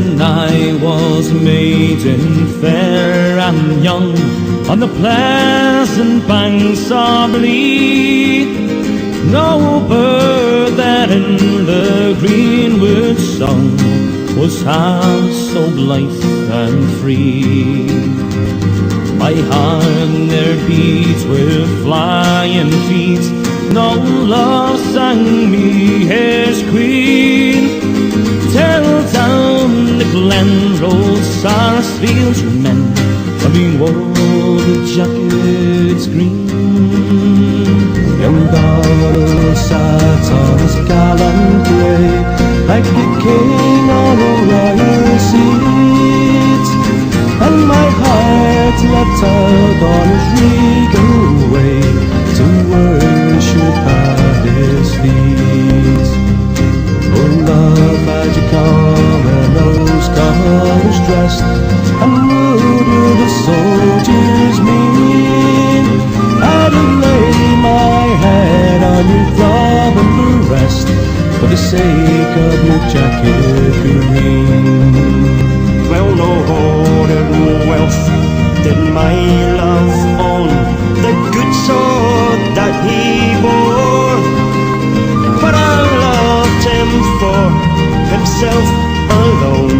When I was maiden fair and young, on the pleasant banks of Lee, no bird that in the greenwood sung was half so blithe and free. My heart there beats with flying feet, no love sang me his queen. Till down the glen rolled Sarsfield's men, having wore the jackets green. Young Donald sat on his gallant grey, like a king on a royal seat, and my heart leapt out on his regal way to worship at his feet. Oh love, had you come in those colours dressed, and would the soldiers mean? I'd lay my head on your throbbing breast for the sake of your jacket green. Well, no hoarded wealth did my love own, the good sword that he bore, but I loved him for himself alone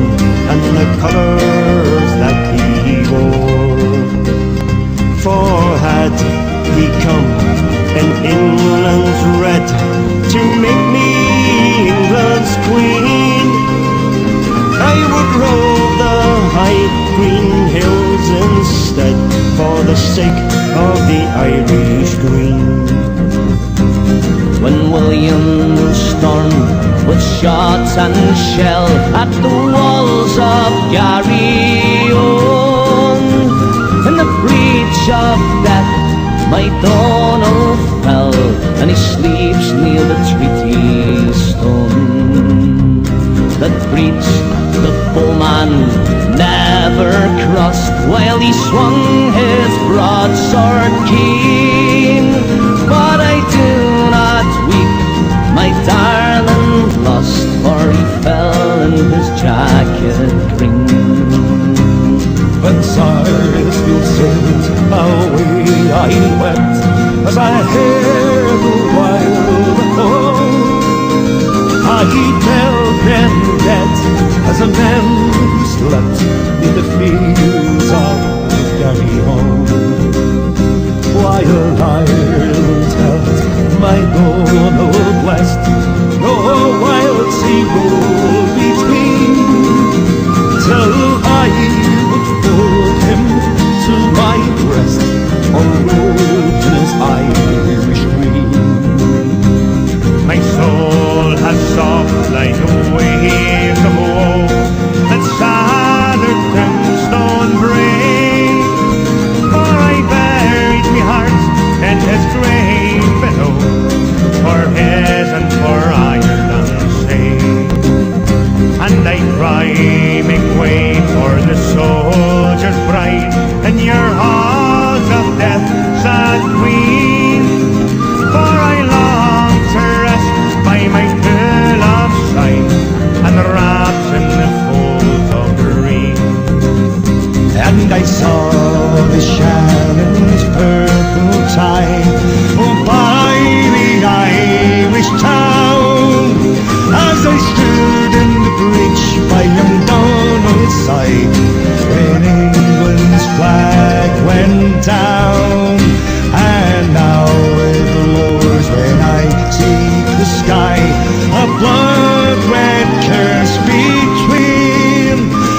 and the colours that he wore. For had he come in England's red to make me England's queen, I would rove the high green hills instead for the sake of the Irish green. When William stormed with shot and shell at the walls of Garryowen, in the breach of death my Donald fell, and his sleeves near the treaty stone. That breach the foeman never crossed, while he swung his broadsword keen. But I do not weep, my darling lost, for he fell in his jacket green. When Sarsfield sailed away I wept, as I heard the wild call. I fell then dead as a man who slept in the fields of Garryowen, while Ireland held my Donald West, no wild sea rolled between, till I would fold him to my breast, or rolled in his Irish green. My soul has sobbed like the waves of woe that shattered Crimstone brain, for I buried me heart in his grave below, for his and for Ireland's sake. And I cry, make way for the soldier's bride, in your halls of death, sad queen, for I long to rest by my pool of side, and wrapped in the folds of green. And I saw the Shannon's purple tide go by the Irish town, as I stood in the breach by young Donald's side, when England's flag went down. And now it lowers when I see the sky, a blood-red curse between.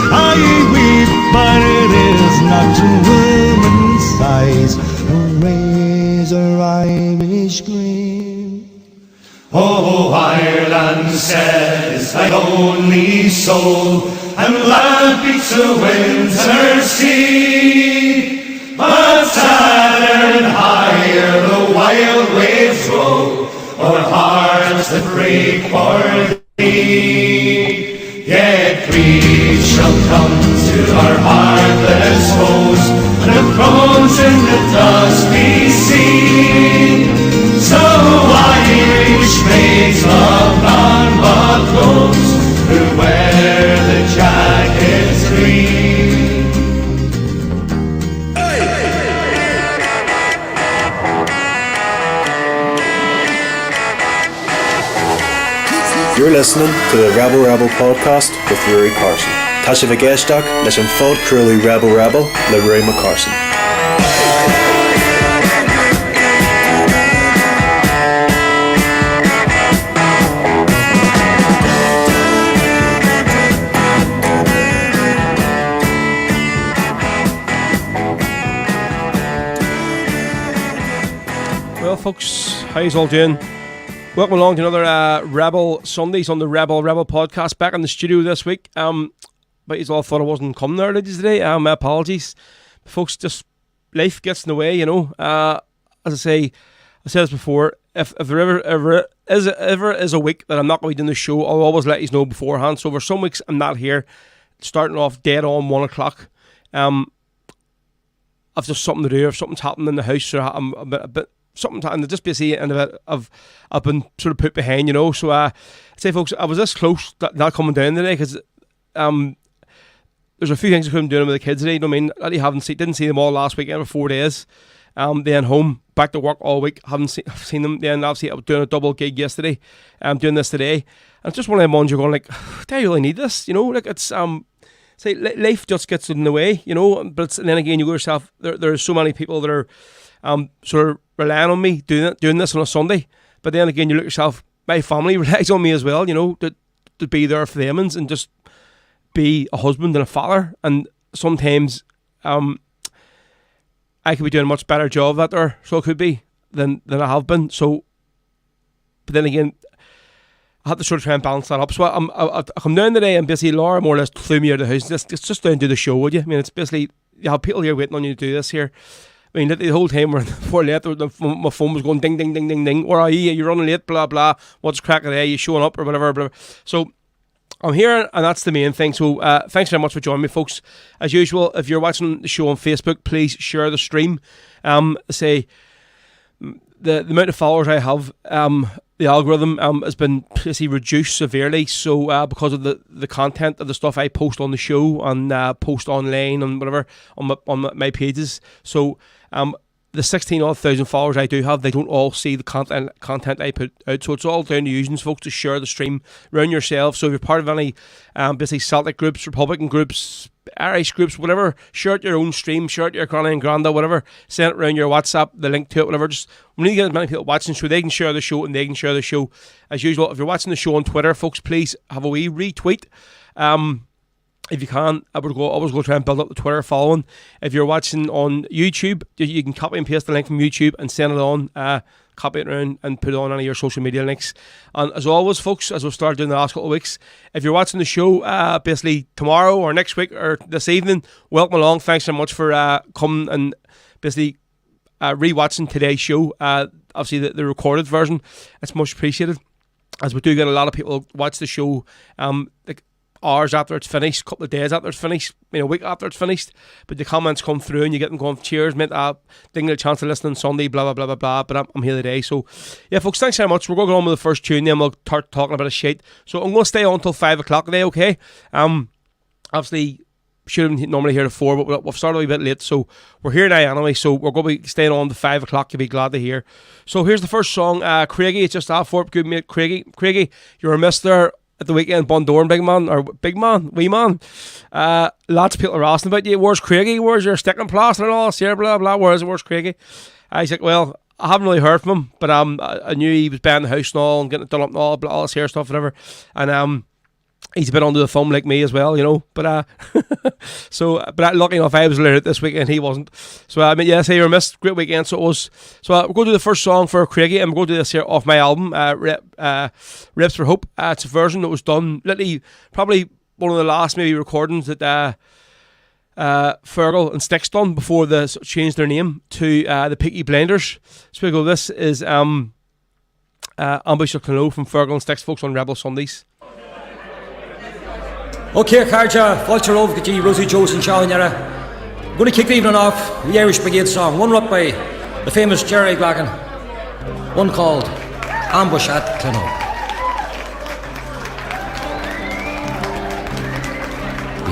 I weep, but it is not to woman's sighs who raise her Irish green. Oh, Ireland says thy lonely soul, and land beats the winter sea. But sadder and higher the wild waves roll, o'er hearts that break for thee. Yet grief shall come to our heartless foes, and the bones in the dust be seen. So Irish maids love none but those who wear the jacket You're listening to the Rebel Rebel podcast with Rory Carson. Tasha Vigeshtak, listen fod Curly Rebel Rebel, le Rory McCarson. Well, folks, how's all doing? Welcome along to another Rebel Sundays on the Rebel podcast. Back in the studio this week. But you all thought I wasn't coming there today. My apologies, folks. Just life gets in the way, you know. As I said this before. If there ever is a week that I'm not going to be doing the show, I'll always let you know beforehand. So for some weeks I'm not here, starting off dead on 1 o'clock. I've just something to do, if something's happening in the house, or I'm a bit something, and just basically in a bit of I've been sort of put behind, you know. So I'd say, folks, I was this close to not coming down today because there's a few things I couldn't do with the kids today. You know what I mean? Didn't see them all last weekend for 4 days. Then home, back to work all week. Haven't seen them. Then obviously I was doing a double gig yesterday. I'm doing this today, and it's just one of them ones you're going like, do I really need this? You know, like it's say life just gets in the way, you know. But then again, you go yourself. There's so many people that are sort of relying on me doing this on a Sunday. But then again, you look yourself. My family relies on me as well, you know, to be there for them and just be a husband and a father. And sometimes I could be doing a much better job of that there, so it could be than I have been. So, but then again, I have to sort of try and balance that up. So I come down today and basically Laura more or less flew me out of the house. It's just down to the show, would you? I mean, it's basically you have people here waiting on you to do this here. I mean, the whole time we're before late, my phone was going ding, ding, ding, ding, ding. Where are you? You're running late, blah, blah. What's crack of the day? You showing up or whatever, blah. So I'm here, and that's the main thing. So thanks very much for joining me, folks. As usual, if you're watching the show on Facebook, please share the stream. Say the amount of followers I have, the algorithm has been pretty reduced severely. So because of the content of the stuff I post on the show and post online and whatever on my pages. So the 16,000 followers I do have, they don't all see the content I put out. So it's all down to you, folks, to share the stream around yourself. So if you're part of any basically Celtic groups, Republican groups, Irish groups, whatever, share it your own stream, share it your granny and granda, whatever, send it around your WhatsApp, the link to it, whatever. Just we need to get as many people watching so they can share the show and they can share the show. As usual, if you're watching the show on Twitter, folks, please have a wee retweet. If you can, I would always go try and build up the Twitter following. If you're watching on YouTube, you can copy and paste the link from YouTube and send it on, copy it around and put it on any of your social media links. And as always, folks, as we've started doing the last couple of weeks, if you're watching the show basically tomorrow or next week or this evening, welcome along. Thanks so much for coming and basically re-watching today's show. Obviously, the recorded version, it's much appreciated, as we do get a lot of people watch the show like hours after it's finished, a couple of days after it's finished, a week after it's finished, but the comments come through and you get them going, cheers mate, didn't get a chance to listen on Sunday, blah blah blah blah blah, but I'm here today. So yeah, folks, thanks very much. We're going to go on with the first tune, then we'll start talking about a shit. So I'm going to stay on until 5 o'clock today, okay? Obviously should have normally here at 4, but we've started a wee bit late, so we're here now anyway, so we're going to be staying on to 5 o'clock. You'll be glad to hear. So here's the first song. Craigie, it's just off for it, good mate. Craigie, you're a mister at the weekend, Bundoran, wee man. Lots of people are asking about you. Where's Craigie? Where's your sticking plaster and all this here, blah blah. Where's Craigie? I was like, well, I haven't really heard from him, but I knew he was buying the house and all and getting it done up and all this here stuff, whatever. And he's a bit under the thumb like me as well, but but lucky enough I was late this weekend, he wasn't. So I mean, yes, you missed great weekend, so it was. So we're going to do the first song for Craigie, and we're going to do this here off my album, Reps for Hope. It's a version that was done literally probably one of the last maybe recordings that Fergal and Styx done before they changed their name to the Peaky Blinders. So we go, this is Ambush of Clonlow from Fergal and Styx, folks, on Rebel Sundays. Okay, Carja, Vulture Love, Gati, Rosie Jones and Charlie Nera. I'm going to kick the evening off with the Irish Brigade song, one wrote by the famous Jerry Glagan, one called Ambush at Clonlow.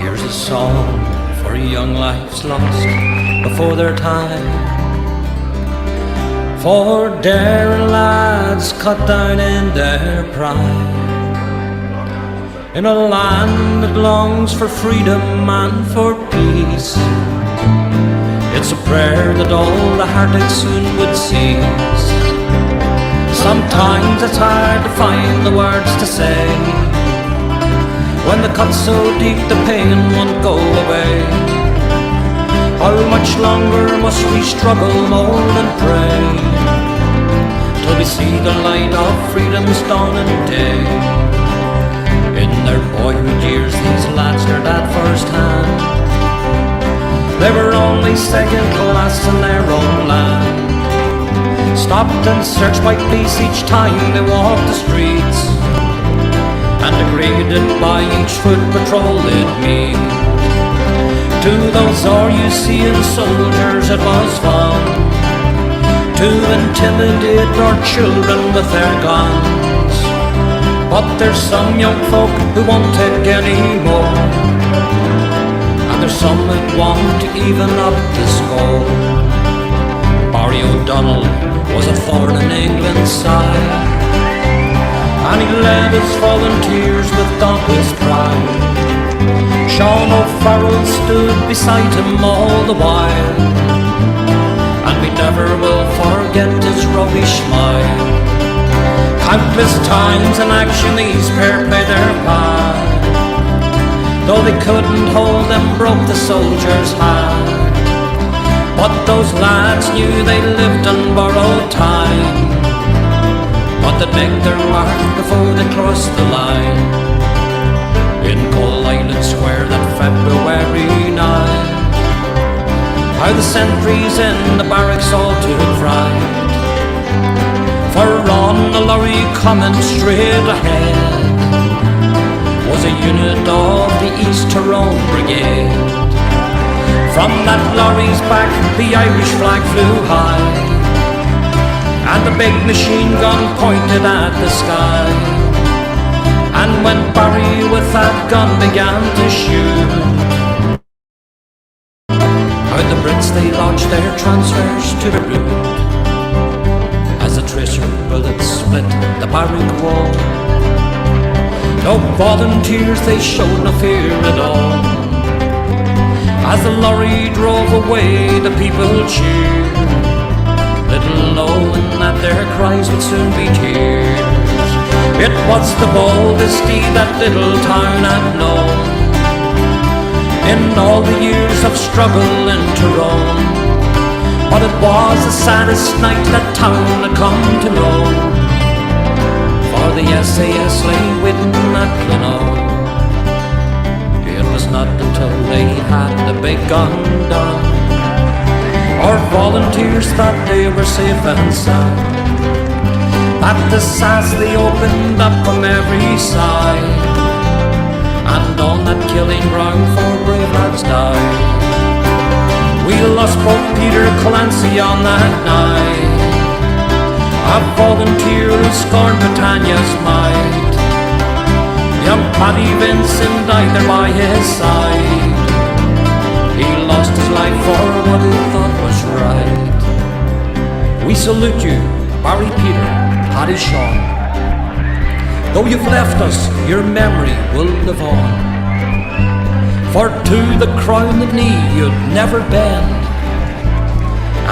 Here's a song for young lives lost before their time, for daring lads cut down in their prime. in a land that longs for freedom and for peace. It's a prayer that all the heartache soon would cease. Sometimes it's hard to find the words to say, when the cut's so deep the pain won't go away. How much longer must we struggle, moan and pray, till we see the light of freedom's dawning day? In their boyhood years these lads learned at first hand, they were only second class in their own land. Stopped and searched by police each time they walked the streets, and degraded by each foot patrol they'd meet. To those RUCN soldiers it was fun to intimidate our children with their guns, but there's some young folk who won't take any more, and there's some that want to even up the score. Barry O'Donnell was a thorn in England's side, and he led his volunteers with dauntless pride. Sean O'Farrell stood beside him all the while, and we never will forget his roguish smile. Countless times in action these pair played their part, though they couldn't hold them broke the soldier's heart. But those lads knew they lived on borrowed time, but they'd make their mark before they crossed the line. In Coal Island Square that February night, how the sentries in the barracks all took fright, for on the lorry coming straight ahead was a unit of the East Tyrone Brigade. From that lorry's back the Irish flag flew high, and the big machine gun pointed at the sky. And when Barry with that gun began to shoot, how the Brits they lodged their transfers to the root, as the tracer bullets split the barrack wall. No volunteers, they showed no fear at all. As the lorry drove away, the people cheered, little knowing that their cries would soon be tears. It was the boldest deed that little town had known in all the years of struggle in Tyrone. But it was the saddest night that town had come to know, for the SAS lay waiting at Glenelg. It was not until they had the big gun done, our volunteers thought they were safe and sound, that the sass they opened up from every side, and on that killing ground 4 brave lads died. We lost both Peter Clancy on that night, a volunteer who scorned Britannia's might. Young Paddy Vincent died there by his side, he lost his life for what he thought was right. We salute you, Barry Peter, Paddy Sean. Though you've left us, your memory will live on, for to the crown of knee you'd never bend,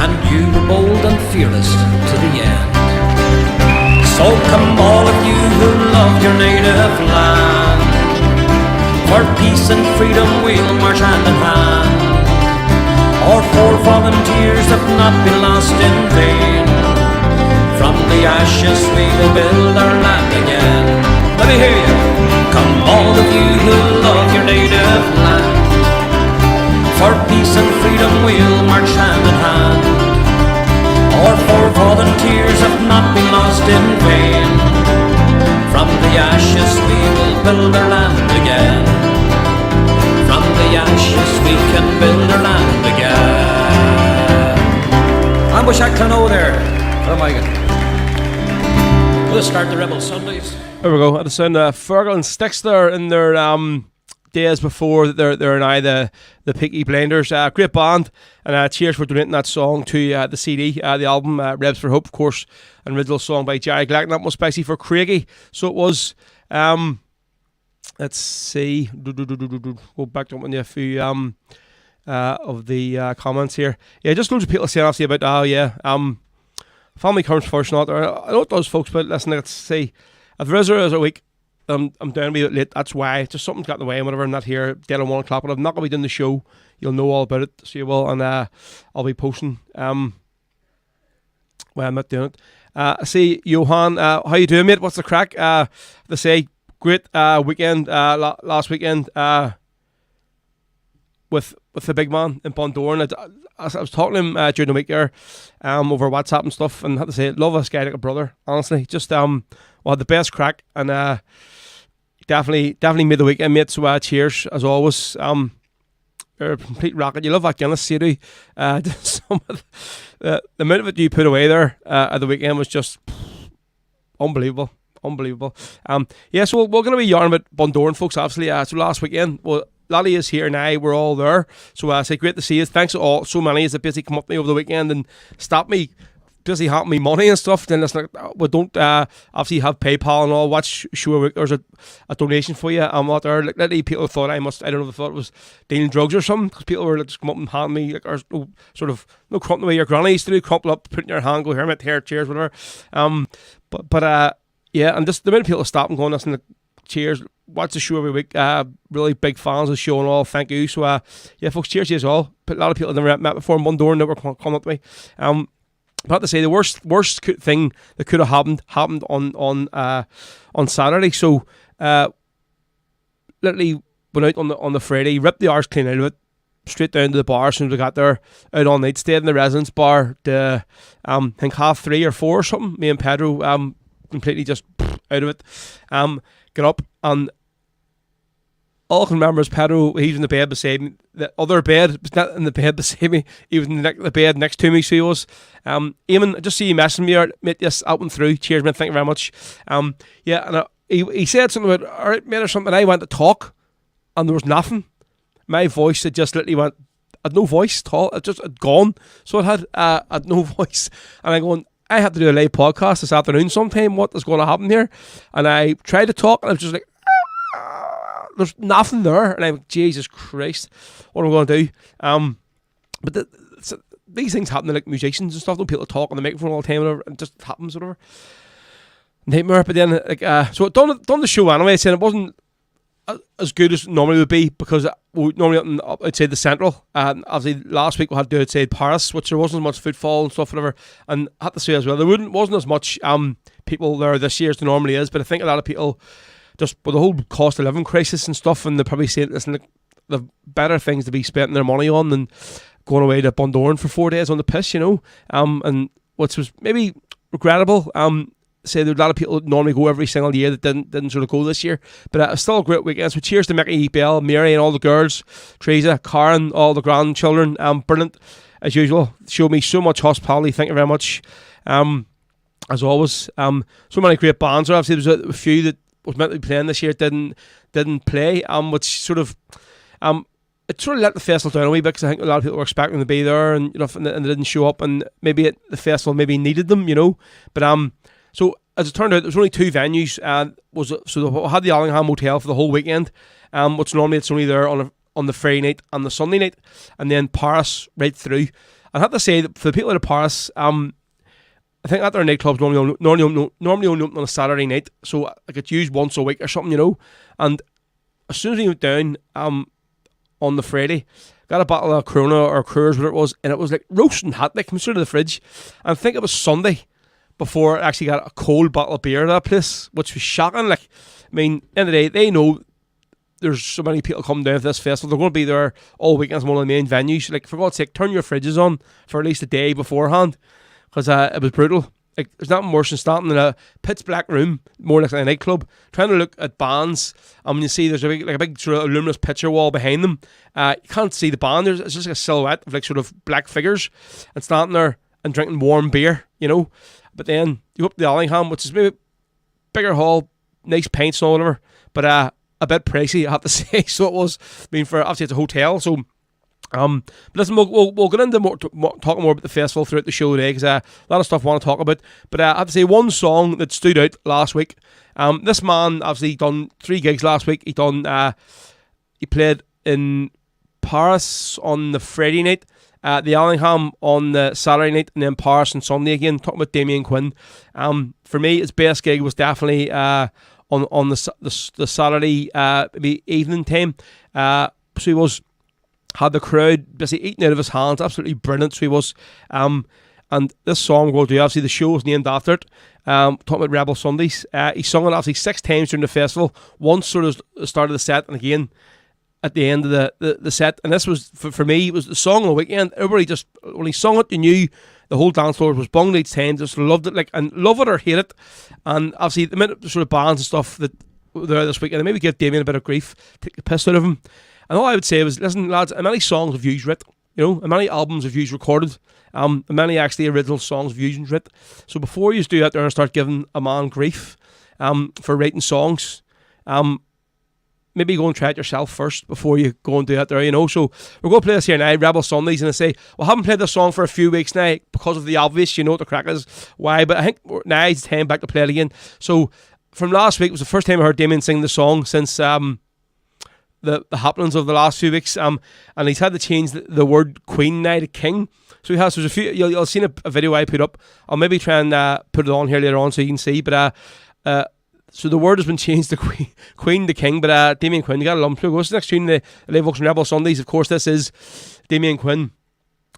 and you were bold and fearless to the end. So come all of you who love your native land, for peace and freedom we'll march hand in hand. Our 4 volunteers have not been lost in vain, from the ashes we will build our land again. Let me hear you. Come all of you who love your native land, for peace and freedom we'll march hand in hand. Our 4 volunteers have not been lost in vain, from the ashes we will build our land again. From the ashes we can build our land again. Ambush at Clonot there. What am I getting? We'll start the Rebel Sundays. There we go. At the sound Fergal and Sticks there in their days before they're now the Peaky Blinders. Great band, and cheers for donating that song to the CD, the album Rebs for Hope, of course, an original song by Jerry Glack, and that was especially for Craigie. So it was let's see. Go back to a few of the comments here. Yeah, just loads of people saying obviously about family comes first. Not there. I know it does, folks. But listen, let's see. If there is a week, I'm down a bit late. That's why. Just something's got in the way and whatever. I'm not here dead on 1 o'clock. But I'm not gonna be doing the show. You'll know all about it. So you will, and I'll be posting. Well, I'm not doing it. I see Johan. How you doing, mate? What's the crack? They say great weekend last weekend with the big man in Bundoran. I was talking to him during the week there over WhatsApp and stuff, and I had to say, love this guy like a brother. Honestly, just had the best crack, and definitely made the weekend, mate. So cheers as always. You're a complete rocket. You love that Guinness, you do. Some of the amount of it you put away there at the weekend was just unbelievable. Yeah, so we're going to be yarning about Bundoran, folks, obviously. So last weekend, well, Lally is here now. We're all there. So I say great to see you. Thanks to all so many that basically come up to me over the weekend and stop me, busy having me money and stuff. Then it's like, we don't obviously have PayPal and all. Watch show a week. There's a donation for you. I'm out there. Like, literally, people thought I don't know if they thought it was dealing drugs or something, because people were like, just come up and hand me like, or no crumpling the way your granny used to do, crumple up, put in your hand, go here, mate, here, cheers, whatever. Yeah, and just the amount of people stop and go and listen, like, cheers, watch the show every week. Really big fans of the show and all. Thank you. So yeah, folks, cheers to you as well. A lot of people I've never met before in Bundoran that were coming up to me. But I have to say, the worst thing that could have happened on Saturday. So literally went out on the Friday, ripped the arse clean out of it, straight down to the bar as soon as we got there, out all night, stayed in the residence bar to I think 3:30 or 4 or something. Me and Pedro completely just out of it. Get up, and all I can remember is Pedro, he was in the bed beside me, the other bed, was not in the bed beside me, he was in the bed next to me, so he was. Eamon, I just see you messaging me, mate, yes, I went through, cheers mate, thank you very much. Yeah, and he said something about, alright mate, or something, and I went to talk, and there was nothing. My voice had just literally went, I had no voice at all, it just had gone, so it had no voice, and I'm going, I have to do a live podcast this afternoon sometime. What is going to happen here? And I tried to talk, and I was just like, there's nothing there. And I'm like, Jesus Christ, what am I going to do? But these things happen to like musicians and stuff. Don't people talk on the microphone all the time, or whatever, and it just happens, whatever. Nightmare. But then, like, so done the show anyway. Saying it wasn't as good as it normally would be, because we normally up outside the central, and obviously last week we had to do outside Paris, which there wasn't as much footfall and stuff, whatever. And I had to say as well, there wasn't as much people there this year as there normally is. But I think a lot of people, just with the whole cost of living crisis and stuff, and they're probably saying, listen, like, the better things to be spending their money on than going away to Bundoran for 4 days on the piss, you know. And which was maybe regrettable. Say there were a lot of people that normally go every single year that didn't sort of go this year, but it's still a great weekend. So cheers to Mickey, Bell, Mary and all the girls, Teresa, Karen, all the grandchildren. Brilliant as usual, showed me so much hospitality, thank you very much. As always, so many great bands. Obviously there's a few that was meant to be playing this year didn't play, which sort of it sort of let the festival down a wee bit, because I think a lot of people were expecting to be there, and you know, and they didn't show up, and maybe the festival maybe needed them, you know. But so as it turned out, there was only 2 venues. So they had the Allingham Hotel for the whole weekend, which normally it's only there on the Friday night and the Sunday night, and then Paris right through. I have to say that for the people out of Paris, I think that their nightclubs normally only open on a Saturday night, so I could use once a week or something, you know. And as soon as we went down on the Friday, got a bottle of Corona or Coors, whatever it was, and it was like roasting hot, like from straight out of the fridge. And I think it was Sunday before I actually got a cold bottle of beer at that place, which was shocking. Like, I mean, end of the day, they know there's so many people coming down for this festival. They're going to be there all weekend as one of the main venues. Like, for God's sake, turn your fridges on for at least a day beforehand, because it was brutal. Like, there's nothing worse than standing in a pitch black room, more like a nightclub, trying to look at bands, and when you see there's a big sort of luminous picture wall behind them, you can't see the band. It's just like a silhouette of like sort of black figures, and standing there and drinking warm beer, you know. But then you go up to the Allingham, which is maybe bigger hall, nice paints and all, whatever, but a bit pricey, I have to say. So it was, I mean, for obviously it's a hotel, so But listen, we'll get into talking more about the festival throughout the show today, because a lot of stuff I want to talk about. But I have to say, one song that stood out last week. This man obviously done 3 gigs last week. He played in Paris on the Friday night, the Allingham on the Saturday night, and then Paris on Sunday again. Talking about Damien Quinn. For me, his best gig was definitely on the Saturday maybe evening time. So he had the crowd basically eating out of his hands. Absolutely brilliant. So he was. And this song we'll do, obviously the show is named after it. Talking about Rebel Sundays. He sung it obviously 6 times during the festival. Once sort of the start of the set, and again at the end of the set. And this was, for me, it was the song of the weekend. Everybody just, when he sung it, you knew the whole dance floor was bunged each time. Just loved it, and love it or hate it. And obviously the minute sort of bands and stuff that were there this weekend, they maybe give Damien a bit of grief, take the piss out of him. And all I would say was, listen, lads, how many songs have you writ? How many albums have you recorded? How many actually original songs have you writ? So before you do that there and start giving a man grief for writing songs, maybe go and try it yourself first before you go and do that there, So we're going to play this here now, Rebel Sundays, and I say, well, I haven't played this song for a few weeks now because of the obvious, what the crack is, why, but I think now it's time back to play it again. So from last week, it was the first time I heard Damien sing the song since the happenings of the last few weeks, and he's had to change the word Queen now to King. So he has. There's a few. You'll see a video I put up. I'll maybe try and put it on here later on so you can see. But so the word has been changed to Queen to King. But Damien Quinn, you got a lump. What's the next tune? The Live Oaks and Rebel Sundays. Of course, this is Damien Quinn,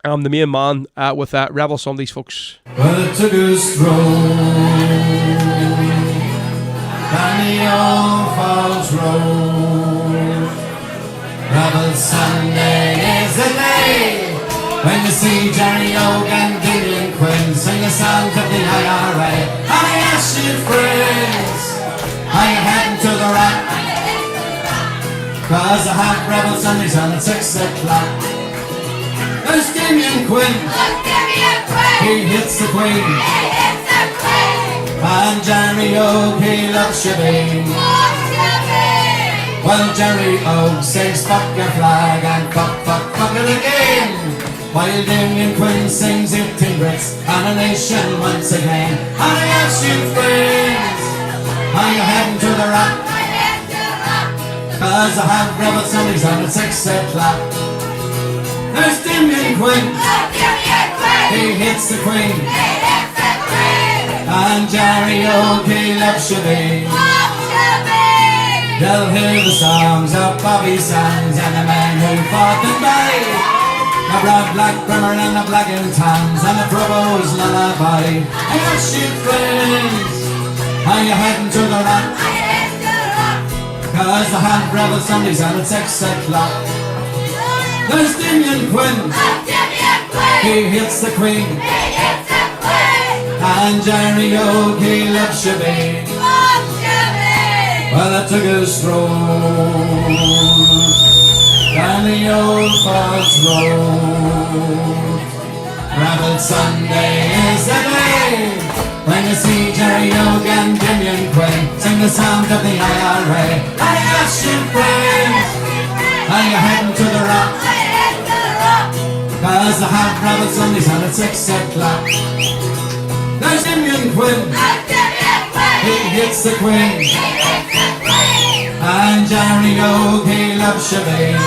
the main man with Rebel Sundays, folks. Well, it took a stroll down the old Falls Road. Rebel Sunday is the day when you see Jerry Oak and Damien Quinn sing a song of the IRA. I ask you friends, are you heading to the rock? Cause I have Rebel Sundays on at 6 o'clock. There's Damien Quinn, he hits the Queen, and Jerry Oak, he loves shebeen. Well, Jerry Oak sings fuck your flag and fuck it again, while Damien Quinn sings it in Brits and a nation once again. And I ask you friends, are you heading to the rock? Cause I have Rebel Sundays on at 6 o'clock. There's Damien Quinn, he hits the Queen, and Jerry Oak, he loves shebeen. They'll hear the songs of Bobby Sands and the men who fought and died, the broad black brimmer and the black and tans and the Provo's lullaby. I ask you friends, are you heading to the rock? Cause I have Rebel Sundays on at 6 o'clock. There's Damien Quinn, he hits the Queen, and Jerry Oak, he loves shebeen. Well, I took a stroll down the old Falls Road. Rebel Sunday is the day when you see Jerry Oak and Damien Quinn sing the song of the IRA. I ask you friends, are you heading to the rock? Cause I have Rebel Sundays on at 6 o'clock. There's Damien Quinn, he hits the Queen, and Jerry Oak, he loves shebeen.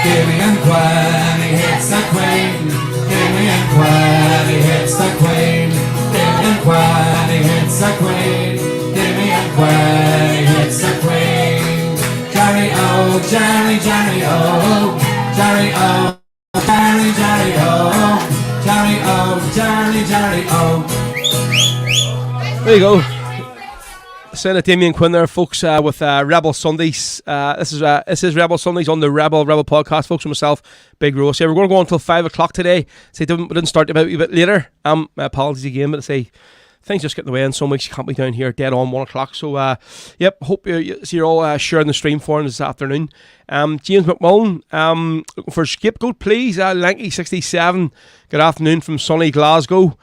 Damien Quinn, he hits the Queen. Damien Quinn, he hits the Queen. Damien Quinn, he hits the Queen. Damien Quinn, he hits the Queen. Jerry Oak, Jerry Oak, Jerry Oak, Jerry Oak, Jerry Oak, Jerry Oak. There you go. Senator Damien Quinn there, folks, with Rebel Sundays. This is Rebel Sundays on the Rebel podcast, folks, and myself, Big Rose here. We're going to go until 5 o'clock today. We didn't start about a bit later. My apologies again, but I say things just get in the way, and some weeks you can't be down here dead on 1 o'clock. So, yep, hope you're all sharing the stream for us this afternoon. James McMullen, looking for a scapegoat, please. Lanky67, good afternoon from sunny Glasgow.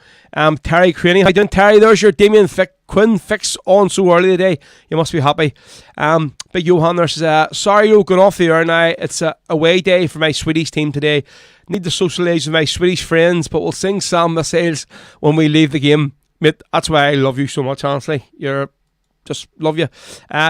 Terry Craney, how you doing, Terry? There's your Damien Quinn fix on so early today. You must be happy. Big Johan there says, sorry, you're going off the air now. It's a away day for my Swedish team today. Need to socialise with my Swedish friends, but we'll sing Sam Missiles when we leave the game. Mate, that's why I love you so much, honestly. Just love you.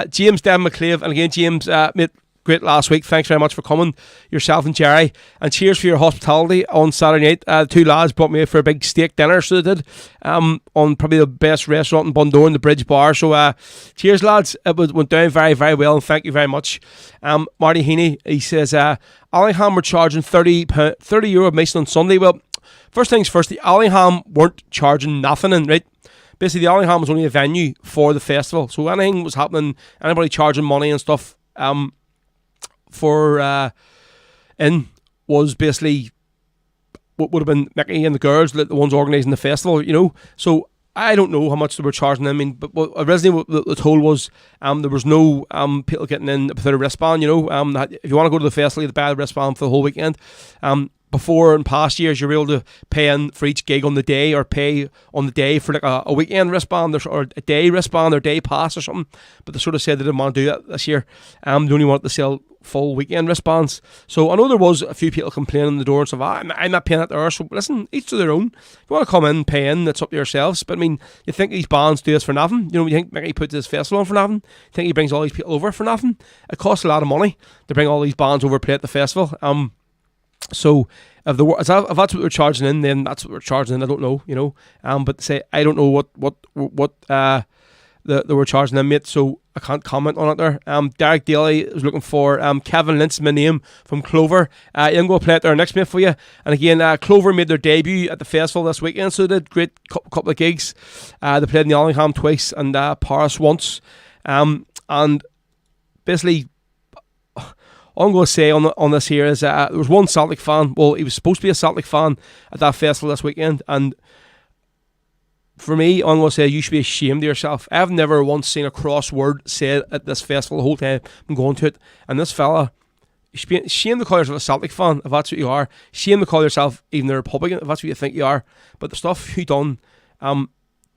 James Devon McClave, and again, James, mate, great last week. Thanks very much for coming, yourself and Jerry. And cheers for your hospitality on Saturday night. The two lads brought me out for a big steak dinner, so they did, on probably the best restaurant in Bundoran, the Bridge Bar. So cheers, lads. It went down very, very well, and thank you very much. Marty Heaney, he says, Allingham were charging €30 admission on Sunday. Well, first things first, the Allingham weren't charging nothing, and right? Basically, the Allingham was only a venue for the festival. So anything was happening, anybody charging money and stuff for in was basically what would have been Mickey and the girls, the ones organising the festival, you know. So I don't know how much they were charging. I mean, but originally what the toll was, there was no people getting in without a wristband, you know. If you want to go to the festival, you have to buy a wristband for the whole weekend. Before in past years, you were able to pay in for each gig on the day, or pay on the day for like a weekend wristband, or a day wristband, or day pass or something. But they sort of said they didn't want to do that this year. They only wanted to sell full weekend wristbands. So I know there was a few people complaining on the door and stuff. I'm not paying that there. So listen, each to their own. If you want to come in, pay in, that's up to yourselves. But I mean, you think these bands do this for nothing? You know, you think Mickey puts this festival on for nothing? You think he brings all these people over for nothing? It costs a lot of money to bring all these bands over to play at the festival. So if that's what we're charging in, then that's what we're charging in. I don't know, you know. But say I don't know what they were charging in, mate. So I can't comment on it there. Derek Daly was looking for Kevin Lynch, my name, from Clover. You can go play it there next, mate, for you. And again, Clover made their debut at the festival this weekend, so they did great couple of gigs. They played in the Allingham twice and Paris once. And basically, all I'm going to say on this here is there was one Celtic fan. Well, he was supposed to be a Celtic fan at that festival this weekend, and for me, I'm going to say you should be ashamed of yourself. I've never once seen a cross word said at this festival the whole time I'm going to it. And this fella, you should be ashamed to call yourself a Celtic fan if that's what you are. Shame to call yourself even a Republican if that's what you think you are. But the stuff you done, and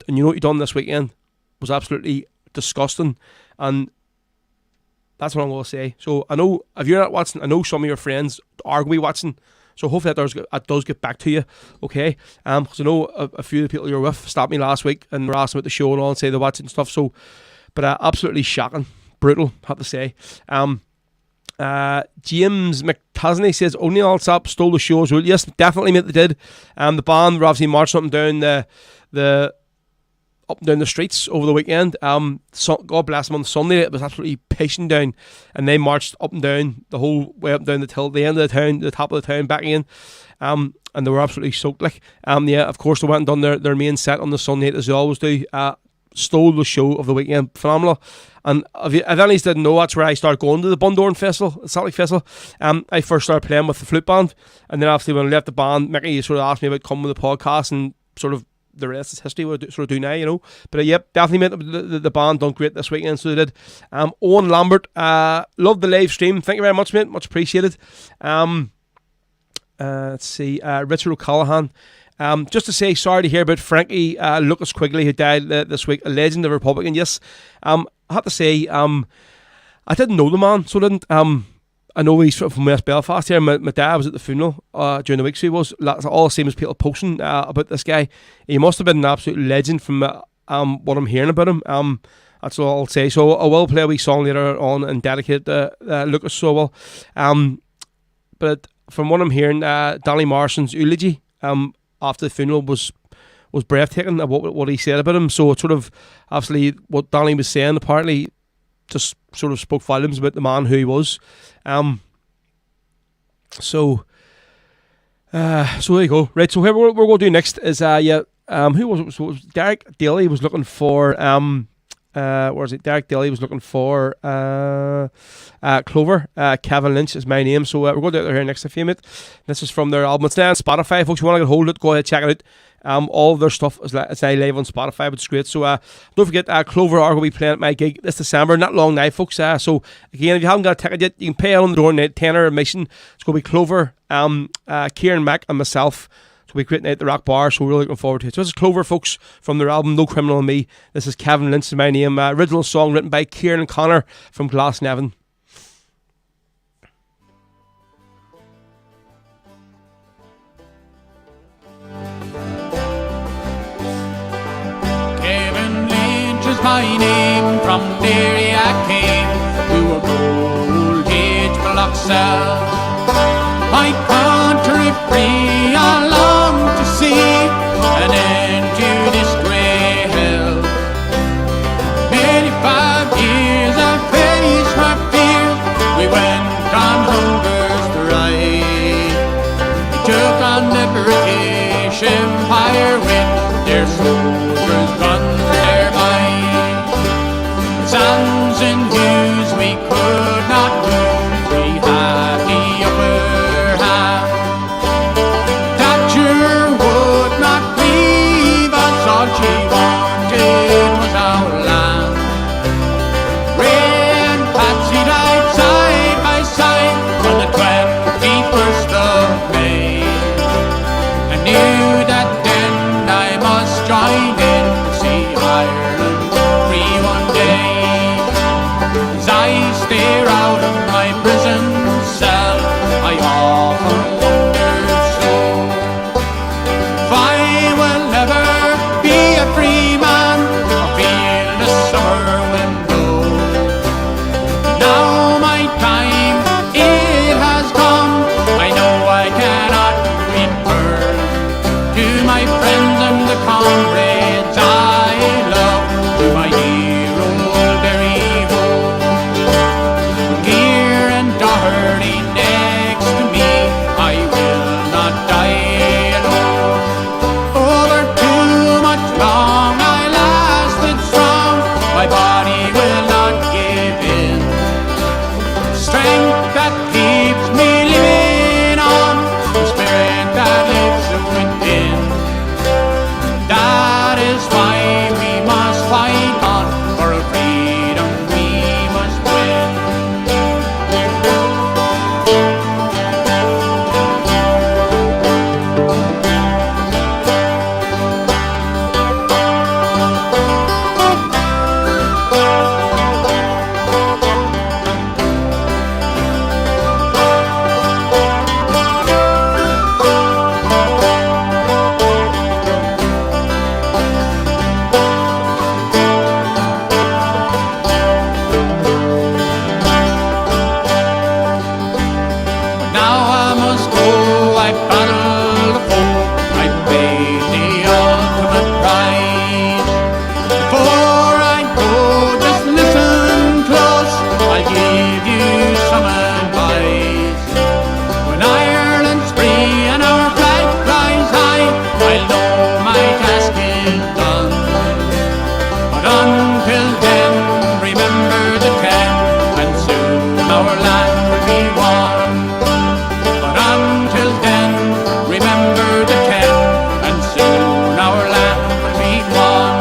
you know what you done this weekend, was absolutely disgusting. And that's what I'm going to say. So I know if you're not watching, I know some of your friends are going to be watching. So hopefully that does get back to you, okay? Because I know a few of the people you're with stopped me last week and were asking about the show and all and say they're watching stuff. So, but absolutely shocking, brutal, I have to say. James McTasney says only Allsop stole the show as well. Yes, definitely, mate, they did. The band were obviously marching up and down the streets over the weekend. God bless them, on Sunday it was absolutely pissing down, and they marched up and down the whole way up and down till the end of the town, the top of the town, back in. And they were absolutely soaked. Like, yeah, of course they went and done their main set on the Sunday as they always do. Stole the show of the weekend, phenomenal. And if any didn't know, that's where I started going to the Bundoran Festival, the Celtic Festival. I first started playing with the flute band, and then after when I left the band, Mickey sort of asked me about coming with the podcast, and sort of the rest is history, what I sort of do now, you know. But yep, definitely mate, the band done great this weekend, so they did. Owen Lambert, loved the live stream. Thank you very much, mate. Much appreciated. Let's see, Richard O'Callaghan. Just to say, sorry to hear about Frankie Lucas Quigley, who died this week, a legend of Republican. Yes, I have to say, I didn't know the man, so I didn't. I know he's from West Belfast here. My dad was at the funeral during the week, so he was. That's all the same as people posting about this guy. He must have been an absolute legend from what I'm hearing about him. That's all I'll say. So I will play a wee song later on and dedicate to Lucas, so I will. But from what I'm hearing, Danny Morrison's eulogy after the funeral was breathtaking, what he said about him. So it sort of, obviously, what Danny was saying apparently just sort of spoke volumes about the man who he was. So there you go. Right, so what we're going to do next is who was it? So it was Derek Daly was looking for where's it? Derek Daly was looking for Clover. Kevin Lynch is my name. So we're going to do it here next few minutes. This is from their album. It's now on Spotify, folks. If you want to get hold of it, go ahead, check it out. All of their stuff is now live on Spotify, which is great. So don't forget, Clover are going to be playing at my gig this December. Not long now, folks. So again, if you haven't got a ticket yet, you can pay on the door now, tenner admission. It's going to be Clover, Kieran Mack, and myself. So we're great night at the Rock Bar, so we're really looking forward to it. So this is Clover, folks, from their album No Criminal in Me. This is Kevin Lynch, is my name. Original song written by Kieran Connor from Glasnevin. Kevin Lynch is my name. From Derry I came to a gold age Biloxell. My country free, I long to see an end to this grey hell. 85 years I faced my fears. We went on hunger's ride. We took on the British Empire with their soldiers, guns, their might. Sons and news we could not move. We had the upper hand. Thatcher would not leave us. All she wanted was our land. Ray and Patsy died side by side on the 21st of May. I knew that then I must join in to see Ireland free one day. As I stare out of my prison cell, I often wondered so if I will ever be a free man or feel the summer wind blow. Now my time, it has come. I know I cannot return to my friends and the comrades I love, to my dear old Derry home. Here and Doherty next to me, I will not die alone. Over too much long I lasted strong, my body will not give in. Strength that keeps me living on, the spirit that lives within. That is why we must fight on, for a freedom we must win. Now I must go, I battle the foe, I paid the ultimate price. Before I go, just listen close, I'll give you some advice. When Ireland's free and our flag flies high, I know my task is done. But until then, remember the 10, and soon our land will be won. But until then, remember the 10, and soon our land will be won.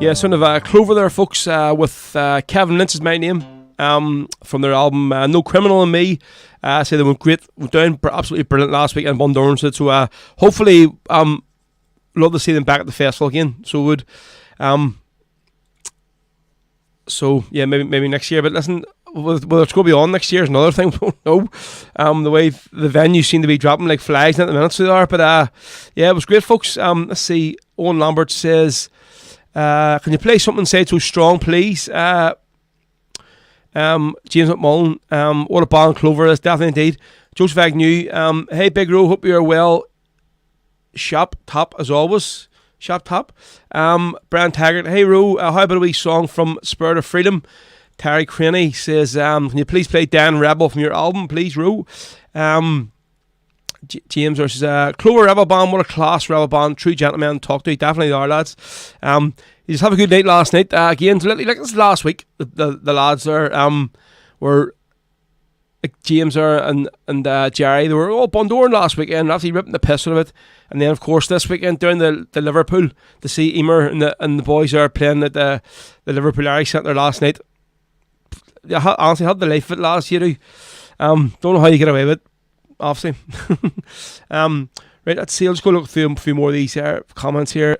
Yeah, son of Clover there, folks, with Kevin Lynch is my name, from their album No Criminal in Me. I say they went great, went down absolutely brilliant last week in Bundoran, so hopefully love to see them back at the festival again, so would. So yeah, maybe next year, but listen, whether it's going to be on next year is another thing. We don't know. The way the venues seem to be dropping like flies at the minute, so they are, but yeah, it was great, folks. Let's see, Owen Lambert says, can you play something Say So Strong, please? James McMullen, what a band Clover is, definitely indeed. Joseph Agnew, hey Big Ro, hope you're well. Shop top as always. Shop top. Brian Taggart, hey Ro, how about a wee song from Spirit of Freedom? Terry Craney says, can you please play Dan Rebel from your album, please, Ro? James says, Clover Rebel Band, what a class Rebel Band, true gentlemen to talk to. Definitely are, lads. You just have a good night last night. Again, like this last week, the lads there were like James and Jerry. They were all Bundoran last weekend, actually ripping the piss out of it. And then, of course, this weekend down the Liverpool to see Emer and the boys are playing at the Liverpool Irish Centre last night. I honestly had the life of it last year. Don't know how you get away with it, obviously. Right, let's see. I'll just go look through a few more of these comments here.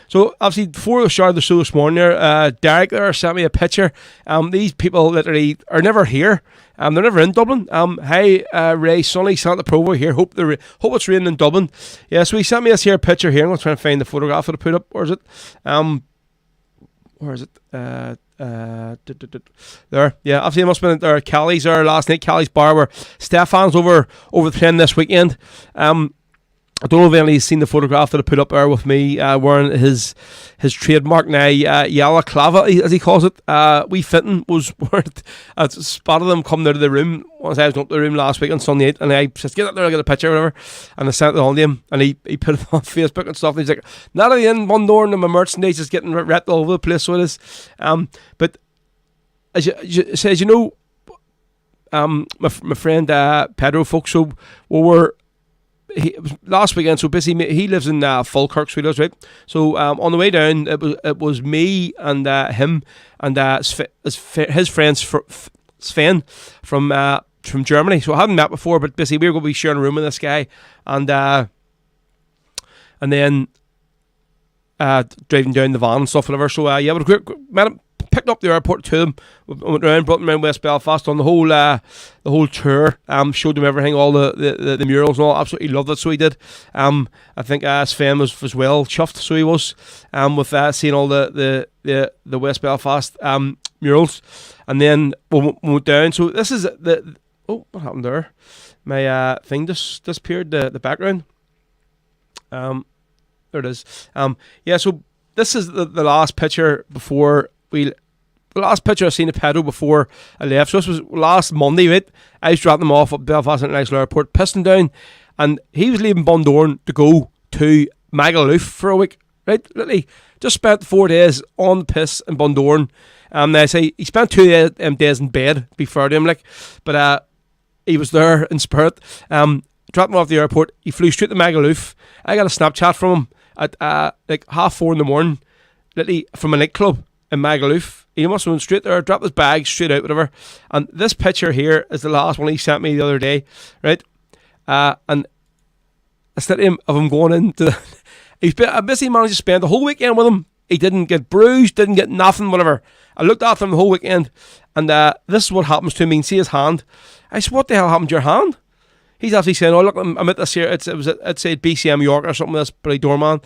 So, obviously, before the start of the show this morning there, Derek there sent me a picture. These people literally are never here. They're never in Dublin. Hey, Ray, Sonny, Santa Provo here. Hope it's raining in Dublin. Yeah, so he sent me this here picture here. I'm going to try and find the photograph that I put up. Where is it? There. Yeah, obviously it must have been there. Kelly's there last night. Kelly's bar where Stefan's over the playing this weekend. I don't know if anybody's seen the photograph that I put up there with me wearing his trademark now yellow clava, as he calls it. Wee Fitton was where I spotted them coming out of the room once I was up to the room last week on Sunday night, and I said, get up there, I'll get a picture or whatever, and I sent it on to him, and he put it on Facebook and stuff, and he's like, not at the end, Bundoran and my merchandise is getting ripped all over the place, so it is. But as you know, my friend Pedro, folks, so it was last weekend, so basically he lives in Falkirk, so he does, right? So on the way down, it was me and him and his friend Sven from Germany. So I hadn't met before, but basically we were going to be sharing a room with this guy, and then driving down the van and stuff, whatever. So yeah, but met him. Picked up the airport to them, went around, brought them around West Belfast on the whole tour. Showed them everything, all the murals and all. Absolutely loved it. So he did. I think Sven was well chuffed. So he was with seeing all the West Belfast murals, and then we went down. So this is what happened there? My thing just disappeared. The background. There it is. Yeah. So this is the last picture before. The last picture I seen of Pedro before I left, so this was last Monday, right? I was dropping him off at Belfast International Airport, pissing down, and he was leaving Bundoran to go to Magaluf for a week, right? Literally, just spent 4 days on the piss in Bundoran. I say he spent 2 days in bed, to be fair to him, but he was there in spirit. Dropped him off at the airport, he flew straight to Magaluf. I got a Snapchat from him at 4:30 in the morning, literally from a nightclub in Magaluf. He must have went straight there, dropped his bag, straight out, whatever. And this picture here is the last one he sent me the other day, right? And I said to him of him going into I basically managed to spend the whole weekend with him. He didn't get bruised, didn't get nothing, whatever. I looked after him the whole weekend, and this is what happens to him. You can see his hand. I said, what the hell happened to your hand? He's actually saying, oh, look, I'm at this here. It was at BCM York or something, this bloody doorman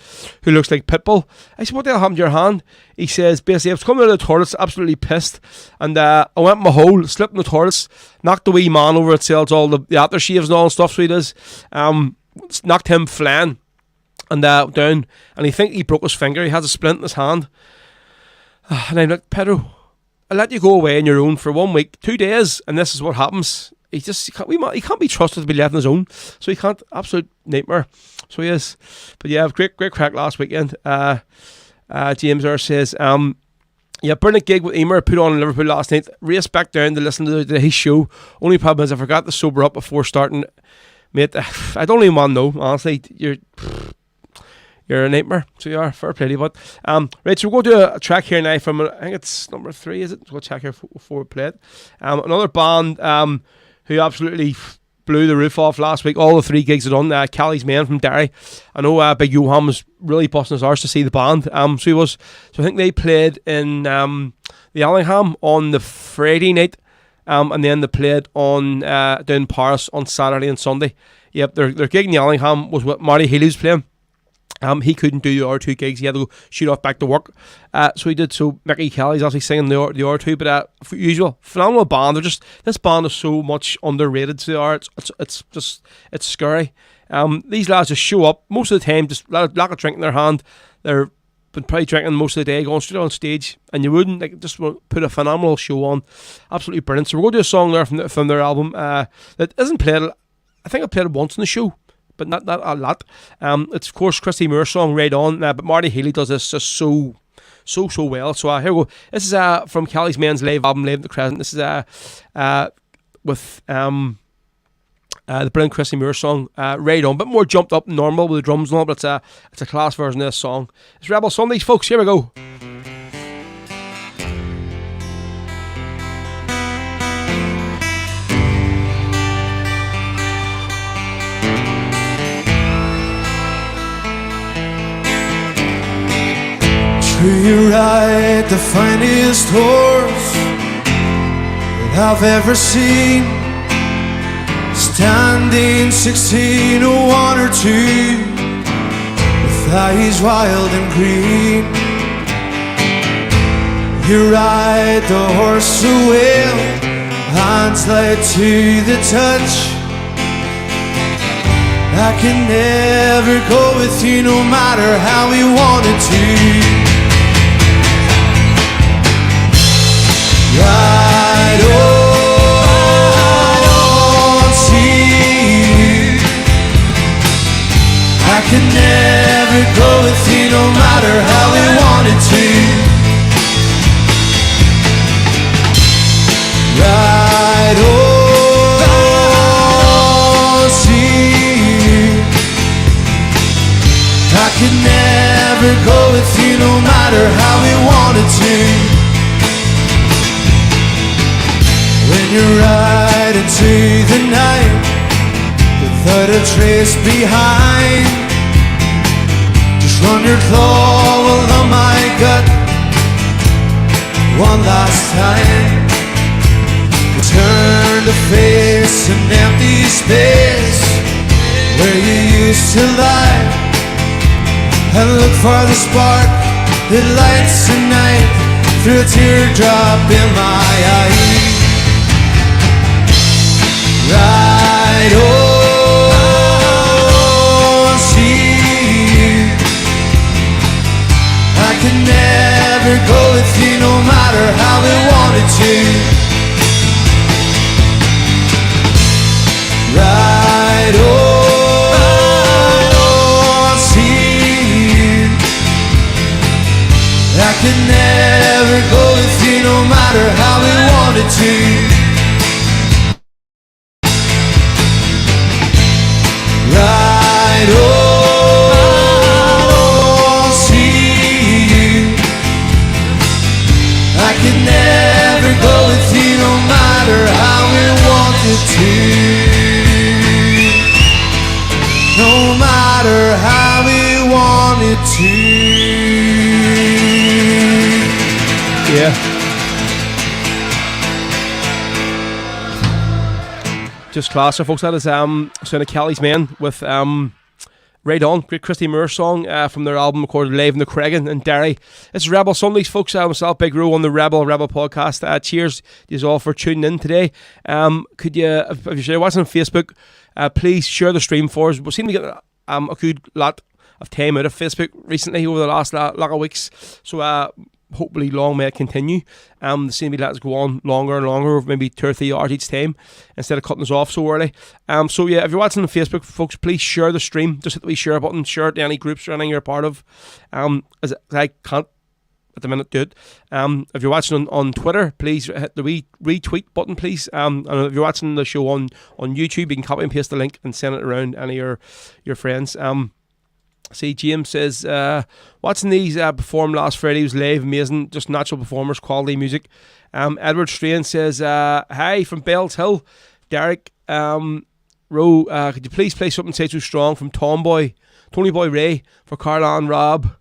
who looks like Pitbull. I said, what the hell happened to your hand? He says, basically, I was coming out of the toilets, absolutely pissed, and I went in my hole, slipped in the toilets, knocked the wee man over that sells all the aftershaves and all and stuff, so he does. Knocked him flying, and down, and he think he broke his finger. He has a splint in his hand. And I'm like, Pedro, I let you go away on your own for 1 week, 2 days, and this is what happens. He can't be trusted to be left on his own, so he can't. Absolute nightmare. So he is. But yeah, great crack last weekend. James R says, yeah, brilliant gig with Emer put on in Liverpool last night. Race back down to listen to his show. Only problem is I forgot to sober up before starting. Mate, I don't even want to know. Honestly, you're a nightmare. So you are. Fair play to you, but right. So we'll go to a track here now from I think it's number 3. Is it? So we'll check here before we play it. Another band. Who absolutely blew the roof off last week. All the 3 gigs are done. Kelly's Men from Derry. I know Big Johan was really busting his arse to see the band. So he was. So I think they played in the Allingham on the Friday night, and then they played on down in Paris on Saturday and Sunday. Yep, their gig in the Allingham was what Marty Healy was playing. He couldn't do the other 2 gigs. He had to go shoot off back to work. So he did. So Mickey Kelly's actually singing the other 2. But usual, phenomenal band. This band is so much underrated. So they are. It's scary. These lads just show up most of the time. Just lack of drink in their hand. They're been probably drinking most of the day, going straight on stage, and you wouldn't like just put a phenomenal show on, absolutely brilliant. So we're going to do a song there from their album that isn't played. I think I played it once in the show, but not a lot. It's of course Christy Moore's song "Right On," but Marty Healy does this just so well. So here we go. This is from Kelly's Men's live album, Live in the Crescent. This is with the brilliant Christy Moore song, "Right On." A bit more jumped up than normal with the drums and all, but it's a class version of this song. It's Rebel Sundays, folks. Here we go. You ride the finest horse that I've ever seen, standing 16 or 1 or 2, with eyes wild and green. You ride the horse so well, hands light to the touch. I can never go with you no matter how we wanted to. Ride on, see you. I can never go with you no matter how we wanted to. Ride on, see you. I can never go with you no matter how we wanted to. When you're riding into the night without a trace behind, just run your claw along my gut one last time. Turn to face an empty space where you used to lie, and look for the spark that lights the night through a teardrop in my eye. Ride on, see you. I can never go with you no matter how we wanted to. Ride on, see you. I can never go with you no matter how we wanted to. Ride on, see you. I can never go with you no matter how we wanted to. No matter how we wanted to. Yeah. Just class, so folks. That is Sound of Kelly's Men with Right On, great Christy Moore song from their album recorded live in the Creggan in Derry. It's Rebel Sundays, folks. Myself, Big Ro, on the Rebel podcast. Cheers to you all for tuning in today. Could you, if you're watching on Facebook, please share the stream for us. We seem to get a good lot of time out of Facebook recently over the last lot of weeks. So hopefully long may it continue. The same let us go on longer and longer, maybe 2 or 3 hours each time, instead of cutting us off so early. So yeah, if you're watching on Facebook, folks, please share the stream. Just hit the wee share button, share it to any groups or anything you're a part of. As I can't at the minute do it. If you're watching on Twitter, please hit the retweet button, please. And if you're watching the show on YouTube, you can copy and paste the link and send it around any of your friends. See, James says, watching these perform last Friday was live, amazing, just natural performers, quality music. Edward Strain says, hi from Bells Hill. Derek, Rowe, could you please play something Say So Strong from Tony Boy Ray for Carlan, Rob,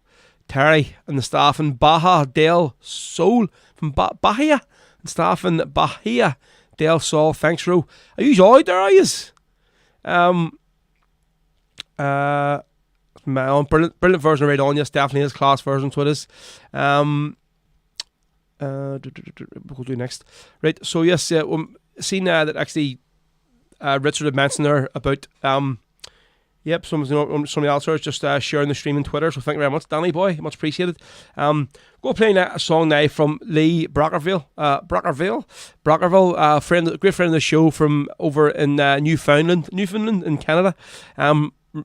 Terry and the staff in Baja del Sol from Bahia and staff in Bahia del Sol. Thanks, Rowe. Are you all out there, are yous? My own brilliant version Right On, yes, definitely is class version, so it is. We'll do next. Right, so yes, seen that actually Richard had mentioned there about Yep, somebody else there is just sharing the stream on Twitter, so thank you very much, Danny boy, much appreciated. Go play a song now from Lee Brockerville, great friend of the show from over in Newfoundland in Canada.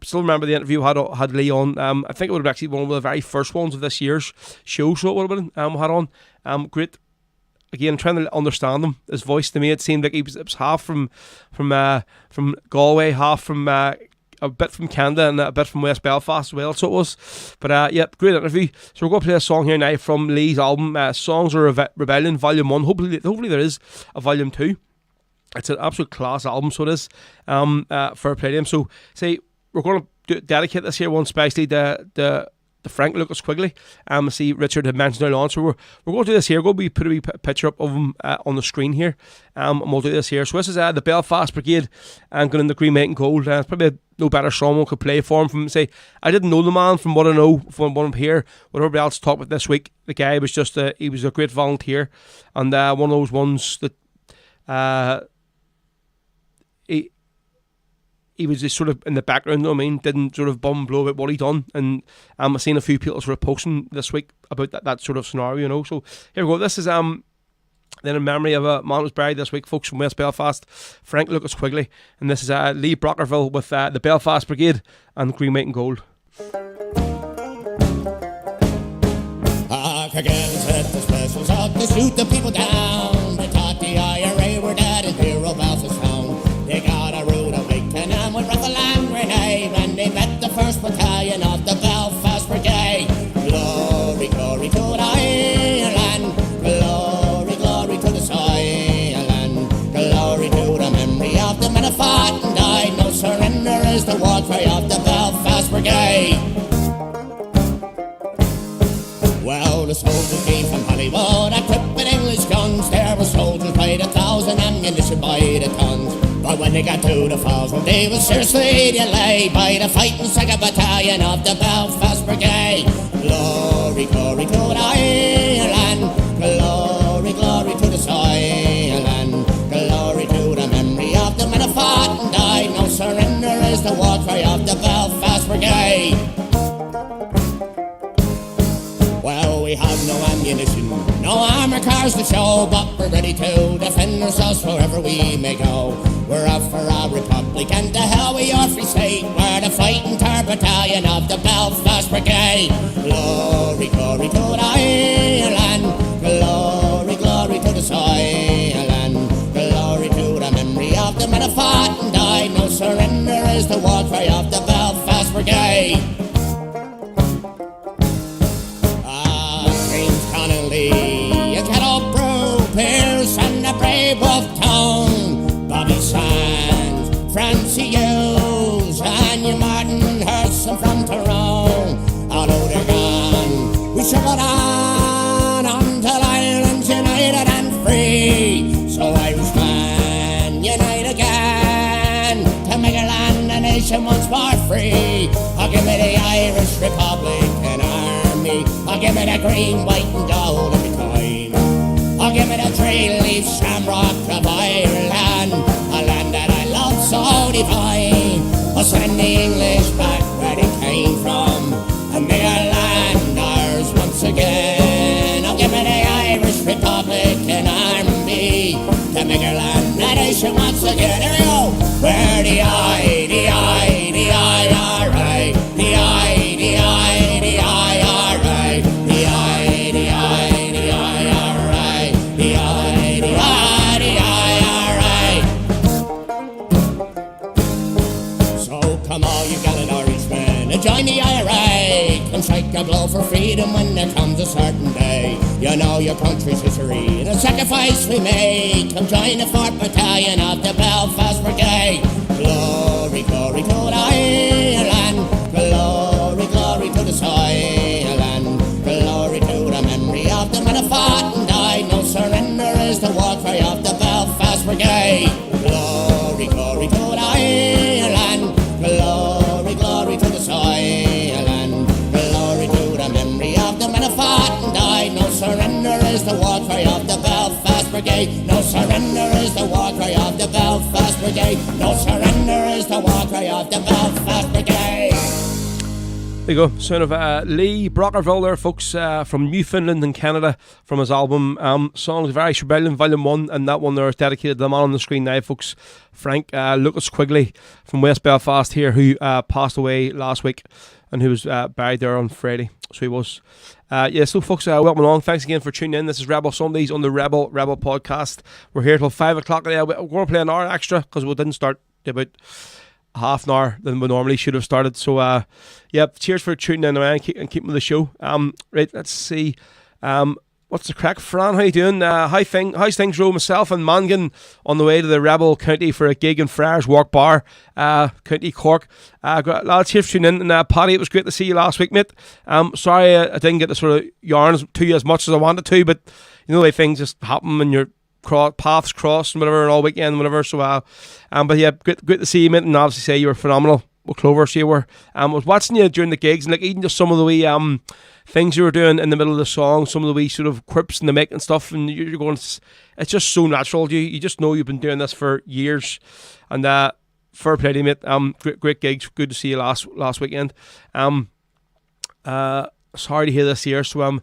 Still remember the interview had Lee on. I think it would have actually been one of the very first ones of this year's show, so it would have been had on. Great. Again, trying to understand him, his voice, to me it seemed like it was half from Galway, half from a bit from Canada and a bit from West Belfast as well, so it was. But great interview. So we're going to play a song here now from Lee's album, Songs of Rebellion Volume 1. Hopefully there is a Volume 2. It's an absolute class album, so it is, for a play to him. So say we're going to dedicate this here one especially the Frank Lucas Quigley. I see Richard had mentioned earlier on, so we're going to do this here. We're going to put a wee picture up of him on the screen here, and we'll do this here. So this is the Belfast Brigade and going in the green, white and gold. It's probably no better song one could play for him. From say, I didn't know the man from what I know from what I'm here. What everybody else talked about this week, the guy was just he was a great volunteer, and one of those ones that he was just sort of in the background, you know what I mean? Didn't sort of bum blow about what he done. And I've seen a few people sort of posting this week about that sort of scenario, you know. So here we go. This is then in memory of a man who was buried this week, folks, from West Belfast, Frank Lucas Quigley. And this is Lee Brockerville with the Belfast Brigade and Green, White and Gold. Again said the specials out to shoot the people down. They taught the IRA were dead and hero bells is found. They got a rude awakening and with rifle and grenade when they met the 1st Battalion of the Belfast Brigade. Glory, glory to the Ireland. Glory, glory to the Soiland. Glory to the memory of the men who fought and died. No surrender is the war cry of the Belfast Brigade. Well, the soldiers came from Hollywood, equipped with English guns. There were soldiers by the 1,000, ammunition by the tons. But when they got to the falls, well, they were seriously delayed by the fighting 2nd Battalion of the Belfast Brigade. Glory, glory to the Ireland. Glory, glory to the Soiland. Glory to the memory of the men who fought and died. No surrender is the war cry of the Belfast Brigade. Well, we have no ammunition, no armour cars to show, but we're ready to defend ourselves wherever we may go. We're up for our republic and to hell with your free state. We're the fighting 3rd Battalion of the Belfast Brigade. Glory, glory to the Ireland. Glory, glory to the Soiland. Glory to the memory of the men who fought and died. No surrender is the war cry of the Belfast Brigade. A Kettle Brew, Pierce and the brave Wolf Town, Bobby Sands, Francie Hughes, and your Martin Hurson from Tyrone. Although they're gone, we shall go on until Ireland's united and free. So Irishmen, unite again to make our land a nation once more free. I'll give me the Irish Republican Army. I'll give me the green, white and gold of the coin. I'll give me the 3-leaf shamrock of Ireland, a land that I love so divine. I'll send the English back where they came from and make our land ours once again. I'll give me the Irish Republican Army to make our land a nation once again. Here we go. Where the I, the I, the IRA, the I, the I, the IRA, the I, the I, the IRA, the I, the I, the IRA. So come all you gallant Irishmen and join the IRA. Come strike a blow for freedom when there comes a certain day. You know your country's history and the sacrifice we made. Come join the 4th Battalion of the Belfast Brigade. Glory, glory to the Ireland. Glory, glory to the Soiland. Glory to the memory of the men who fought and died. No surrender is the war cry of the Belfast Brigade. Glory, glory to the Ireland. Glory, glory to the Soiland. Glory to the memory of the men who fought and died. No surrender is the war cry of the Belfast Brigade. No surrender is the war cry of the Belfast Brigade. No surrender is the war cry of the Belfast Brigade. There you go, son of Lee Brockerville there, folks, from Newfoundland in Canada, from his album Songs of Irish Rebellion Volume 1, and that one there is dedicated to the man on the screen now, folks, Frank Lucas Quigley from West Belfast here, who passed away last week and who was buried there on Friday. So he was. So folks, welcome along. Thanks again for tuning in. This is Rebel Sundays on the Rebel podcast. We're here till 5 o'clock today. We're going to play an hour extra because we didn't start about half an hour than we normally should have started. So cheers for tuning in and keeping the show. Right, let's see. What's the crack? Fran, how you doing? How's things, Ro? Myself and Mangan on the way to the Rebel County for a gig in Friars Walk Bar, County Cork. Lads, cheers for tuning in. And Paddy, it was great to see you last week, mate. Sorry I didn't get to sort of yarn to you as much as I wanted to, but you know, like, things just happen when you're paths cross and whatever all weekend and whatever. So but yeah, great to see you, mate, and obviously say you were phenomenal with Clover. So you were. I was watching you during the gigs, and like even just some of the wee things you were doing in the middle of the song, some of the wee sort of quips in the mic and stuff, and you're going, it's just so natural. You just know you've been doing this for years, and fair play to you, mate. Great gigs. Good to see you last weekend. Sorry to hear this here. So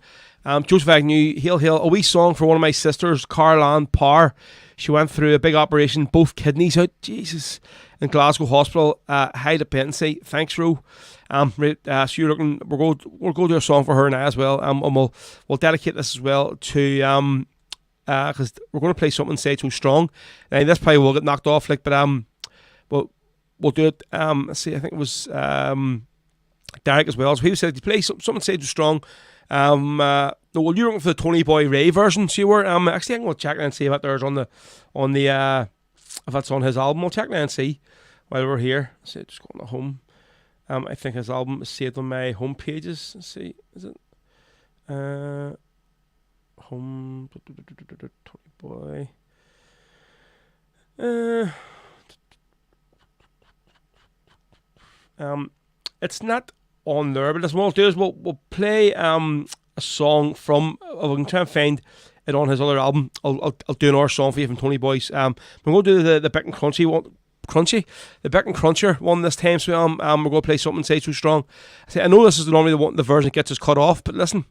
Joseph Agnew, Hail, a wee song for one of my sisters, Caroline Parr. She went through a big operation, both kidneys out, Jesus, in Glasgow Hospital. High dependency. Thanks, Ro. So you're looking, we'll go do a song for her now as well. And we'll dedicate this as well to because we're going to play something Say Too Strong. Now this probably will get knocked off, like, but we'll do it. Let's see, I think it was Derek as well. So he said to play something Say Too Strong. Well, you're looking for the Tony Boy Ray version, so you were. Actually, I'm going to check and see if there's on the if that's on his album. I'll check and see while we're here. Let's see, just going to home. I think his album is saved on my home pages. Let's see, is it home Tony Boy? It's not on there, but that's what we'll do is we'll play a song from. We can try and find it on his other album. I'll do another song for you from Tony Boy's. We're going to do the Beck and Crunchy one. The Beck and Cruncher one this time. So we're going to play something Say Too Strong. I know this is normally the version that gets us cut off, but listen,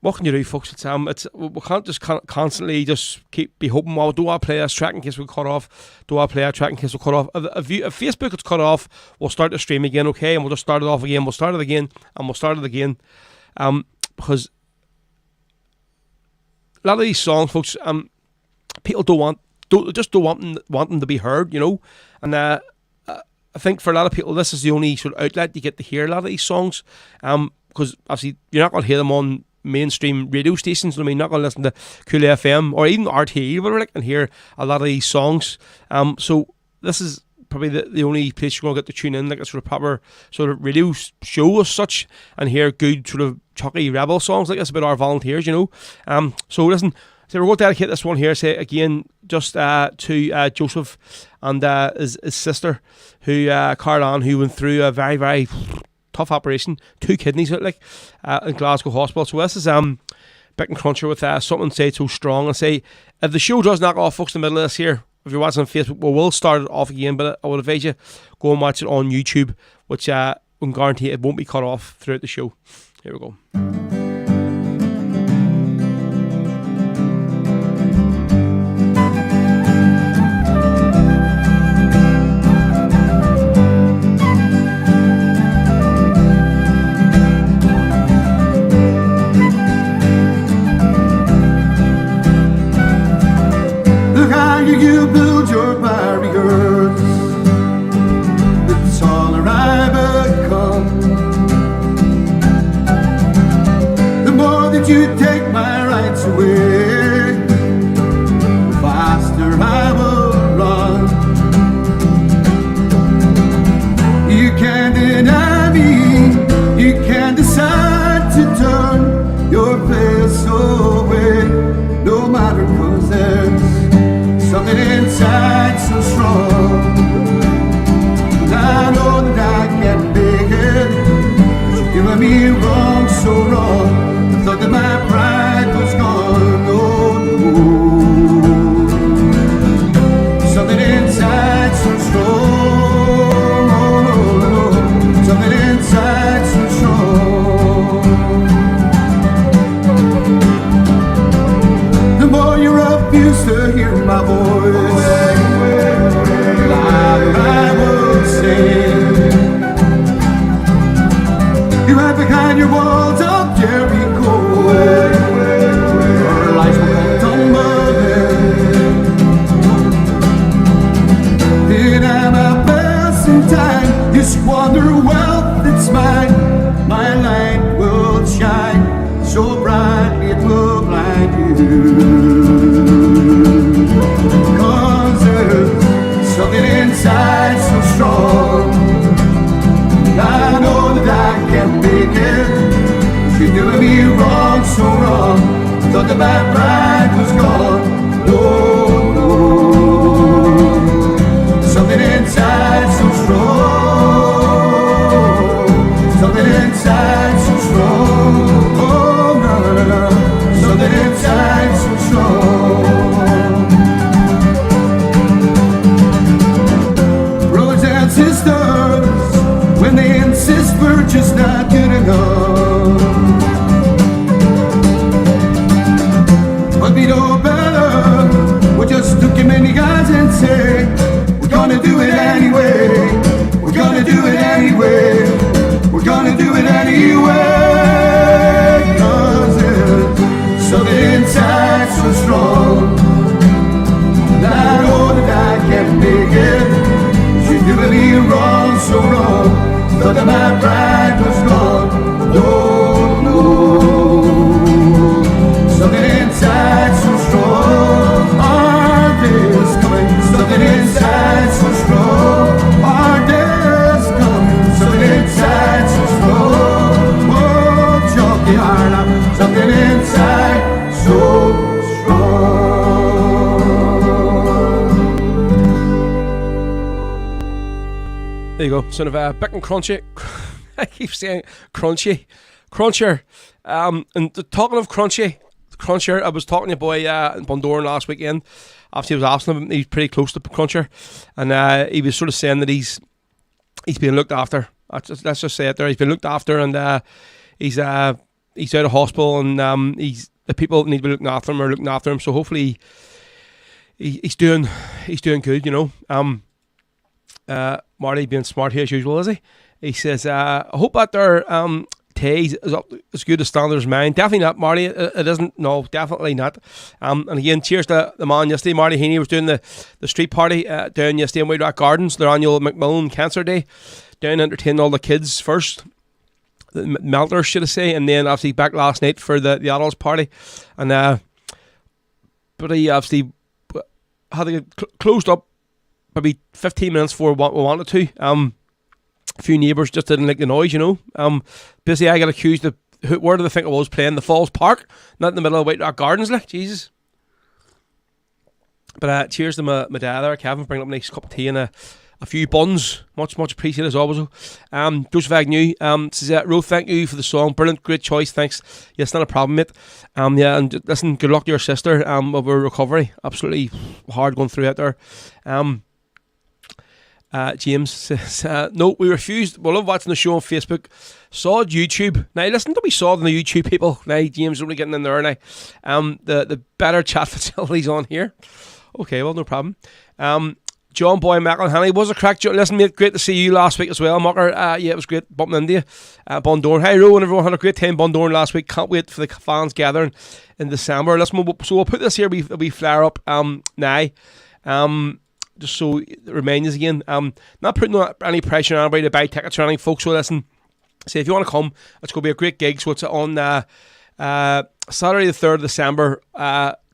what can you do, folks? We can't just constantly just be hoping. Well, do I play this track in case we cut off? Do I play a track in case we cut off? If Facebook gets cut off, we'll start the stream again, okay? And we'll just start it off again. We'll start it again, and we'll start it again. Because a lot of these songs, folks, people don't want them to be heard, you know. And I think for a lot of people, this is the only sort of outlet you get to hear a lot of these songs. Because obviously you're not going to hear them on mainstream radio stations. I mean, not going to listen to Cool FM or even RTE, whatever, like, and hear a lot of these songs. So this is probably the only place you're going to get to tune in, like a sort of proper sort of radio show as such, and hear good sort of chucky rebel songs like this about our volunteers, you know. So listen, so we're going to dedicate this one here, say again, just to Joseph and his sister, who Caroline, who went through a very, very tough operation, 2 kidneys out, like, in Glasgow Hospital. So this is Beck and Cruncher with something Say Too Strong. And say, if the show does knock off, folks, in the middle of this here, if you're watching on Facebook, we will start it off again, but I would advise you go and watch it on YouTube, which I can guarantee it won't be cut off throughout the show. Here we go. You build your barriers, the taller I become, the more that you take my rights away, the faster I will run. You can't deny me, you can't decide to turn your face away, no matter 'cause there's something inside so strong. I know that I can make it, 'cause you're doing me wrong, so wrong. I thought that my pride was gone, oh no. Something inside so strong, oh no. Something inside so strong. hide behind your walls of Jericho. Our lives will come tumbling. Then I'm a passing time. You squander wealth that's mine. My light will shine so bright it will blind you. 'Cause there's something inside so strong. I know that I can make it. You're doing me wrong, so wrong. Thought that my pride was gone. No, no. Something inside so strong. Something inside so strong. Oh, no, no, no. Something inside so strong. Brothers and sisters, when they insist we're just not good enough, but we know better. We'll just look him in the eyes and say, we're gonna do it anyway. We're gonna do it anyway. We're gonna do it anyway. 'Cause there's something inside so strong. And I know that I can make it. You're doing me wrong, so wrong. Thought that my pride was gone. No, no. Something inside so strong. Our day is coming. Something inside so strong. Our day is coming. Something inside so strong. Oh, chalky heart up. Something inside so strong. There you go. Son of a Bick and Crunchy. I keep saying Crunchy. Cruncher. And talking of Cruncher, I was talking to a boy in Bundoran last weekend. Obviously, I was asking him, he's pretty close to Cruncher. And he was sort of saying that he's being looked after. Let's just say it there. He's been looked after, and he's out of hospital, and the people that need to be looking after him are looking after him. So hopefully he's doing good, you know. Marty being smart here as usual, is he? He says, I hope that their Taze is up as good a standard as mine. Definitely not, Marty. It isn't. No, definitely not. And again, cheers to the man yesterday. Marty Heaney was doing the street party down yesterday in White Rock Gardens, their annual Macmillan Cancer Day. Down entertaining all the kids first, the melters, should I say, and then obviously back last night for the adults party. And but he obviously had to get closed up maybe 15 minutes before we wanted to. A few neighbours just didn't like the noise, you know. Basically, I got accused of where did they think I was playing? The Falls Park, not in the middle of White Rock Gardens, like Jesus. But cheers to my dad there, Kevin, bringing up a nice cup of tea and a few buns. Much appreciated as always. Joseph Agnew says, Ro, thank you for the song. Brilliant, great choice, thanks. Yes, not a problem, mate. Yeah, and listen, good luck to your sister with her recovery. Absolutely hard going through it there. James says, no, we refused. We love watching the show on Facebook. Saw it YouTube. Now, listen, don't be saw on the YouTube people. Now, James, only getting in there now. The better chat facilities on here. Okay, well, no problem. John Boy McElhenney was a crack. Listen, mate, great to see you last week as well, Mucker. Yeah, it was great bumping into you. Bundoran. Hi, Rowan. Everyone had a great time Bundoran last week. Can't wait for the fans gathering in December. Listen, so we'll put this here. We flare up now. Just so it reminds us again. Not putting any pressure on anybody to buy tickets or anything, folks. So listen, say if you want to come, it's going to be a great gig. So it's on Saturday the 3rd of December.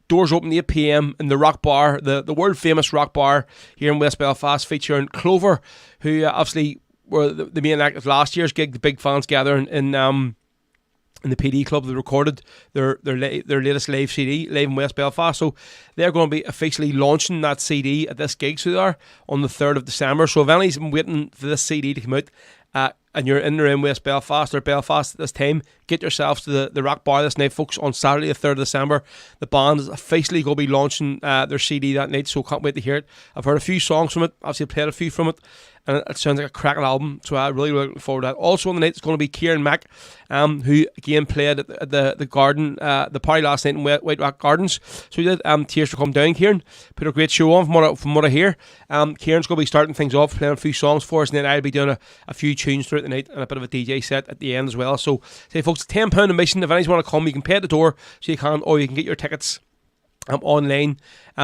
Doors open at 8 p.m. in the Rock Bar, the world famous Rock Bar here in West Belfast, featuring Clover, who obviously were the main act of last year's gig, the big fans gathering in the PD Club. They recorded their latest live CD live in West Belfast, so they're going to be officially launching that CD at this gig. So they are on the 3rd of December. So if anybody's been waiting for this CD to come out, and you're in or in West Belfast or Belfast at this time, get yourselves to the Rock Bar this night, folks, on Saturday the 3rd of December. The band is officially going to be launching their CD that night, so can't wait to hear it. I've heard a few songs from it, obviously played a few from it. and it sounds like a cracking album, so I really looking forward to that. Also on the night, it's going to be Kieran Mack, who again played at the Garden, the party last night in White Rock Gardens. So he did Tears to Come Down. Kieran put a great show on from what I hear. Kieran's going to be starting things off, playing a few songs for us, and then I'll be doing a few tunes throughout the night and a bit of a DJ set at the end as well. So say folks, £10 admission. If anyone want to come, you can pay at the door, so you can, or you can get your tickets online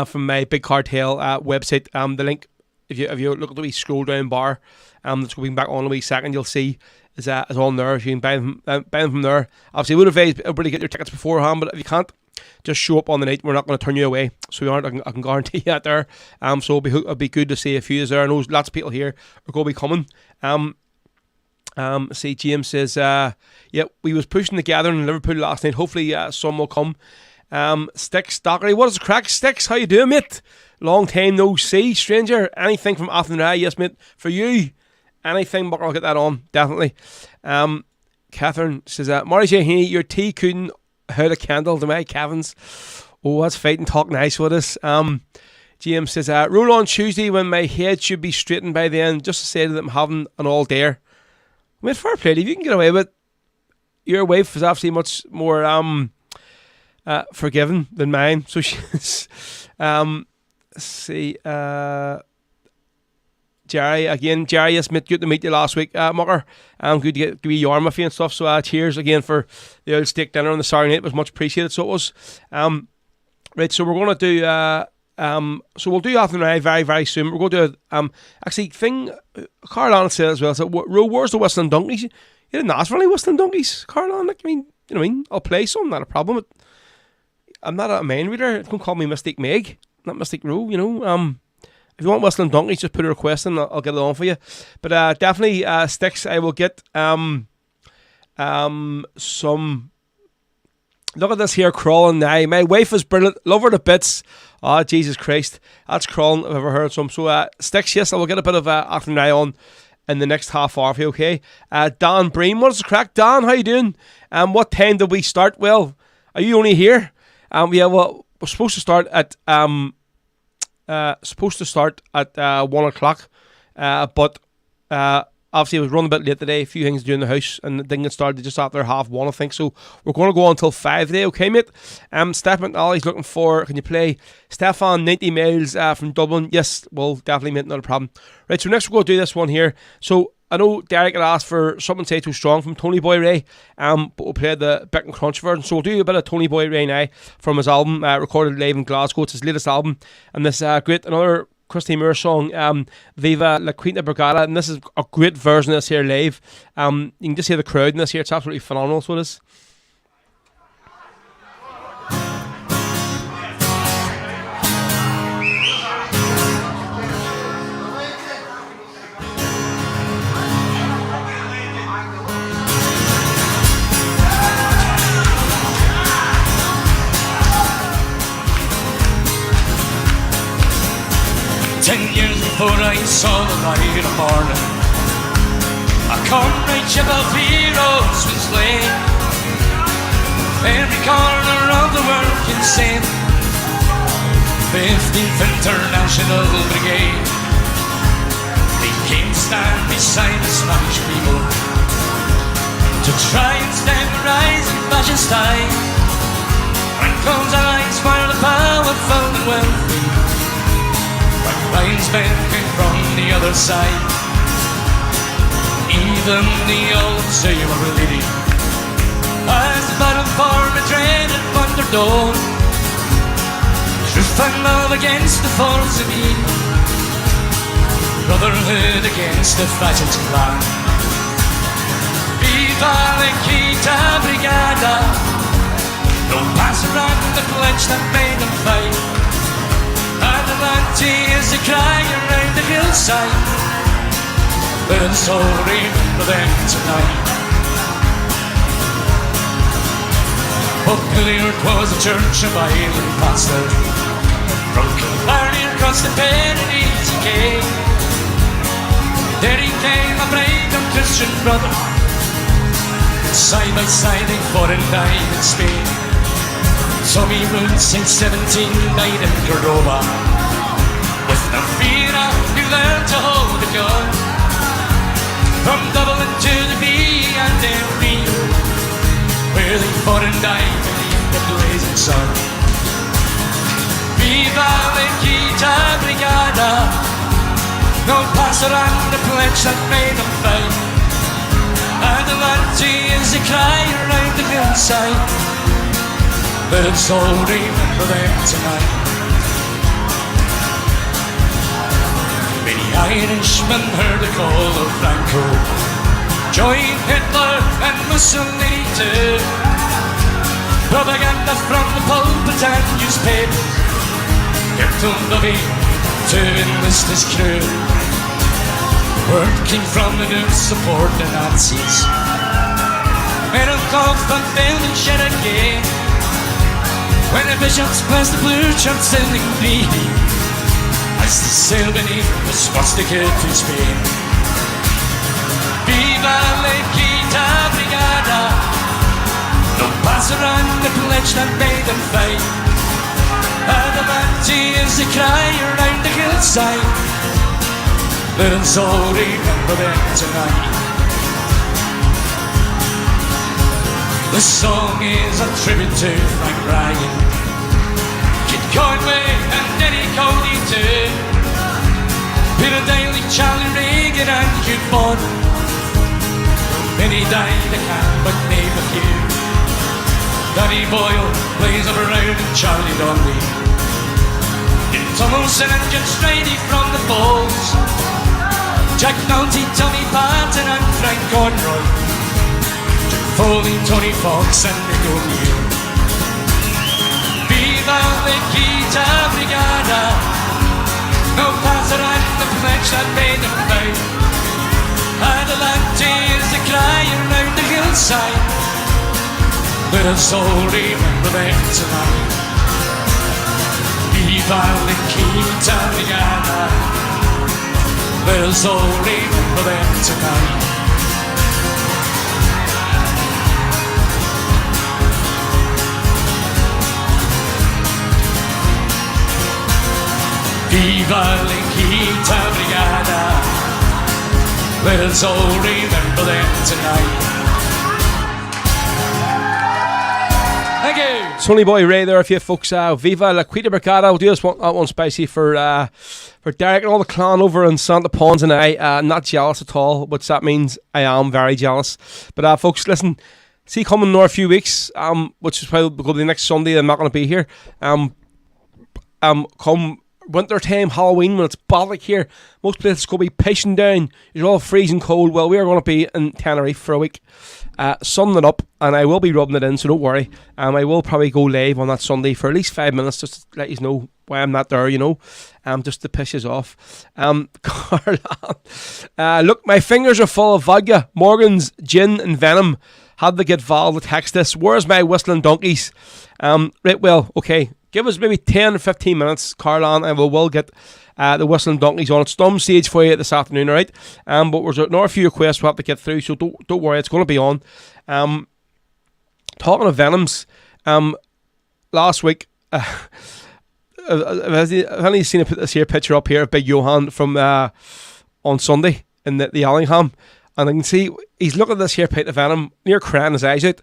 from my Big Cartel website. The link, if you look at the wee scroll down bar, that's going back on a wee second, you'll see is on there. If you can buy them from there. Obviously, we would advise everybody get your tickets beforehand, but if you can't, just show up on the night. We're not going to turn you away, so we aren't. I can guarantee you that there. So it'll be good to see a few there. I know lots of people here are going to be coming. See, James says, yeah, we was pushing the gathering in Liverpool last night. Hopefully, some will come. Sticks Dockery, what is the crack? Sticks, how you doing, mate? Long time no see, stranger. Anything from Athenry? Yes, mate. For you, anything, but I'll get that on, definitely. Catherine says, Murray J. Heaney, your tea couldn't hold a candle to my Kevin's. Oh, that's fighting talk nice with us. James says, rule on Tuesday when my head should be straightened by then, just to say to them having an all dare. I mean, fair play, if you can get away with it. Your wife is obviously much more forgiving than mine, so she's Jerry, yes mate, good to meet you last week, Mucker. Good to get your arm off you and stuff, so cheers again for the old steak dinner on the Saturday night. It was much appreciated, so it was. Right, so we're going to do so we'll do Athenry very, very soon. We're going to do actually thing Carl Allen said as well, so where's the Whistling Donkeys? You didn't ask for any Whistling Donkeys, Carl Allen. Like, I mean, you know what I mean? I'll play some, not a problem, but I'm not a main reader. Don't call me Mystic Meg, not Mystic Row, you know. If you want Whistling Donkeys, just put a request in, I'll get it on for you. But definitely Sticks, I will get some. Look at this here crawling now. My wife is brilliant, love her to bits. Oh, Jesus Christ, that's crawling if I've ever heard some. So Sticks, yes, I will get a bit of Athenry on in the next half hour for you, okay? Dan Breen, what's the crack? Dan, how you doing? What time did we start? Well, are you only here? Yeah, well, we're supposed to start at 1 o'clock, but obviously it was running a bit late today. A few things to do in the house, and it didn't get started just after 1:30, I think. So we're going to go on until 5 today, okay, mate? Stefan McNally's looking for. Can you play Stefan 90 miles from Dublin? Yes, well, definitely, mate, not a problem. Right, so next we're going to do this one here. So I know Derek had asked for Something Say Too Strong from Tony Boy Ray, but we'll play the Beck and Crunch version. So we'll do a bit of Tony Boy Ray now from his album, recorded live in Glasgow. It's his latest album, and this another Christy Moore song, Viva La Quinta Brigada, and this is a great version of this here live. You can just hear the crowd in this here. It's absolutely phenomenal, so it is. 10 years before I saw the light of morning, a comrade ship of heroes was slain. Every corner of the world can sing 15th International Brigade. They came to stand beside the Spanish people to try and stem the rising fascist tide. And comes eyes for the powerful and wealthy, Ryan's men came from the other side. Even the old sailor were leading as the battle for Madrid and Bundoran. Truth and love against the force of evil, brotherhood against the fascist clan. Viva la Quinta Brigada, no pass around the pledge that made them fight. Adelante is the cry around the hillside, but sorry for them tonight. Up clear was the church of Ireland pastor, from Killarney across the Pyrenees he came. There he came, a brave and Christian brother, side by side they fought and died in Spain. Some he roots in 17 died in Cordova. With no fear, he learned to hold a gun. from Dublin to the B and then Rio, where they fought and died beneath the blazing sun. Viva la Quinta Brigada, no passerán the pledge that made them fight. Adelante is the cry around the hillside. Let us all remember them tonight. Many Irishmen heard the call of Franco, joined Hitler and Mussolini too. Propaganda from the pulpit and newspapers kept on lobbying to enlist his crew. Word came from the news support the Nazis. Men of golf and failed and shed again. When the bishops blessed the blue chants in the glee, as they sail beneath the swastika to Spain. Viva la Quinta Brigada, no passerán the pledge that made them fight. Adelante is the cry around the hillside. Let us all remember them tonight. The song is a tribute to Frank Ryan, Kid Conway and Eddie Cody too, Peter Daly, Charlie Reagan and Hugh Bond. Many died, I can't but name a few. Danny Boyle, Blaze of Around and Charlie Donnelly, Jim Tomlinson and Jim Strady from the Falls, Jack Nolte, Tommy Patton and Frank Conroy, Jim Foley, Tony Fox and Nick O'Neill. Viva la Quinta Brigada, no passerán the pledge that made them fight. Adelante is the cry around the hillside. Let us all remember them tonight. Viva la Quinta Brigada, let us all remember them tonight. Viva la Quinta Brigada, let us all remember them tonight. Thank you. Sonny Boy Ray there, if you folks. Viva la Quinta Brigada. We'll do this one, that one spicy for Derek and all the clan over in Santa Pons, and I not jealous at all, which that means I am very jealous. But folks, listen, see coming in a few weeks, which is probably going to be next Sunday. I'm not going to be here. Come winter time, Halloween, when it's Baltic here, most places going to be pissing down. You're all freezing cold. Well, we are going to be in Tenerife for a week, sunning it up, and I will be rubbing it in, so don't worry. I will probably go live on that Sunday for at least 5 minutes, just to let you know why I'm not there, you know, just to piss you off. Carla, look, my fingers are full of vodka, Morgan's, gin and venom. Had to get Val to text this. Where's my whistling donkeys? Right, well, okay. Give us maybe 10 or 15 minutes, Carlan, and we'll get the Whistling Donkeys on. It's some stage for you this afternoon, alright? But there's another few requests we'll have to get through, so don't worry, it's going to be on. Talking of Venoms, last week, I've only seen this here picture up here of Big Johan from on Sunday in the Allingham, and I can see he's looking at this here pint of Venom, near crying his eyes out.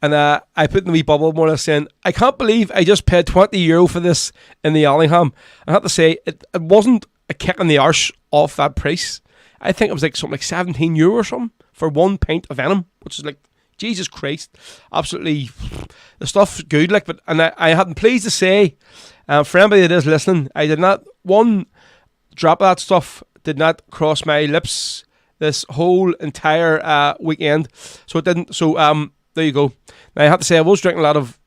And I put in the wee bubble more or less saying, I can't believe I just paid €20 for this in the Allingham. I have to say, it wasn't a kick in the arse off that price. I think it was like something like €17 or something for 1 pint of Venom, which is like, Jesus Christ, absolutely, the stuff's good. Like, but and I am pleased to say, for anybody that is listening, I did not, one drop of that stuff did not cross my lips this whole entire weekend. So it didn't, so there you go. Now, I have to say, I was drinking a lot of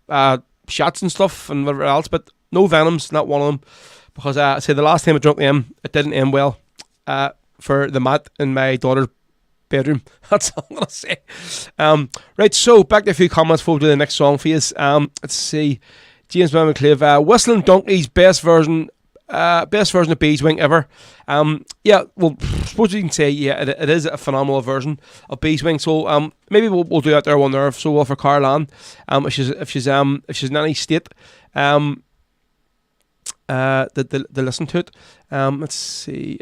shots and stuff and whatever else, but no Venoms, not one of them. Because I say the last time I drank them, it didn't end well for the mat in my daughter's bedroom. That's all I'm going to say. Right, so back to a few comments before we do the next song for you. Let's see. James McClave, Whistling Donkeys, best version of Beeswing ever. Yeah, well, I suppose you can say, yeah, it is a phenomenal version of Beeswing. So maybe we'll do that there one there. So for Carlan, if she's in any state, to listen to it. Let's see.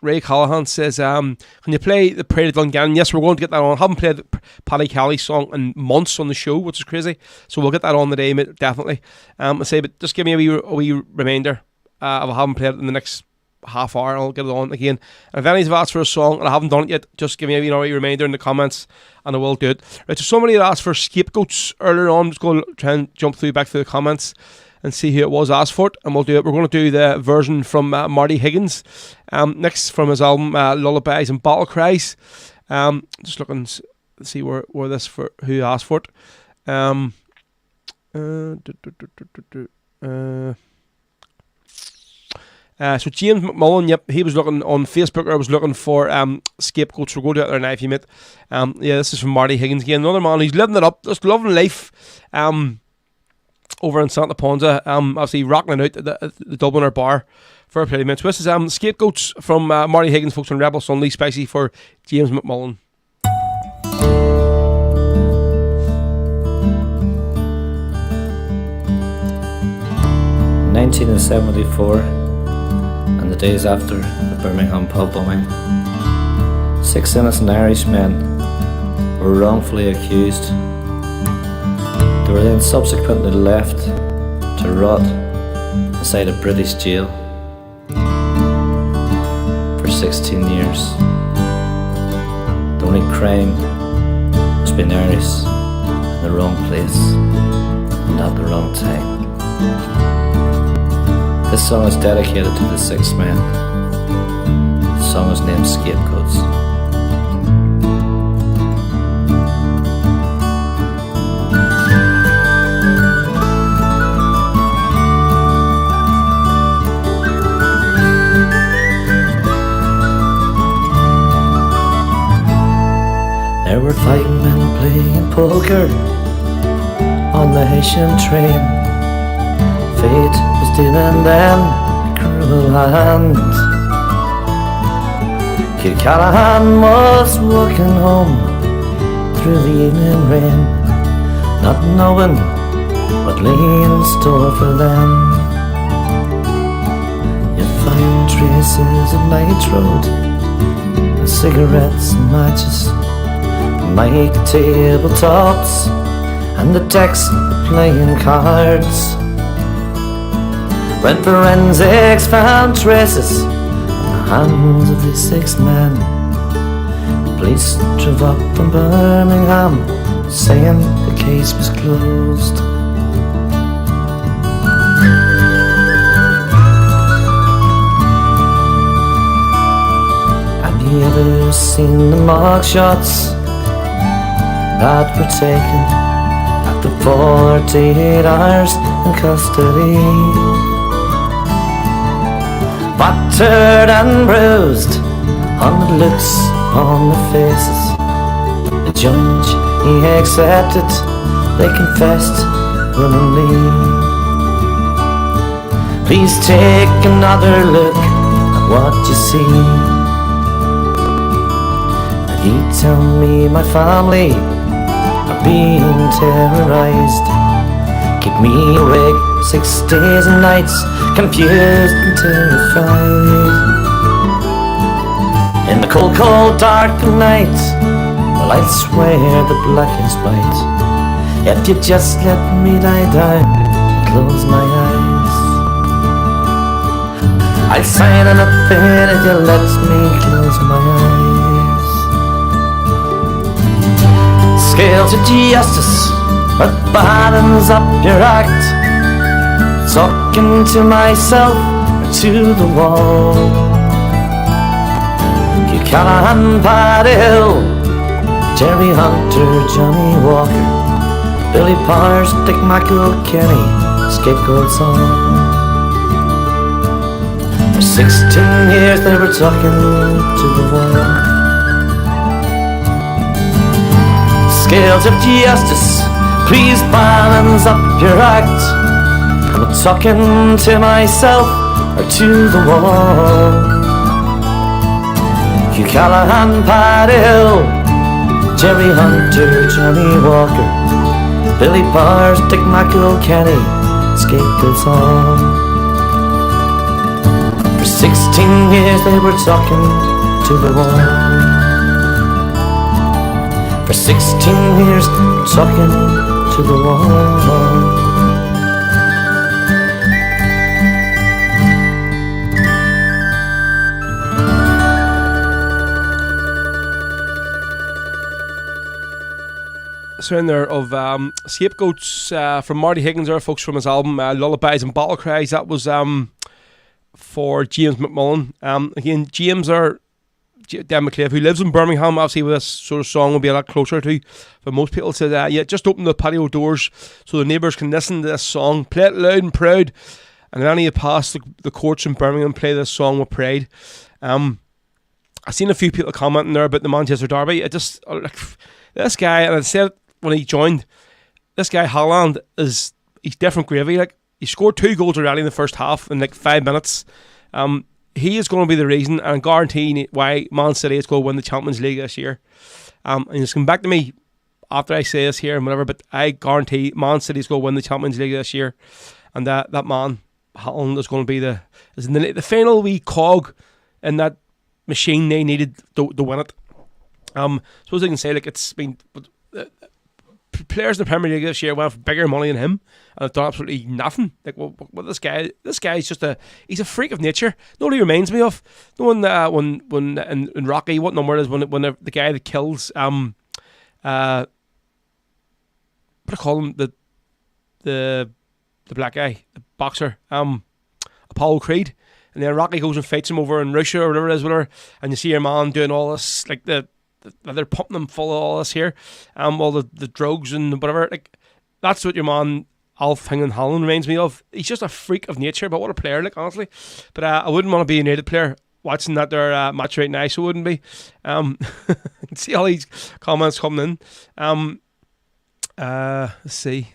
Ray Callahan says, can you play the Parade of Dungannon? Yes, we're going to get that on. I haven't played Paddy Kelly's song in months on the show, which is crazy. So we'll get that on today, mate, definitely. I say, but just give me a wee reminder. If I haven't played it in the next half hour, I'll get it on again. And if anybody's asked for a song and I haven't done it yet, just give me a wee reminder in the comments and I will do it. Right, so somebody had asked for Scapegoats earlier on. I'm just going to try and jump back through the comments and see who it was asked for it, and we'll do it. We're going to do the version from Marty Higgins next from his album Lullabies and Battle Cries. Just looking to see where this for who asked for it. So James McMullen, yep, he was looking on Facebook. I was looking for Scapegoats. We'll go to it there now if you mate. Yeah, this is from Marty Higgins again. Another man who's living it up, just loving life. Over in Santa Ponsa, obviously rocking it out at the Dubliner bar for a play minutes. This is Scapegoats from Marty Higgins, folks, on Rebel Sunday, spicy for James McMullen. 1974, and the days after the Birmingham pub bombing, 6 innocent Irishmen were wrongfully accused. They were then subsequently left to rot inside a British jail for 16 years. The only crime was being Irish in the wrong place and at the wrong time. This song is dedicated to the 6 men. The song is named Scapegoats. There were 5 men playing poker on the Haitian train. Fate was dealing them a cruel hand. Kid Callahan was walking home through the evening rain, not knowing what lay in store for them. You find traces of night road and cigarettes and matches, mic tabletops, and the text playing cards. When forensics found traces on the hands of the 6 men, the police drove up from Birmingham saying the case was closed. Have you ever seen the mark shots that were taken after 48 hours in custody? Battered and bruised, hundred looks on their faces. The judge, he accepted, they confessed willingly. Please take another look at what you see. And you tell me my family are being terrorized. Keep me awake 6 days and nights, confused and terrified. In the cold, cold dark of night, well, I'd swear the black is white. If you just let me lie down and close my eyes, I'd sign anything if you let me close my eyes. Scales of justice, what balance up your act? Talking to myself or to the wall. You Callahan, Paddy Hill, Jerry Hunter, Johnny Walker, Billy Powers, Dick McIlkenny, Scapegoats on. For 16 years they were talking to the wall. Scales of justice, please balance up your act. I'm talking to myself or to the wall. Hugh Callahan, Paddy Hill, Jerry Hunter, Johnny Walker, Billy Powers, Dick McIlkenny, Scapegoats on. For 16 16 years they were talking to the wall. For 16 years talking to the wall. In there of Scapegoats from Marty Higgins there, folks, from his album Lullabies and Battle Cries. That was for James McMullen. Again, James or Dan McClave, who lives in Birmingham, obviously with this sort of song will be a lot closer to. But most people said, yeah, just open the patio doors so the neighbours can listen to this song. Play it loud and proud. And then you pass the courts in Birmingham, play this song with pride. I've seen a few people commenting there about the Manchester Derby. It just, like, this guy, and I said it when he joined, this guy Haaland he's different gravy. Like, he scored 2 goals already in the first half in like 5 minutes. He is going to be the reason, and I guarantee why Man City is going to win the Champions League this year. And just come back to me after I say this here and whatever, but I guarantee Man City is going to win the Champions League this year, and that man Haaland is going to be the final wee cog in that machine they needed to win it. Suppose I can say, like, it's been players in the Premier League this year went for bigger money than him and have done absolutely nothing. Like, well, this guy's just he's a freak of nature. No, he reminds me of when in Rocky, what number it is when the guy that kills what do I call him, the black guy, the boxer, Apollo Creed. And then Rocky goes and fights him over in Russia or whatever it is, and you see your man doing all this, like they're pumping them full of all this here, all the drugs and whatever. Like, that's what your man Alf Hingland Haaland reminds me of. He's just a freak of nature, but what a player, like, honestly. But I wouldn't want to be a United player watching that there match right now, so it wouldn't be. See all these comments coming in. Let's see.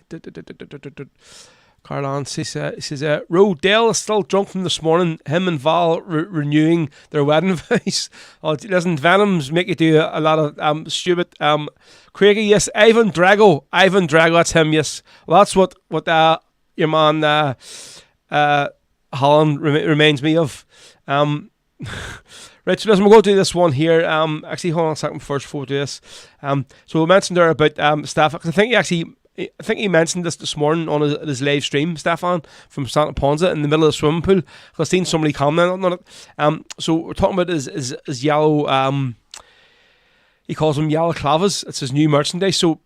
Carlon says, Rodale is still drunk from this morning. Him and Val renewing their wedding vows. Oh, listen, Venoms make you do a lot of stupid. Craigie, yes. Ivan Drago, that's him, yes. Well, that's what your man Holland reminds me of. Right, so listen, we'll go to this one here. Actually, hold on a second first before we do this. So we mentioned there about staff. I think he mentioned this morning on his live stream, Stefan, from Santa Ponza in the middle of the swimming pool. I've seen somebody comment on it. So we're talking about his yellow, he calls them yellow clavas. It's his new merchandise. So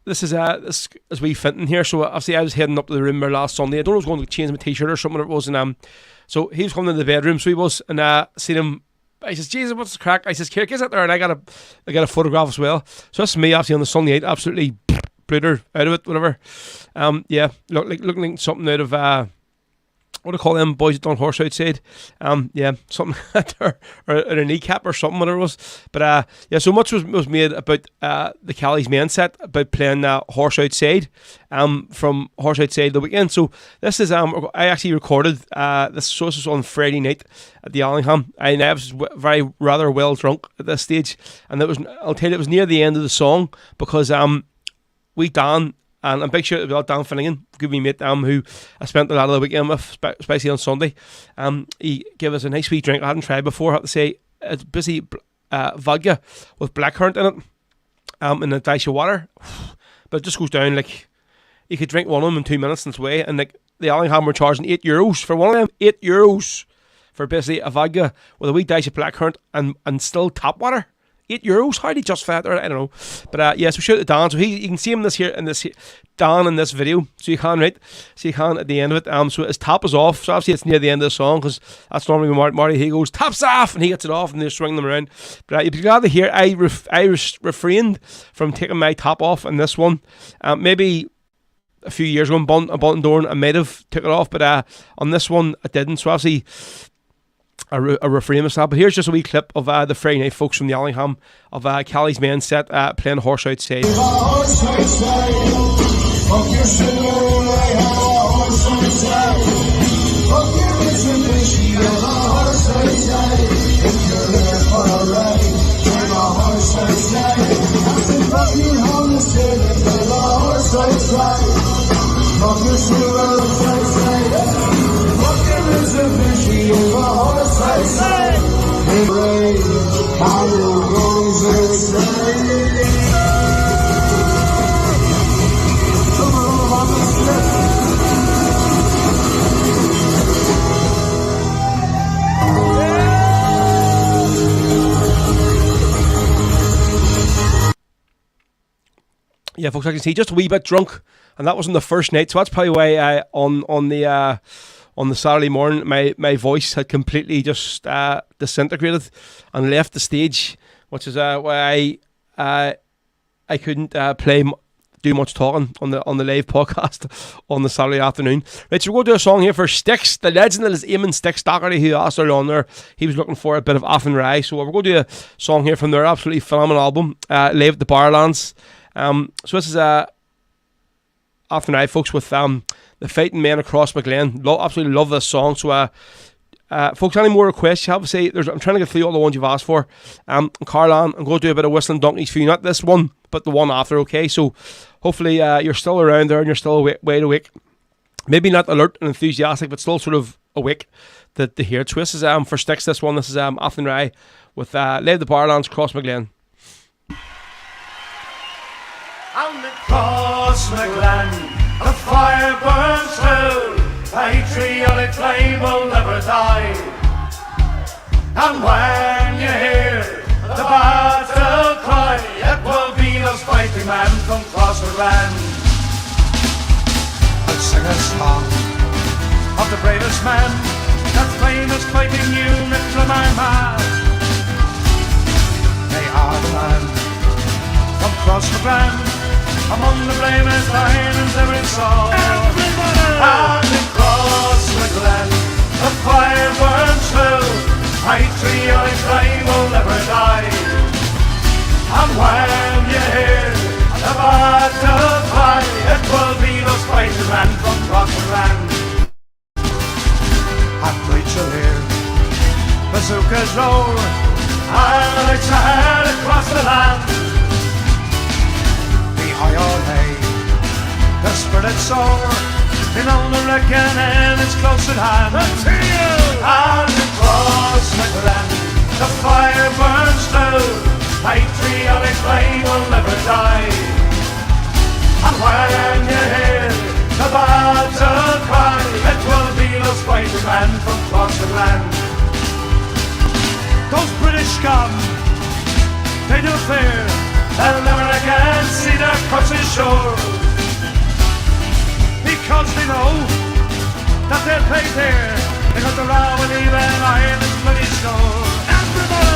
this is wee fitting here. So obviously I was heading up to the room there last Sunday. I don't know if I was going to change my t-shirt or something it was. And so he was coming into the bedroom, so he was, and I seen him. I says, Jesus, what's the crack? I says, here, get out there, and I got a photograph as well. So that's me, obviously, on the Sunday night, absolutely blew her out of it, whatever. Yeah, looking like something out of what do I call them boys that done horse outside? Yeah, something or a kneecap or something, whatever it was. But yeah, so much was made about the Callie's main set about playing horse outside. From horse outside the weekend. So this is I actually recorded this. So this was on Friday night at the Allingham. I was rather well drunk at this stage, and I'll tell you, it was near the end of the song because we Dan, and I'm big shout out to Dan Finnegan, good wee mate, who I spent a lot of the weekend with, especially on Sunday. He gave us a nice wee drink I hadn't tried before. I have to say, it's busy vodka with blackcurrant in it, in a dash of water, but it just goes down like you could drink one of them in 2 minutes and it's away. And like the Allingham were charging €8 for one of them, €8 for basically a vodka with a wee dash of blackcurrant and still tap water. €8. How did he justify that? I don't know. But yeah, so shout out to Dan. So you can see him Dan in this video. So you can, right? So you can at the end of it. So his tap is off. So obviously it's near the end of the song because that's normally when Marty he goes, taps off, and he gets it off and they swing them around. But you'd be glad to hear I refrained from taking my tap off in this one. Maybe a few years ago in Bundoran I might have took it off, but on this one I didn't. So obviously a refrain myself. But here's just a wee clip of the Friday night folks from the Allingham of Callie's main set playing horse outside. Yeah, folks, I can see just a wee bit drunk, and that was on the first night. So that's probably why on the Saturday morning, my voice had completely just disintegrated and left the stage, which is why I couldn't do much talking on the live podcast on the Saturday afternoon. Right, so we're going to do a song here for Styx, the legend that is Eamon Styx Doherty, who asked earlier on there. He was looking for a bit of Athen Rye, so we're going to do a song here from their absolutely phenomenal album, Live at the Barlands. So this is Athen Rye, folks, with the Fighting Men across McGlen. Absolutely love this song. So folks, any more requests you have? Say, I'm trying to get through all the ones you've asked for. Carlan, I'm going to do a bit of Whistling Donkeys for you, not this one, but the one after, okay? So hopefully you're still around there and you're still wide awake. Maybe not alert and enthusiastic, but still sort of awake to hear it. So this is for Styx, this one. This is Athen Rye with Live the Barlands, Cross McGlen. And across McGlen, the fire burns through, patriotic flame will never die. And when you hear the battle cry, it will be those fighting men from Cross McGlen. I'll sing a song of the bravest men, that famous fighting unit from our man. They are the men from Cross McGlen, among the bravest diamonds ever saw. And across McGlen, the fire burns through, patriotic flame will never die. And when you hear the battle cry, it will be those fighting men from Cross McGlen. At night you'll hear bazookas roar, and it's ahead across the land. The spirit soar, in on the reckon and it's close at hand. And across McGlen, the fire burns through, patriotic flame will never die. And when you hear the battle cry, it will be those fighting men from Cross McGlen. Those British scum, they do fear, they'll never again see their country's shore, because they know that they're paid there, because the row will even Ireland's bloody store.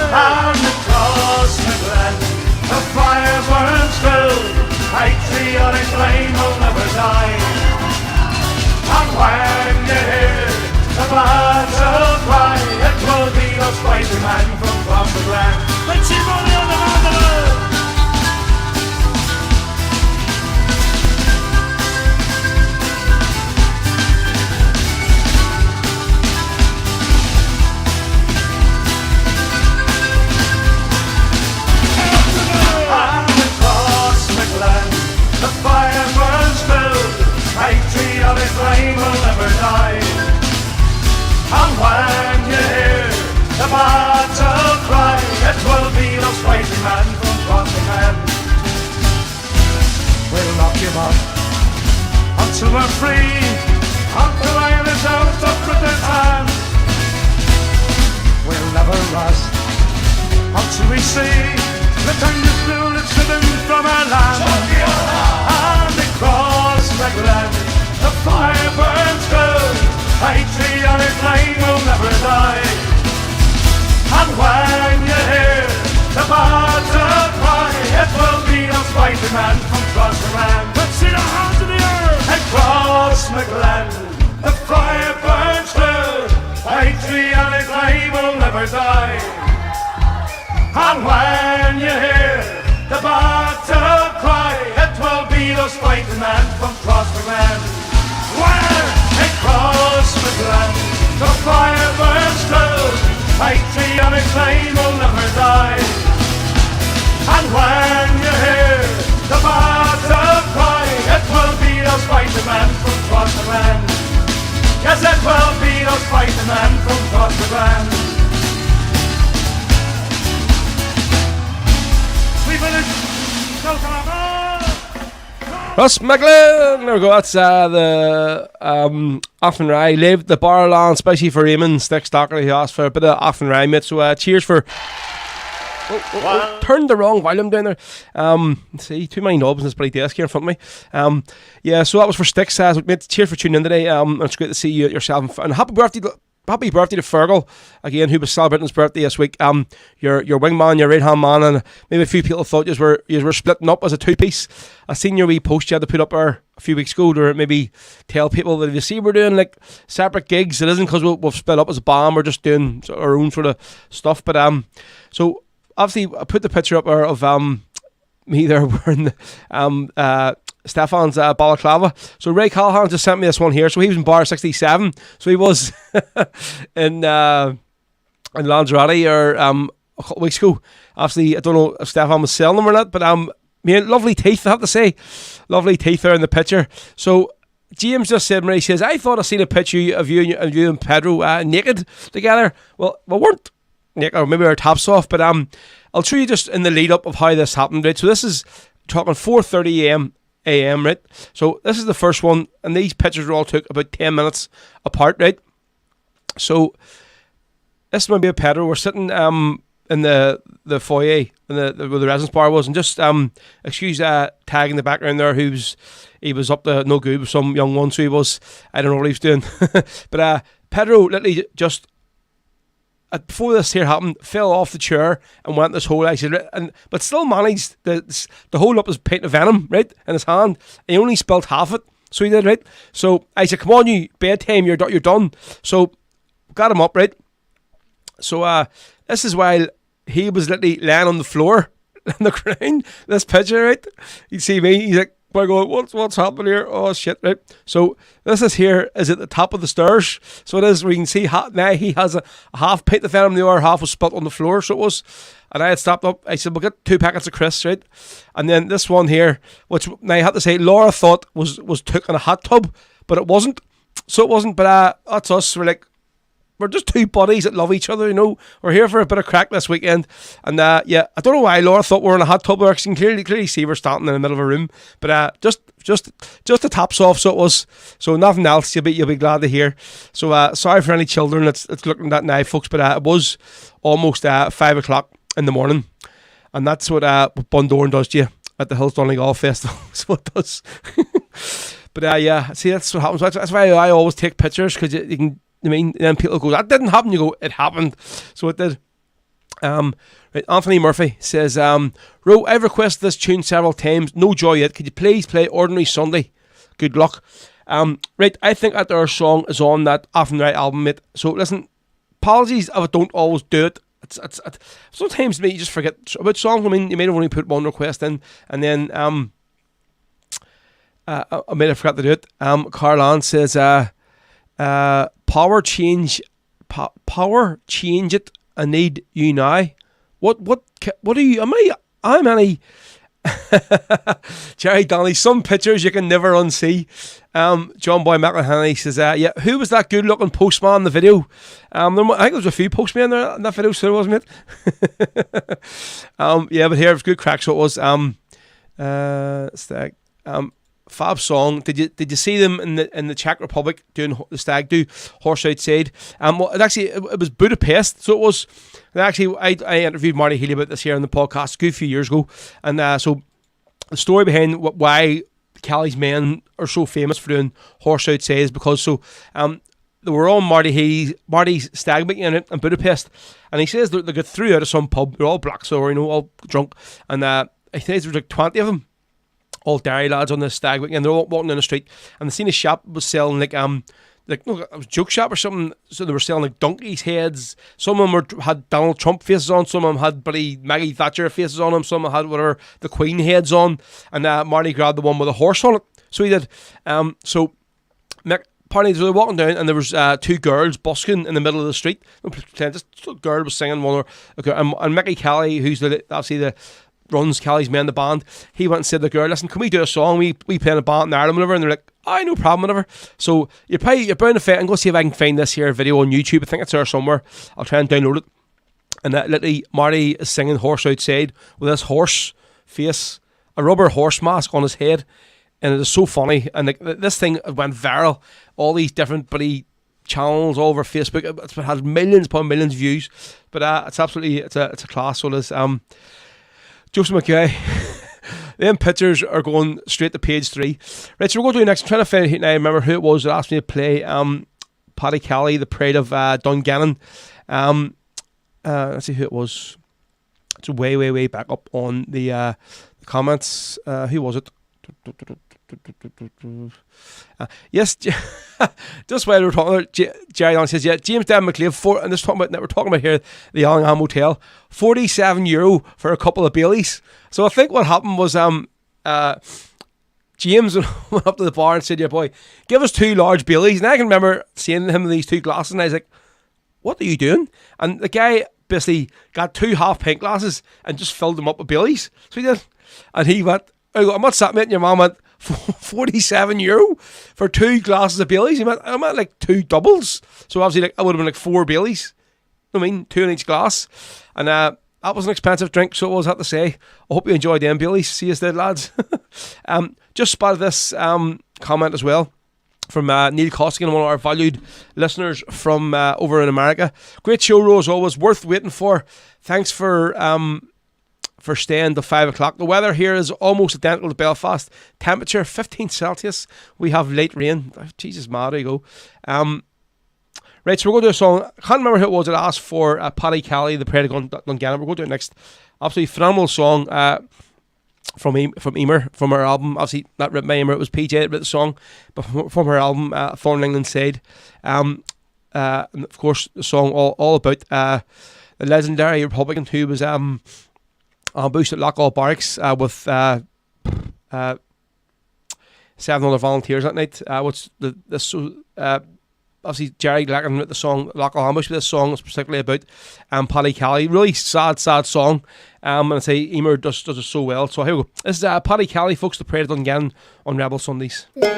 And across McGlen, the fire burns through, patriotic flame will never die. And when you hear the battle cry, it will be those fighting men from Cross McGlen. Let's see money on the mandolin. The fire burns through, patriotic flame will never die. And when you hear the battle cry, it will be those fighting men from Cross McGlen. We'll lock him up until we're free, until iron is out of Britain's hand. We'll never rest until we see the tiniest blue that's hidden from our land. And across McGlen, the fire burns through, patriotic flame will never die. And when you hear the battle cry, it will be those fighting men from Cross McGlen. Let's see the hands of the earth. Across McGlen, the fire burns through, patriotic flame will never die. And when you hear the battle cry, it will be those fighting men from Cross McGlen. Where across McGlen, the fire burns through, patriotic flame will never die. And when you hear the battle cry, it will be those fighting men from Cross McGlen. Yes, it will be those fighting men from Cross McGlen. Russ McLean! There we go, that's the Athenry. Leave the Barland, especially for Eamon Stick-Stocker. He asked for a bit of Athenry, mate. So cheers for... turned the wrong volume down there. See, too many knobs in this bloody desk here in front of me. Yeah, so that was for Sticks. Mate, cheers for tuning in today. It's great to see you yourself. And happy birthday to Fergal, again, who was celebrating his birthday this week. Your wingman, your right-hand man, and maybe a few people thought you were splitting up as a two-piece. I seen your wee post you had to put up there a few weeks ago to maybe tell people that if you see we're doing like separate gigs, it isn't because we've split up as a band, we're just doing our own sort of stuff. But so obviously I put the picture up there of me there wearing the Stefan's balaclava. So Ray Callahan just sent me this one here. So he was in bar 67. So he was in Lanzarote a couple of weeks ago. Obviously, I don't know if Stefan was selling them or not, but lovely teeth, I have to say. Lovely teeth there in the picture. So James just said, he says, I thought I seen a picture of you and Pedro naked together. Well, we weren't naked, or maybe our tops off, but I'll show you just in the lead up of how this happened, right? So this is talking 4:30 a.m., right? So this is the first one, and these pictures were all took about 10 minutes apart, right? So this might be a Pedro. We're sitting in the foyer where the residence bar was, and just excuse tag in the background there, he was up to no good with some young one, so he was, I don't know what he was doing. But Pedro literally just before this here happened, fell off the chair and went this hole. But still managed to hold up his pint of venom, right, in his hand. He only spilled half it, so he did, right. So I said, "Come on, you bedtime, you're done." So got him up, right. So this is while he was literally laying on the floor on the ground. This picture, right. You see me. He's like, "We're going, what's happening here? Oh shit!" Right. So this is here is at the top of the stairs. So it is where you can see now he has a half pint of venom. The other half was spilled on the floor. So it was, and I had stopped up. I said, "We'll get 2 packets of crisps, right?" And then this one here, which now I had to say, Laura thought was took in a hot tub, but it wasn't. So it wasn't. But that's us. We're just two buddies that love each other, you know. We're here for a bit of crack this weekend. And yeah, I don't know why Laura thought we were in a hot tub. I can clearly see we're standing in the middle of a room. But just the tops off, so it was. So nothing else, you'll be glad to hear. So sorry for any children that's looking at that now, folks. But it was almost 5 o'clock in the morning. And that's what Bundoran does to you at the Hills Donegal Golf Festival. That's what it does. But yeah, see, that's what happens. That's why I always take pictures, because you can... I mean, then people go, "That didn't happen." You go, "It happened." So it did. Right, Anthony Murphy says, Ro, I've requested this tune several times. No joy yet. Could you please play Ordinary Sunday? Good luck. Right, I think that our song is on that Athenry album, mate. So listen, apologies if I don't always do it. It's sometimes me, you just forget about songs. I mean, you may have only put one request in, and then I may have forgot to do it. Carl Ann says, power change it. I need you now. What are you? I'm any Jerry Donnelly. Some pictures you can never unsee. John Boy McElhenney says, yeah, who was that good looking postman in the video? I think there was a few postmen there in that video, so it wasn't it? Yeah, but here it was good crack. So it was Stag. Fab song. Did you see them in the Czech Republic doing the Stag do Horse Outside? Well, it was Budapest. So it was. Actually, I interviewed Marty Healy about this here on the podcast a good few years ago, and so the story behind why Kelly's men are so famous for doing Horse Outside is because they were on Marty's stag meeting in Budapest, and he says they got through out of some pub. They're all black, so all drunk, and I think there was like 20 of them. All dairy lads on the stag weekend. They're all walking down the street, and they seen a shop was selling it was a joke shop or something. So they were selling like donkeys' heads. Some of them had Donald Trump faces on. Some of them had bloody Maggie Thatcher faces on them. Some of them had whatever the Queen heads on. And Marty grabbed the one with a horse on it. So he did. So apparently they were walking down, and there was two girls busking in the middle of the street. Just a girl was singing one, and Mickey Kelly, who's obviously the runs Kelly's Men, the band, he went and said to the girl, "Listen, can we do a song? We play in a band in Ireland, whatever." And they're like, "Aye, no problem, whatever." So you're bound to fit. I'm going to see if I can find this here video on YouTube. I think it's there somewhere. I'll try and download it. And literally, Marty is singing Horse Outside with this horse face a rubber horse mask on his head, and it is so funny. And like, this thing went viral. All these different bloody channels all over Facebook. It has millions upon millions of views. But it's absolutely it's a class. So it is. Joseph McKay. Them pictures are going straight to page 3. Right, so we're going to do next. I'm trying to find out now. I remember who it was that asked me to play Paddy Kelly, The Pride of Dungannon. Let's see who it was. It's way back up on the comments. Who was it? Yes, just while we're talking about Jerry Allen says, yeah, James Devon McLeod, and this talking about, we're talking about here the Allingham Hotel, €47 for a couple of Baileys. So I think what happened was James went up to the bar and said, yeah boy, give us 2 large Baileys. And I can remember seeing him with these 2 glasses, and I was like, what are you doing? And the guy basically got 2 half pint glasses and just filled them up with Baileys. So he did. And he went, I'm not sat, mate, and your mum went, €47 for 2 glasses of Baileys. He went, I'm at like 2 doubles. So obviously like I would have been like 4 Baileys. I mean, 2 in each glass. And that was an expensive drink, so it was, I have to say. I hope you enjoyed them Baileys. See you then, lads. Just spotted this comment as well from Neil Costigan, one of our valued listeners from over in America. Great show, Rose, always worth waiting for. Thanks for staying till 5 o'clock. The weather here is almost identical to Belfast. Temperature 15 Celsius. We have late rain. Oh, Jesus, mad, there you go. Right, so we're going to do a song. I can't remember who it was that asked for Paddy Kelly, The Pride of Dungannon. We're going to do it next. Absolutely phenomenal song from Emer, from her album. Obviously, not written by Emer, it was PJ that wrote the song, but from her album, Thorn England Side. And of course, the song all about the legendary Republican who was ambushed at Lockall Barracks with 7 other volunteers that night. Obviously Jerry Glacken wrote the song Lockall Ambush, but this song is particularly about Paddy Kelly. Really sad song. And I say Emer does it so well. So here we go. This is Paddy Kelly, folks, The Pride of Dungannon on Rebel Sundays. When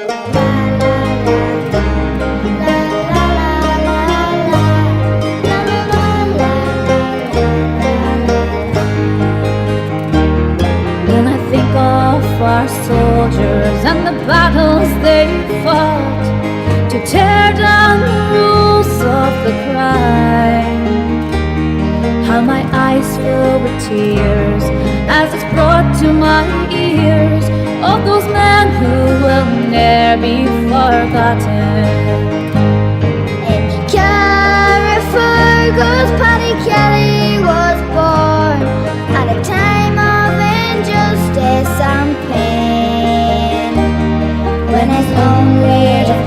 I think of our soldiers and the battles they fought to tear down the rules of the crime, how my eyes fill with tears as it's brought to my ears of those men who will ne'er be forgotten. In Carrickfergus, Paddy Kelly was born at a time of injustice and pain, when his only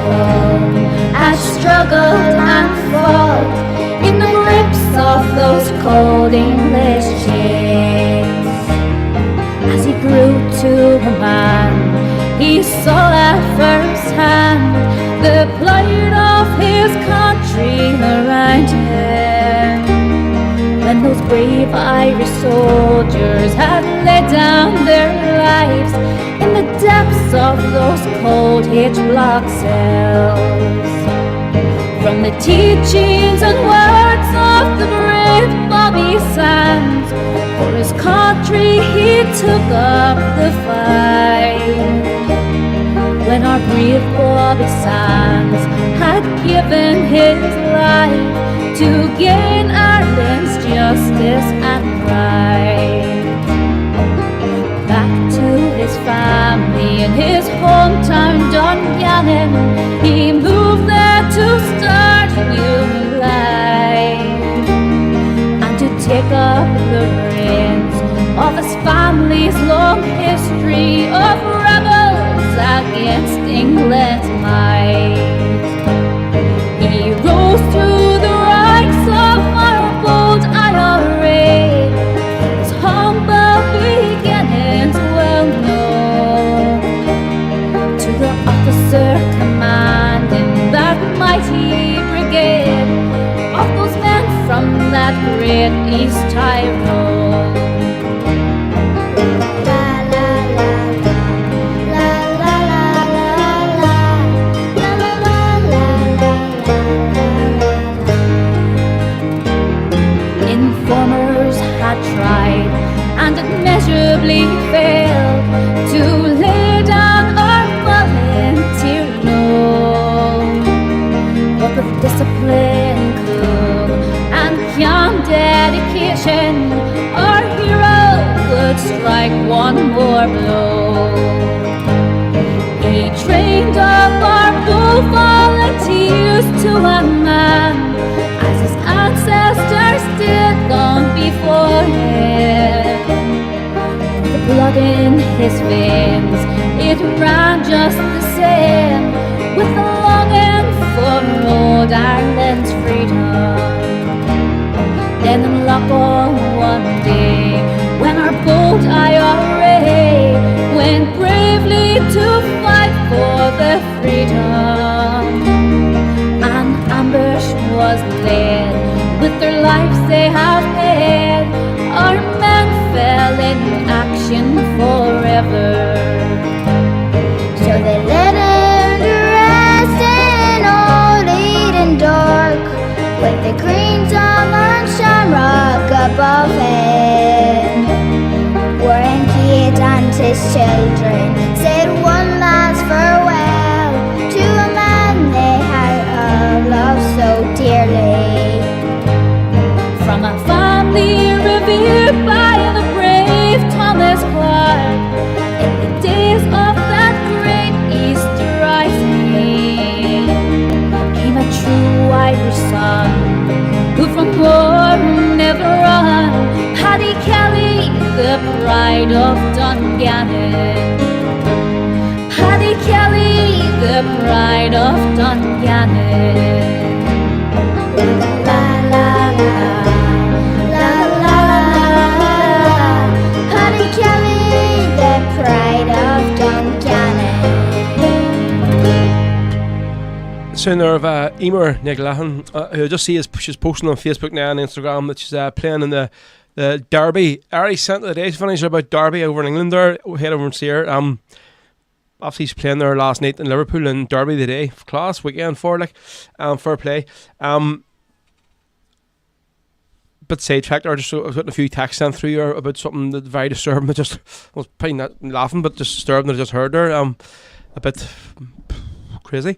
home had struggled and fought in the grips of those cold English chains. As he grew to a man, he saw at first hand the plight of his country around him. When those brave Irish soldiers had laid down their lives in the depths of those cold H-block cells, from the teachings and words of the great Bobby Sands, for his country he took up the fight. When our brave Bobby Sands had given his life to gain Ireland's justice and pride, back to his family in his hometown Dungannon, he moved there to start a new life and to take up the reins of his family's long history of rebels against England's might. He rose to the ranks of our bold IRA, his humble beginnings well known, to the officer commanding that mighty brigade of those men from that great East Tyrone. Informers had tried and immeasurably failed used to a man, as his ancestors did long before him. The blood in his veins, it ran just the same, with the longing for old Ireland's freedom. Then in Lochar one day, when our bold IRA went bravely to fight for their freedom, an ambush was laid, with their lives they have paid. Our men fell in action forever. So they let him to rest in old Eden dark, with the green dome and shamrock above him. Warren Keat and his children said one last farewell to a man they had loved so dearly. From a family revered by the brave Thomas Clark, in the days of that great East Rising, came a true Irish son, who from war never run. Paddy Kelly, the pride of Dungannon. Paddy Kelly, the pride of Dungannon. La la la, la la la. Paddy Kelly, the pride of Dungannon. Sooner of Emer Nicolahan, who I just see she's posting on Facebook now and Instagram that she's playing in the Derby. Ari sent the days finisher about Derby over in England there, head over and see her. Obviously she's playing there last night in Liverpool and Derby today. Class weekend for like fair play. But sidetracked her, just I was getting a few texts sent through her about something that very disturbing. That just was probably not laughing, but just disturbing that I just heard her. A bit crazy.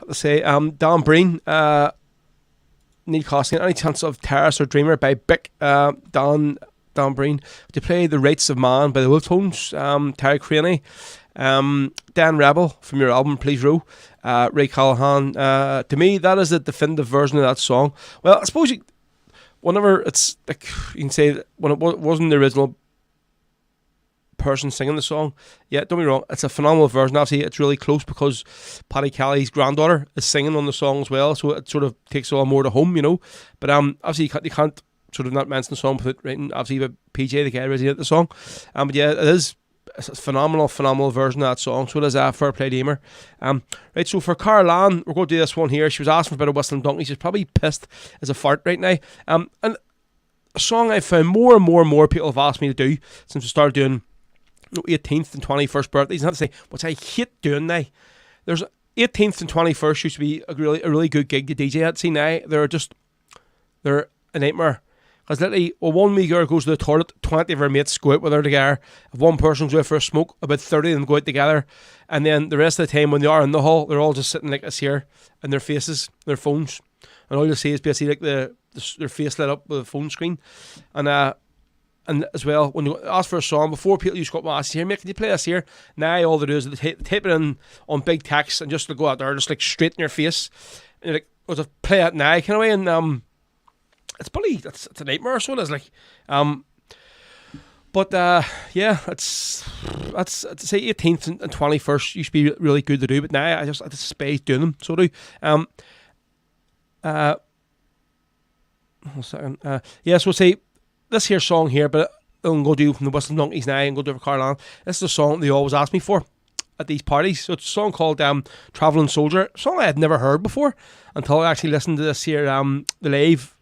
To say Dan Breen, Neil Costin, any chance of Terrace or Dreamer by Bick, Dan Breen to play The Rights of Man by the Wolftones, Terry Craney, Dan Rebel from your album Please Row, Ray Callahan. To me that is the definitive version of that song. Well, I suppose whenever it's like, you can say that when it wasn't the original person singing the song, yeah, don't be wrong, it's a phenomenal version. Obviously it's really close because Paddy Kelly's granddaughter is singing on the song as well, so it sort of takes a lot more to home, you know. But obviously you can't sort of not mention the song without writing obviously about PJ the guy originated the song. But yeah, it's a phenomenal version of that song, so it is fair play to Emer. Right, so for Carl Ann, we're going to do this one here. She was asking for a bit of Whistling Donkey. She's probably pissed as a fart right now. And a song I found more and more people have asked me to do since we started doing 18th and 21st birthdays. Not to say, which I hate doing now. There's 18th and 21st used to be a really good gig to DJ at. See now, they're a nightmare. Because literally, one wee girl goes to the toilet, 20 of her mates go out with her together. If one person's out for a smoke, about 30 of them go out together. And then the rest of the time when they are in the hall, they're all just sitting like this here, in their faces, their phones. And all you'll see is basically like their face lit up with a phone screen. And as well, when you ask for a song, before people used to go up and ask, here, mate, can you play this here? Now all they do is they type it in on big text and just go out there, just like straight in your face. And you're like, oh, to play it now, kind of way. And it's probably, it's a nightmare, so it is like. But yeah, it's to say 18th and 21st used to be really good to do, but now I just despise doing them, so I do. One second. Yeah, so say this here song here, but I'm going to do from the Whistling Donkeys now and go do it for Carl Ann. This is a song they always ask me for at these parties. So it's a song called Travelling Soldier, a song I had never heard before until I actually listened to this here, the live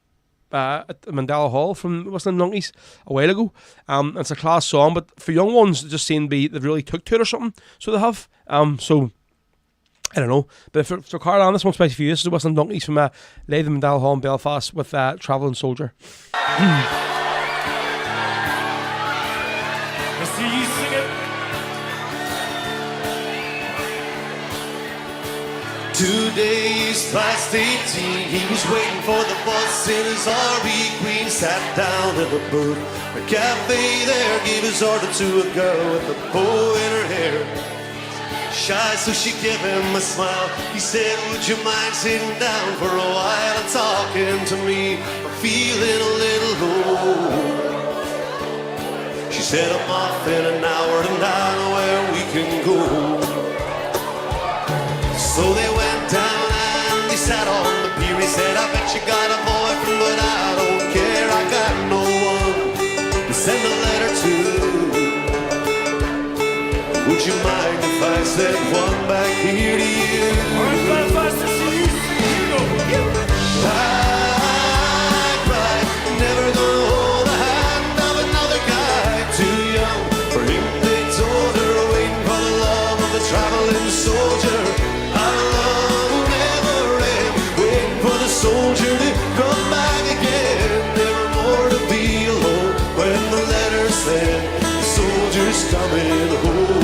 at the Mandela Hall from Whistling Donkeys a while ago. It's a class song, but for young ones it just seem to be, they've really took to it or something, so they have. So I don't know, but for Carl Ann, this one's special for you. This is the Whistling Donkeys from live at the Mandela Hall in Belfast with Travelling Soldier. I see you singing. 2 days past 18, he was waiting for the bus in his RV Queen. Sat down in the booth, a cafe there, gave his order to a girl with a bow in her hair. shy, so she gave him a smile. He said, would you mind sitting down for a while and talking to me? I'm feeling a little low. She said, I'm off in an hour and I know where we can go. So they went down and they sat on the pier. He said, I bet you got a boyfriend, but I don't care. I got no one to send a letter to. Would you mind if I sent one back here to you? I cried, never gonna hold the hand of another guy too young. For him they told her, waiting for the love of the traveling soldier. Our love will never end, waiting for the soldier to come back again. Never more to be alone when the letter said, the soldier's coming home.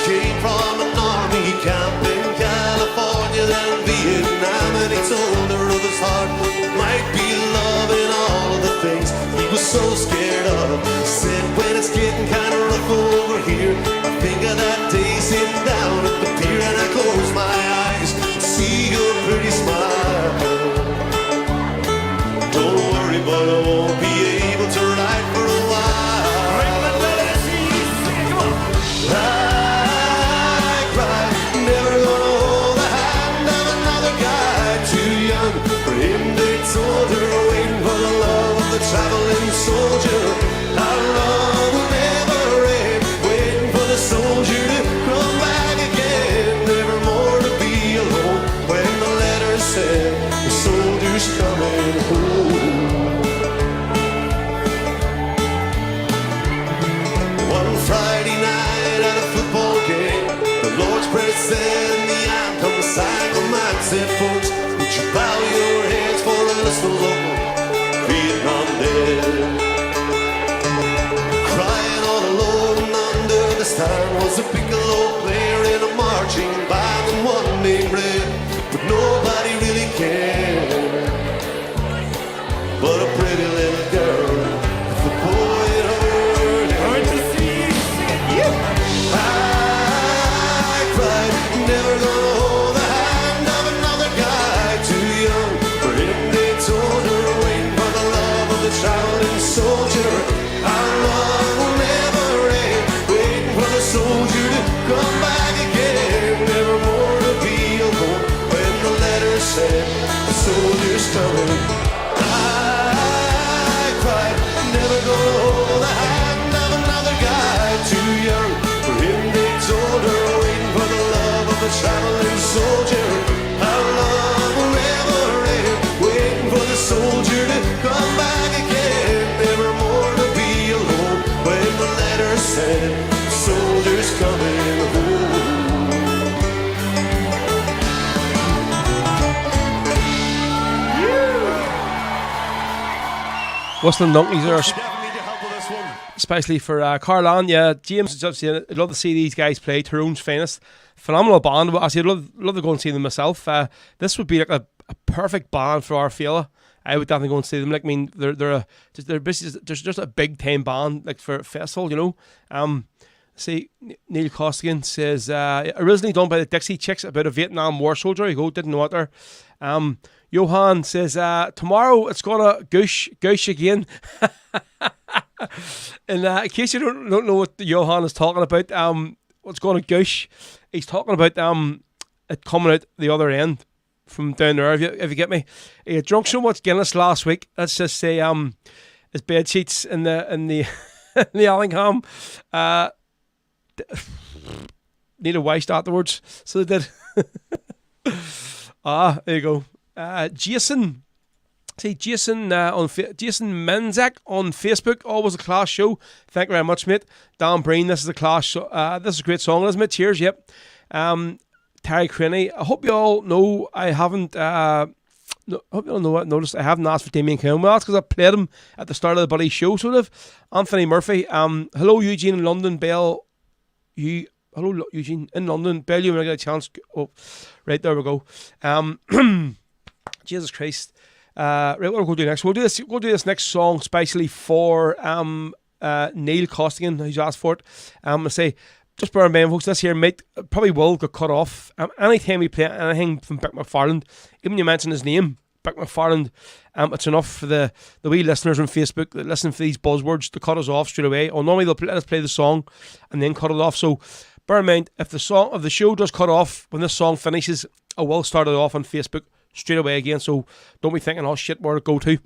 Came from an army camp in California, then Vietnam, and he told her of his heart might be love and all of the things he was so scared of. He said, when it's getting kind of rough over here, I think of that day sitting down at the pier, and I close my eyes, see your pretty smile. Don't worry, but I won't be able to write for a while. Told her, waiting for the love of the traveling soldier. Our love will never end, waiting for the soldier to come back again. Never more to be alone when the letter said, the soldier's coming home. One Friday night at a football game, the Lord's Prayer said and the anthem sang. The man said, folks, would you bow your heads for a little local Vietnam dead? Crying all alone under the stand was a piccolo player in a marching band and one named Red, but nobody really cared. But a pretty little girl, if the poet heard it. Hard to see you sing it. I cried, never gonna hold the hand of another guy too young. For him they told her, waiting for the love of the traveling soldier. Our love will never end, waiting for the soldier to come back again. Never more to be alone when the letter said, the soldier's coming. I cried, never gonna hold the hand of another guy too young. For him they told her, waiting for the love of the traveling soldier. Our love will never end, waiting for the soldier to come back again. Never more to be alone when the letter said, the soldier's coming home. Whistling Donkeys are especially for Carlan. Yeah, James, I'd love to see these guys play. Tyrone's Finest, phenomenal band. I'd love to go and see them myself. This would be like a perfect band for our fella. I would definitely go and see them. Like, I mean, they're basically just a big time band, like for a festival, you know. See, Neil Costigan says originally done by the Dixie Chicks about a Vietnam War soldier. You go, didn't know it there. Johan says tomorrow it's gonna goosh again. And in case you don't know what Johan is talking about, what's going to goosh? He's talking about it coming out the other end from down there. If you get me, he drunk so much Guinness last week. Let's just say his bed sheets in the in the Allingham need a waste afterwards. So they did. There you go. Jason. See, Jason Jason Menzak on Facebook. Always a class show. Thank you very much, mate. Dan Breen, this is a class show. This is a great song, isn't it? Cheers, yep. Terry Crenny. I hope you all know I haven't I hope you all know what noticed. I haven't asked for Damien Cowell. Well, that's because I played him at the start of the Buddy show, sort of. Anthony Murphy. Hello, Eugene in London. Bell. Hello, Eugene in London. Bell, you when I get a chance. Oh, right, there we go. Jesus Christ. Right, what we're going to do next? We'll do this next song specially for Neil Costigan, who's asked for it. I say, just bear in mind, folks, this here might probably will get cut off. Anytime we play anything from Bick McFarland, even you mention his name, Bick McFarland, it's enough for the wee listeners on Facebook that listen for these buzzwords to cut us off straight away. Or normally they'll let us play the song and then cut it off. So bear in mind, if the show does cut off when this song finishes, I will start it off on Facebook straight away again. So don't be thinking, oh shit, where to go to.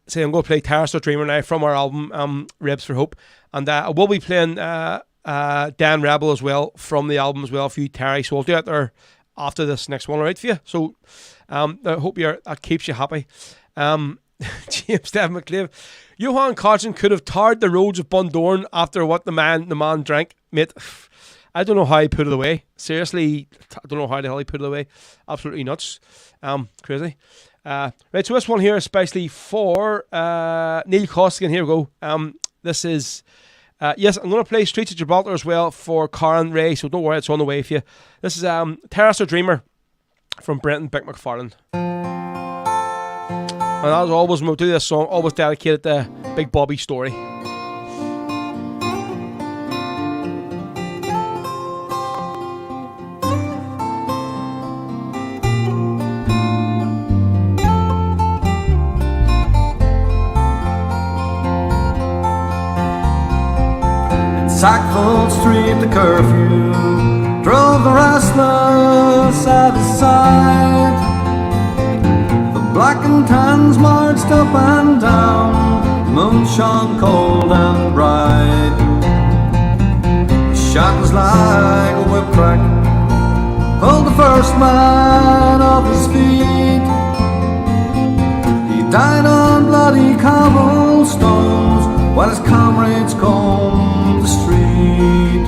Say I'm going to play Terrace or Dreamer now from our album Ribs for Hope, and I will be playing Dan Rebel as well from the album as well for you, Terry. So I'll do it there after this next one, alright for you. So I hope that keeps you happy. James Devin McClave, Johan Carson could have tarred the roads of Bundoran after what the man drank, mate. I don't know how he put it away. Seriously, I don't know how the hell he put it away. Absolutely nuts. Crazy. Right, so this one here, especially for Neil Costigan. Here we go. This is, yes, I'm going to play Streets of Gibraltar as well for Karen Ray, so don't worry, it's on the way for you. This is Terrace or Dreamer from Brenton Bick McFarland. And as always, when we do this song, always dedicated to Big Bobby Story. Sackville Street, the curfew drove the restless at his side. The black and tans marched up and down, the moon shone cold and bright. The shot was like a whip crack, pulled the first man off his feet. He died on bloody cobblestones while his comrades combed the street.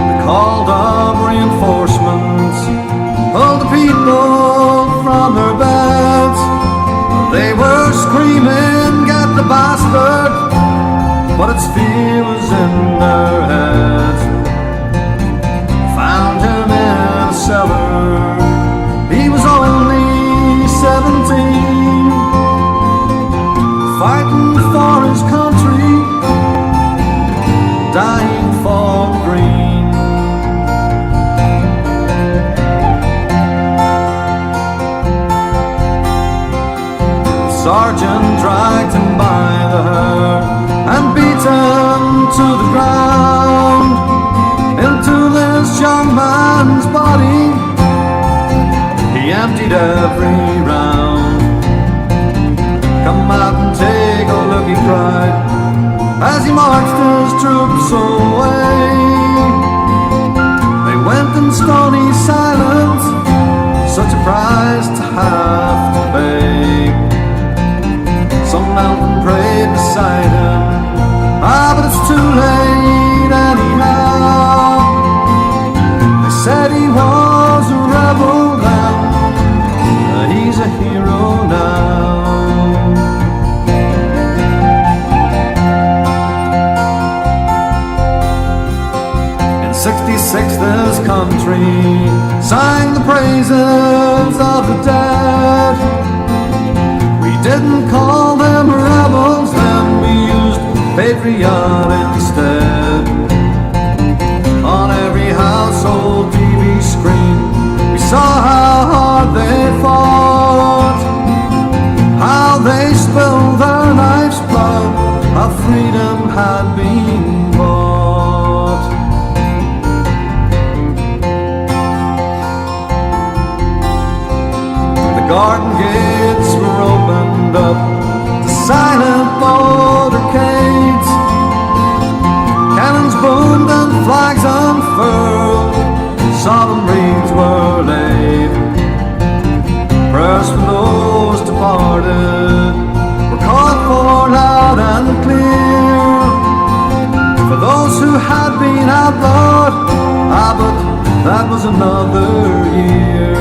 They called up reinforcements, pulled the people from their beds. They were screaming, get the bastard, but its fear was in their heads. Found him in a cellar, he was only 17, fighting for his country, dying for green. The sergeant dragged him by the hair and beat him to the ground. Into this young man's body he emptied every round. Come out and take a look, he cried, as he marched his troops away. They went in stony silence, such a price to have to pay. Some knelt and prayed beside him, but it's too late anyhow. They said he was a rebel then, he's a hero now. In 66 this country sang the praises of the dead. We didn't call them rebels then, we used patriot instead. On every household TV screen we saw how hard they fought, how they spilled their life's blood, how freedom had been bought. The garden gates were opened up to silent motorcades. Cannons boomed and flags unfurled, solemn wreaths were laid. Prayers for those departed were called for loud and clear. For those who had been outlawed, but that was another year.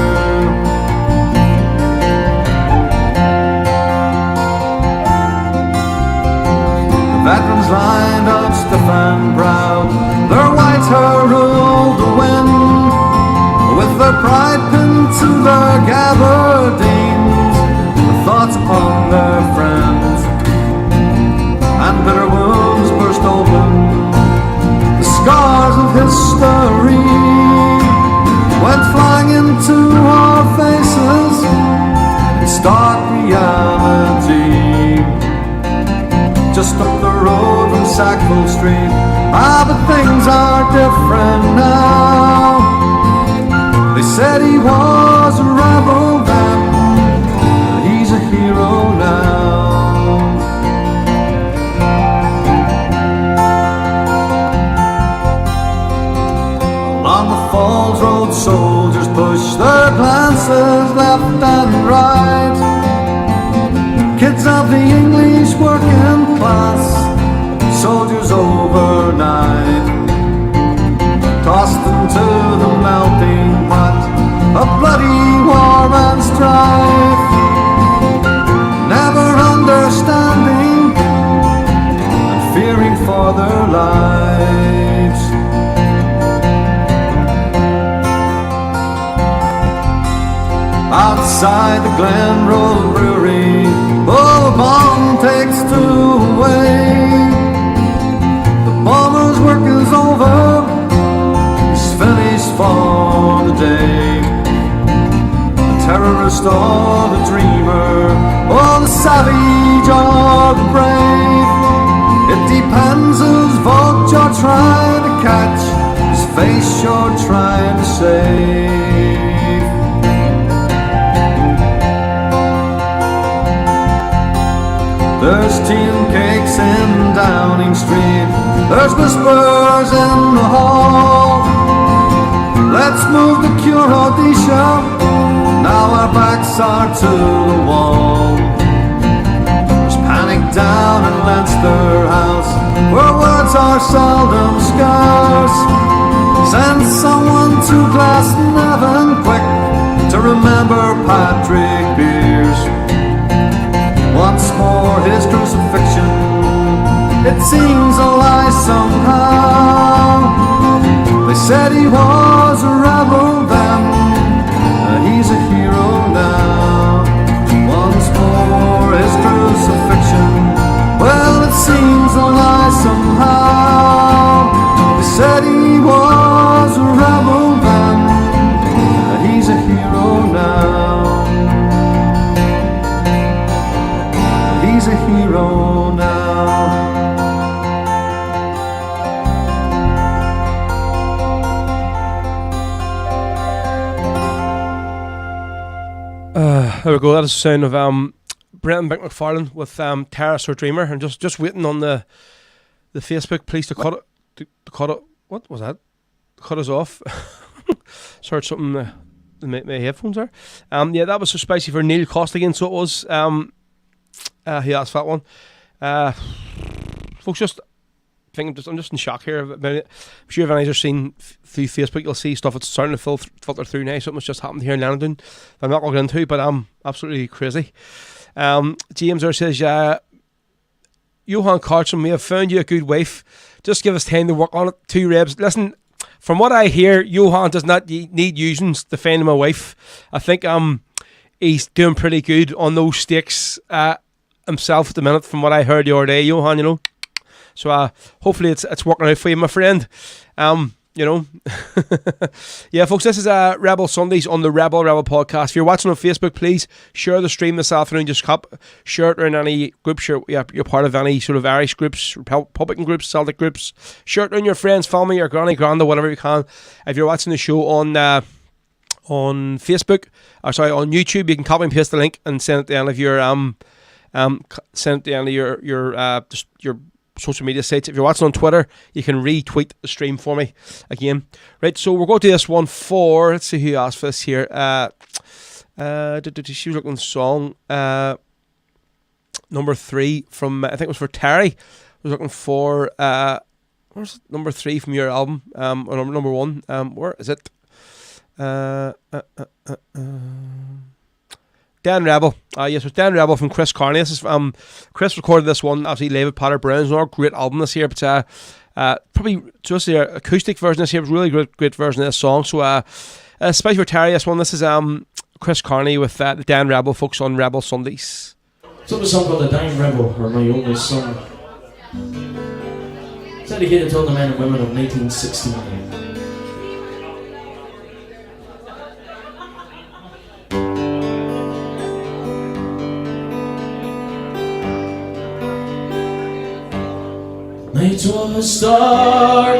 Veterans lined up stiff and proud, their white hair ruled the wind, with their pride into their gabardines, the thoughts upon their friends, and bitter wounds burst open, the scars of history went flying into our faces in stark reality. Just up the road from Sackville Street, but things are different now. They said he was a rebel then, he's a hero now. Along the Falls Road, soldiers push their glances left and right. Kids of the English working class, soldiers overnight, tossed into the melting pot of bloody war and strife, never understanding and fearing for their lives. Outside the Glen Road Brewery, oh, the bomb takes two away. The bomber's work is over, he's finished for the day. The terrorist or the dreamer, or the savage or the brave, it depends whose vote you're trying to catch, whose face you're trying to save. There's tea and cakes in Downing Street, there's whispers in the hall. Let's move the cure Odisha, now our backs are to the wall. There's panic down in Leinster House, where words are seldom scarce. Send someone to Glasnevin quick to remember Patrick Pearse. Once more his crucifixion, it seems a lie somehow. They said he was a rebel then, he's a hero now. Once more his crucifixion, well, it seems a lie somehow. They said he was a rebel then, he's a hero now. He's a hero now. There we go. That is the sound of Brenton McFarlane with Terrace or Dreamer, and just waiting on the Facebook police to cut it. To cut it. What was that? Cut us off. Sorry, something. My headphones are. Yeah, that was so spicy for Neil Costigan. So it was. He asked for that one. Folks, I'm just in shock here. I'm sure if any are seen through Facebook, you'll see stuff that's starting to filter through now. Something's just happened here in London I'm not going to get into, but I'm absolutely crazy. James there says, Johan Carson, we have found you a good wife. Just give us time to work on it. 2 Rebs. Listen, from what I hear, Johan does not need using to find him a wife. I think he's doing pretty good on those stakes himself at the minute, from what I heard the other day, Johan, you know. So hopefully it's working out for you, my friend. You know. Yeah, folks, this is Rebel Sundays on the Rebel podcast. If you're watching on Facebook, please share the stream this afternoon. Just share it around any groups you're part of, any sort of Irish groups, Republican groups, Celtic groups. Share it around your friends, family, your granny, granda, whatever you can. If you're watching the show on Facebook, or sorry, on YouTube, you can copy and paste the link and send it to any of your send it to any of your social media sites. If you're watching on Twitter, you can retweet the stream for me again. Right, so we'll go to this one for, let's see who asked for this here. She was looking at the song number 3 from, I think it was for Terry. I was looking for where's number 3 from your album, or number 1. Where is it? Dan Rebel. Yes, it was Dan Rebel from Chris Carney. This is Chris recorded this one, obviously live with Potter Brown's another great album this year, but Probably just the acoustic version of this here was a really great version of this song. So Spicy for Terry, this one. This is Chris Carney with the Dan Rebel folks on Rebel Sundays. So the song called The Dying Rebel, or My Only Son. It's dedicated to all the men and women of 1969. Night was dark,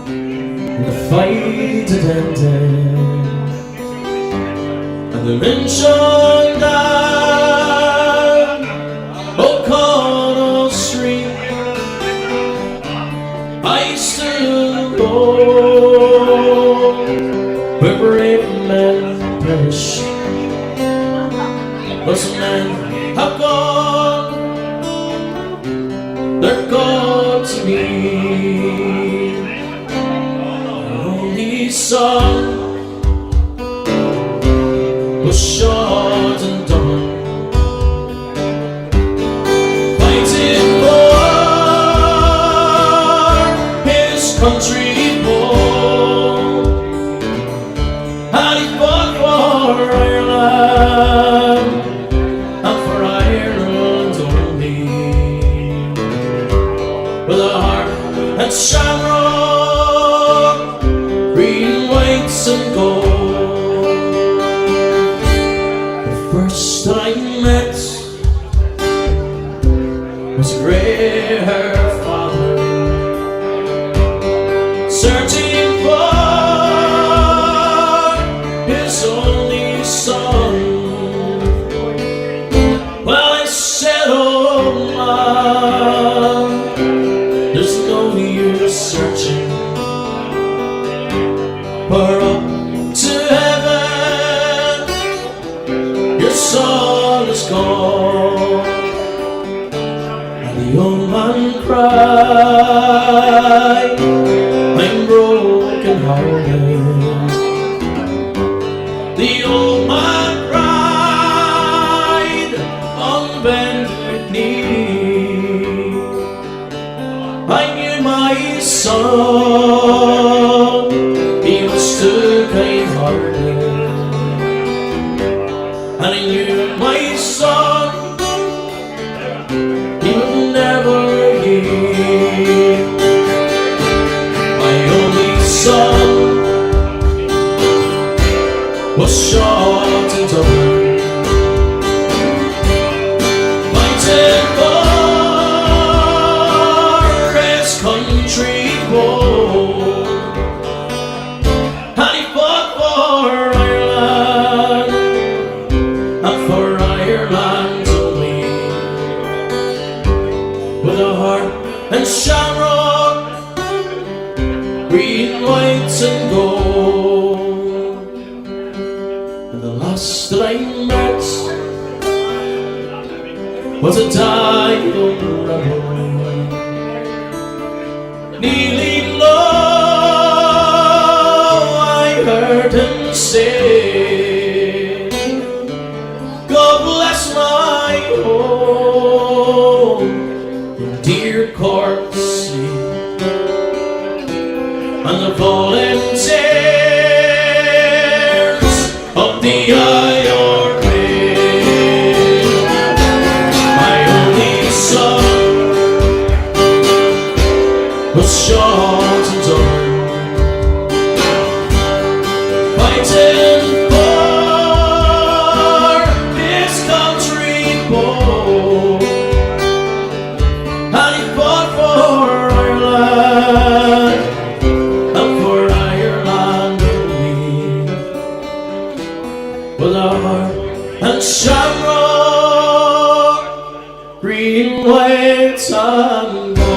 and the fight had ended, and the men shone down O'Connell Street. I still go where brave men perish, but some men have gone, they're gone to me. My only son was shot and done, fighting for his country home. And he fought for Ireland, and for Ireland only, with a heart and shamrock, green, whites and gold. The first I met was a grey-haired father, searching for his only son. Well, I said, oh man, there's no use searching, for up to heaven your son is gone. And the old man cried, I'm broken hearted. The old man cried on bended knee. I knew my son, he was too kind-hearted, and I knew my son, he would never hear. My only son was shot and done, fighting for his country home. And he fought for Ireland, and for Ireland only, with a heart and shamrock, green, whites and gold. And the last that I met was a dying rebel, kneeling low. I heard him say, God bless my home in dear Corksey, and the volunteers of the IRA. My only son was shot and done, fighting for his country home. And he fought for Ireland, and for Ireland only, with a heart and shamrock, green, white and gold.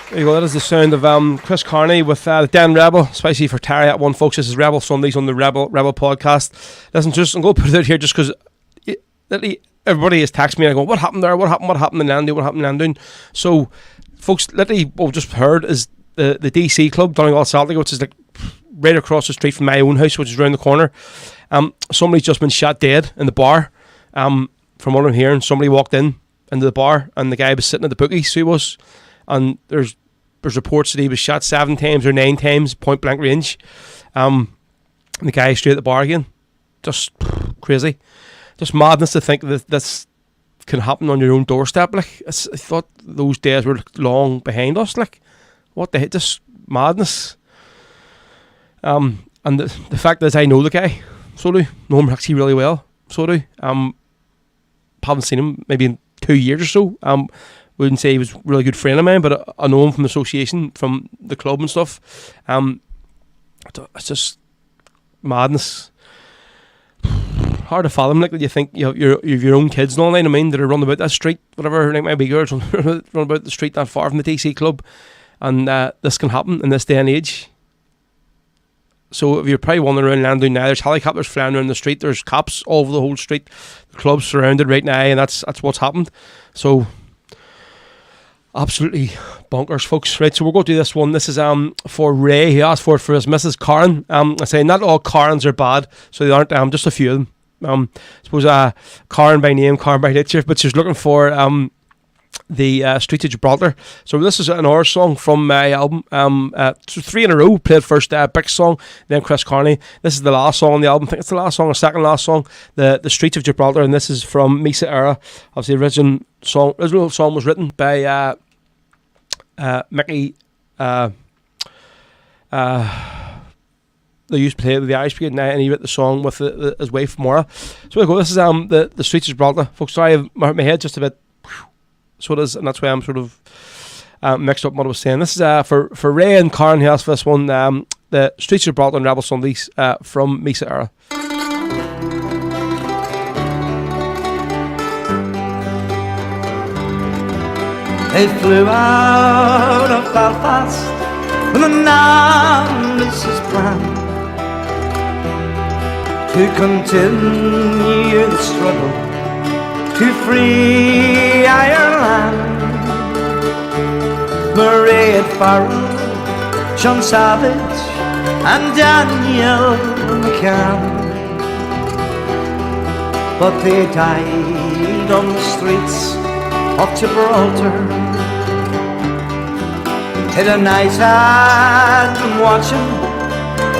There you go, that is the sound of Chris Carney with Dan Rebel, Spicy for Terry at one, folks. This is Rebel Sundays on the Rebel podcast. Listen, I'm going to put it out here just because everybody has texted me and I go, what happened there? What happened in Andy? What happened in Andoon? So, folks, literally what we've just heard is the DC club, Donegal Celtic, which is like right across the street from my own house, which is around the corner. Somebody's just been shot dead in the bar. From what I'm hearing, somebody walked into the bar and the guy was sitting at the bookies, so he was. And there's reports that he was shot 7 times or 9 times, point blank range. And the guy straight at the bar again. Just crazy. Just madness to think that this can happen on your own doorstep. Like, I thought those days were long behind us. Like, what the heck? Just madness. And the fact is, I know the guy. So do. Know him actually really well. So do. Haven't seen him maybe in 2 years or so. Wouldn't say he was a really good friend of mine, but I know him from the association, from the club and stuff. It's just madness. Hard to fathom, like, that you think you have your own kids and all that, I mean, that are running about that street, whatever, like maybe girls run about the street not far from the DC club, and this can happen in this day and age. So if you're probably wandering around Landon now, there's helicopters flying around the street, there's cops all over the whole street, the club's surrounded right now, and that's what's happened. So absolutely bonkers, folks. Right, so we'll go do this one. This is for Ray. He asked for it for his Mrs. Karen. I say not all Karens are bad, so they aren't. Just a few of them. I suppose Karen by name, Karen by nature, but she's looking for the Streets of Gibraltar. So this is an hour song from my album. 3 in a row. Played first Big Song, then Chris Carney. This is the last song on the album. I think it's the last song, or second last song. The Streets of Gibraltar, and this is from Misa Era. Obviously, the original song was written by Mickey. They used to play with the Irish Brigade now, and he wrote the song with his wife Maura. So there we go. This is the Streets of Gibraltar, folks. Sorry, my head just a bit. So it is, and that's why I'm sort of mixed up what I was saying. This is for Ray and Karen, who asked for this one. The Streets of Gibraltar and Rebel Sundays from Misa Era. They flew out of Belfast with an ambitious plan to continue the struggle to free Ireland. Mairead Farrell, Sean Savage and Daniel McCann, but they died on the streets of Gibraltar. In a night I'd been watching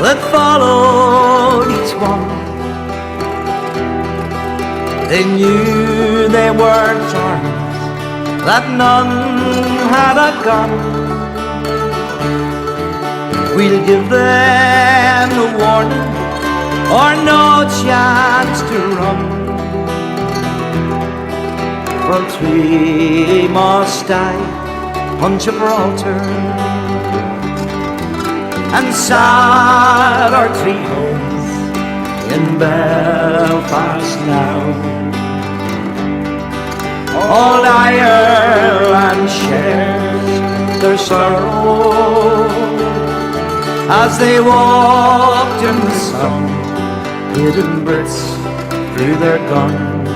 that followed each one. They knew they were armed, that none had a gun. We'll give them a warning or no chance to run. For 3 must die on Gibraltar, and sad are 3 homes in Belfast now. All Ireland shares their sorrow as they walked in the sun, hidden Brits through their guns,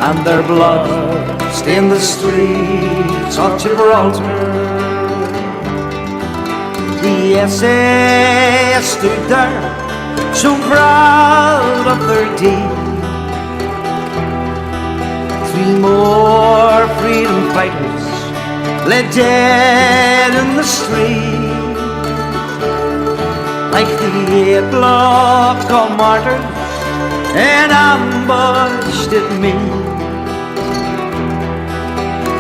and their blood stained the streets of Gibraltar. The SAS stood there, so proud of their deed. 3 more freedom fighters lay dead in the street, like the 8 block of martyrs and ambushed at me.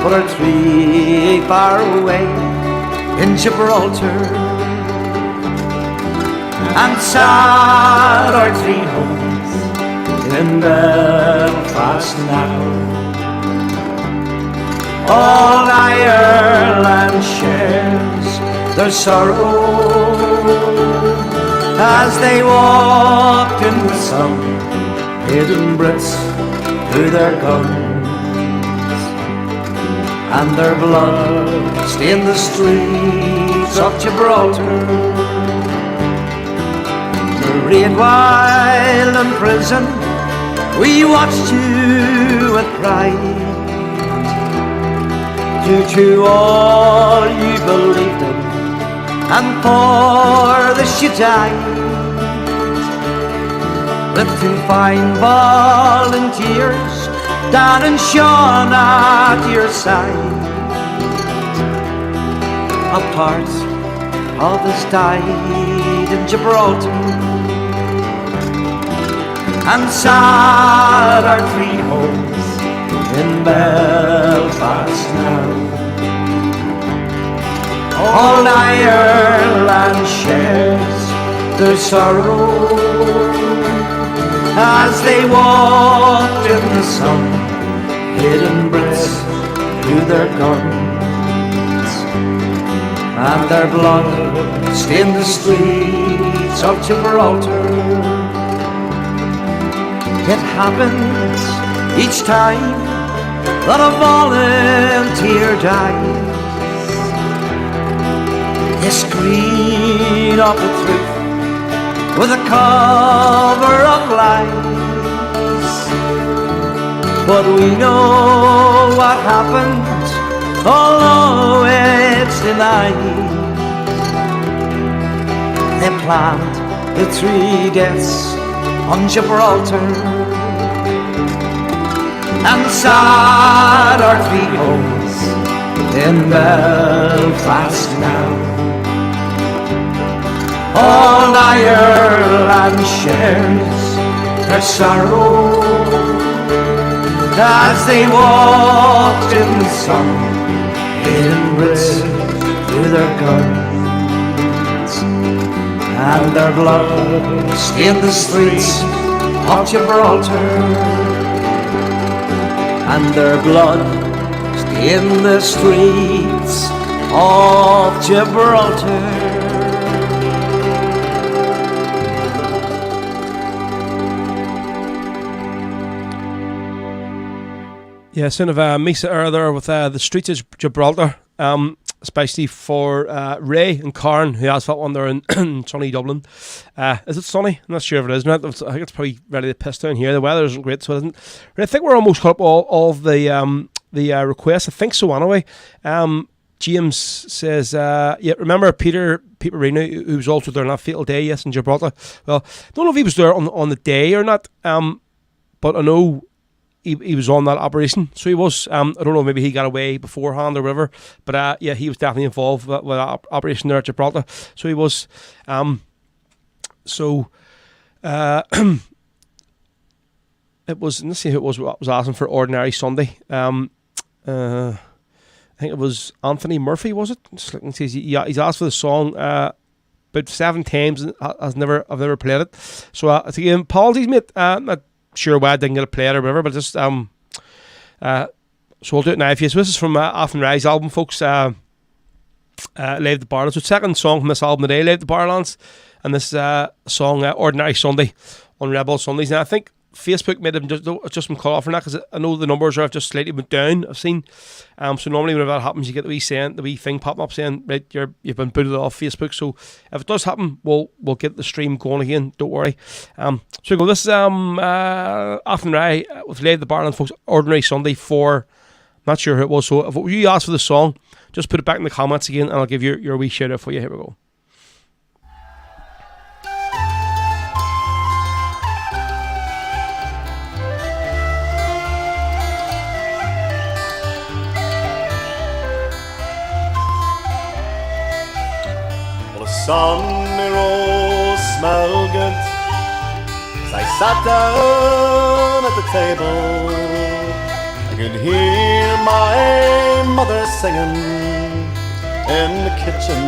But our 3 far away in Gibraltar, and sad our 3 homes in Belfast now. All Ireland shares their sorrow as they walked in the sun, hidden Brits through their guns, and their blood stained the streets of Gibraltar. Mairead, while in prison, we watched you with pride. Due to all you believed in, and for this you died. lifting fine volunteers, Dan and Sean at your side. A part of us died in Gibraltar, and sad our three homes in Belfast now. All Ireland shares their sorrow as they walked in the sun, hidden breaths through their guns, and their blood stained the streets of Gibraltar. It happens each time that a volunteer dies. They screen up the truth with a cover of lies, but we know what happened, although it's denied. They planned the 3 deaths on Gibraltar, and sad our 3 homes in Belfast now. All Ireland shares their sorrow as they walked in the sun, hidden breaths through their guns, and their blood stained the streets of Gibraltar, and their blood stained the streets of Gibraltar. Yeah, sort of Misa Earl there with the streets of Gibraltar, especially for Ray and Karen, who has that one there in sunny Dublin. Is it sunny? I'm not sure if it is. I think it's probably ready to piss down here. The weather isn't great, so it isn't. But I think we're almost caught up all of the requests. I think so anyway. James says, yeah, remember Peter Reno, who was also there on that fatal day, yes, in Gibraltar. Well, I don't know if he was there on the day or not, but I know he was on that operation, so he was. I don't know, maybe he got away beforehand or whatever, but yeah, he was definitely involved with that operation there at Gibraltar. So he was. It was. Let's see who it was. What was asking for Ordinary Sunday. I think it was Anthony Murphy. Was it? Just looking to see. Yeah, he's asked for the song about 7 times and I've never played it. So again, apologies, mate. Not sure why I didn't get a play it or whatever, but just so we'll do it now. If you, so this is from Afton Rise album, folks. Leave the Barlands. So second song from this album today, Leave the Barlands, and this song Ordinary Sunday on Rebel Sundays. And I think Facebook made them just been cut off for that, because I know the numbers have just slightly went down. I've seen. So normally whenever that happens, you get the wee thing popping up saying, right, you've been booted off Facebook. So if it does happen, we'll get the stream going again. Don't worry. So we go. This is Afton Rye with Leave the Barlands, folks. Ordinary Sunday for. Not sure who it was. So if you asked for the song, just put it back in the comments again, and I'll give you your wee shout out for you. Here we go. Sunny rolls smell good as I sat down at the table. I could hear my mother singing in the kitchen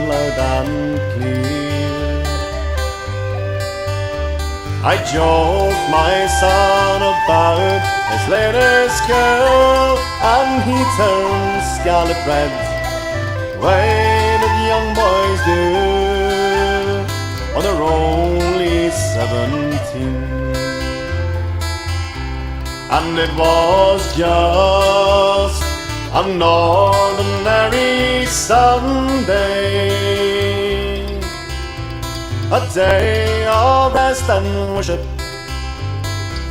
loud and clear. I joked my son about his latest girl, and he turned scarlet red. Way that young boys do when they're only 17. And it was just an ordinary Sunday, a day of rest and worship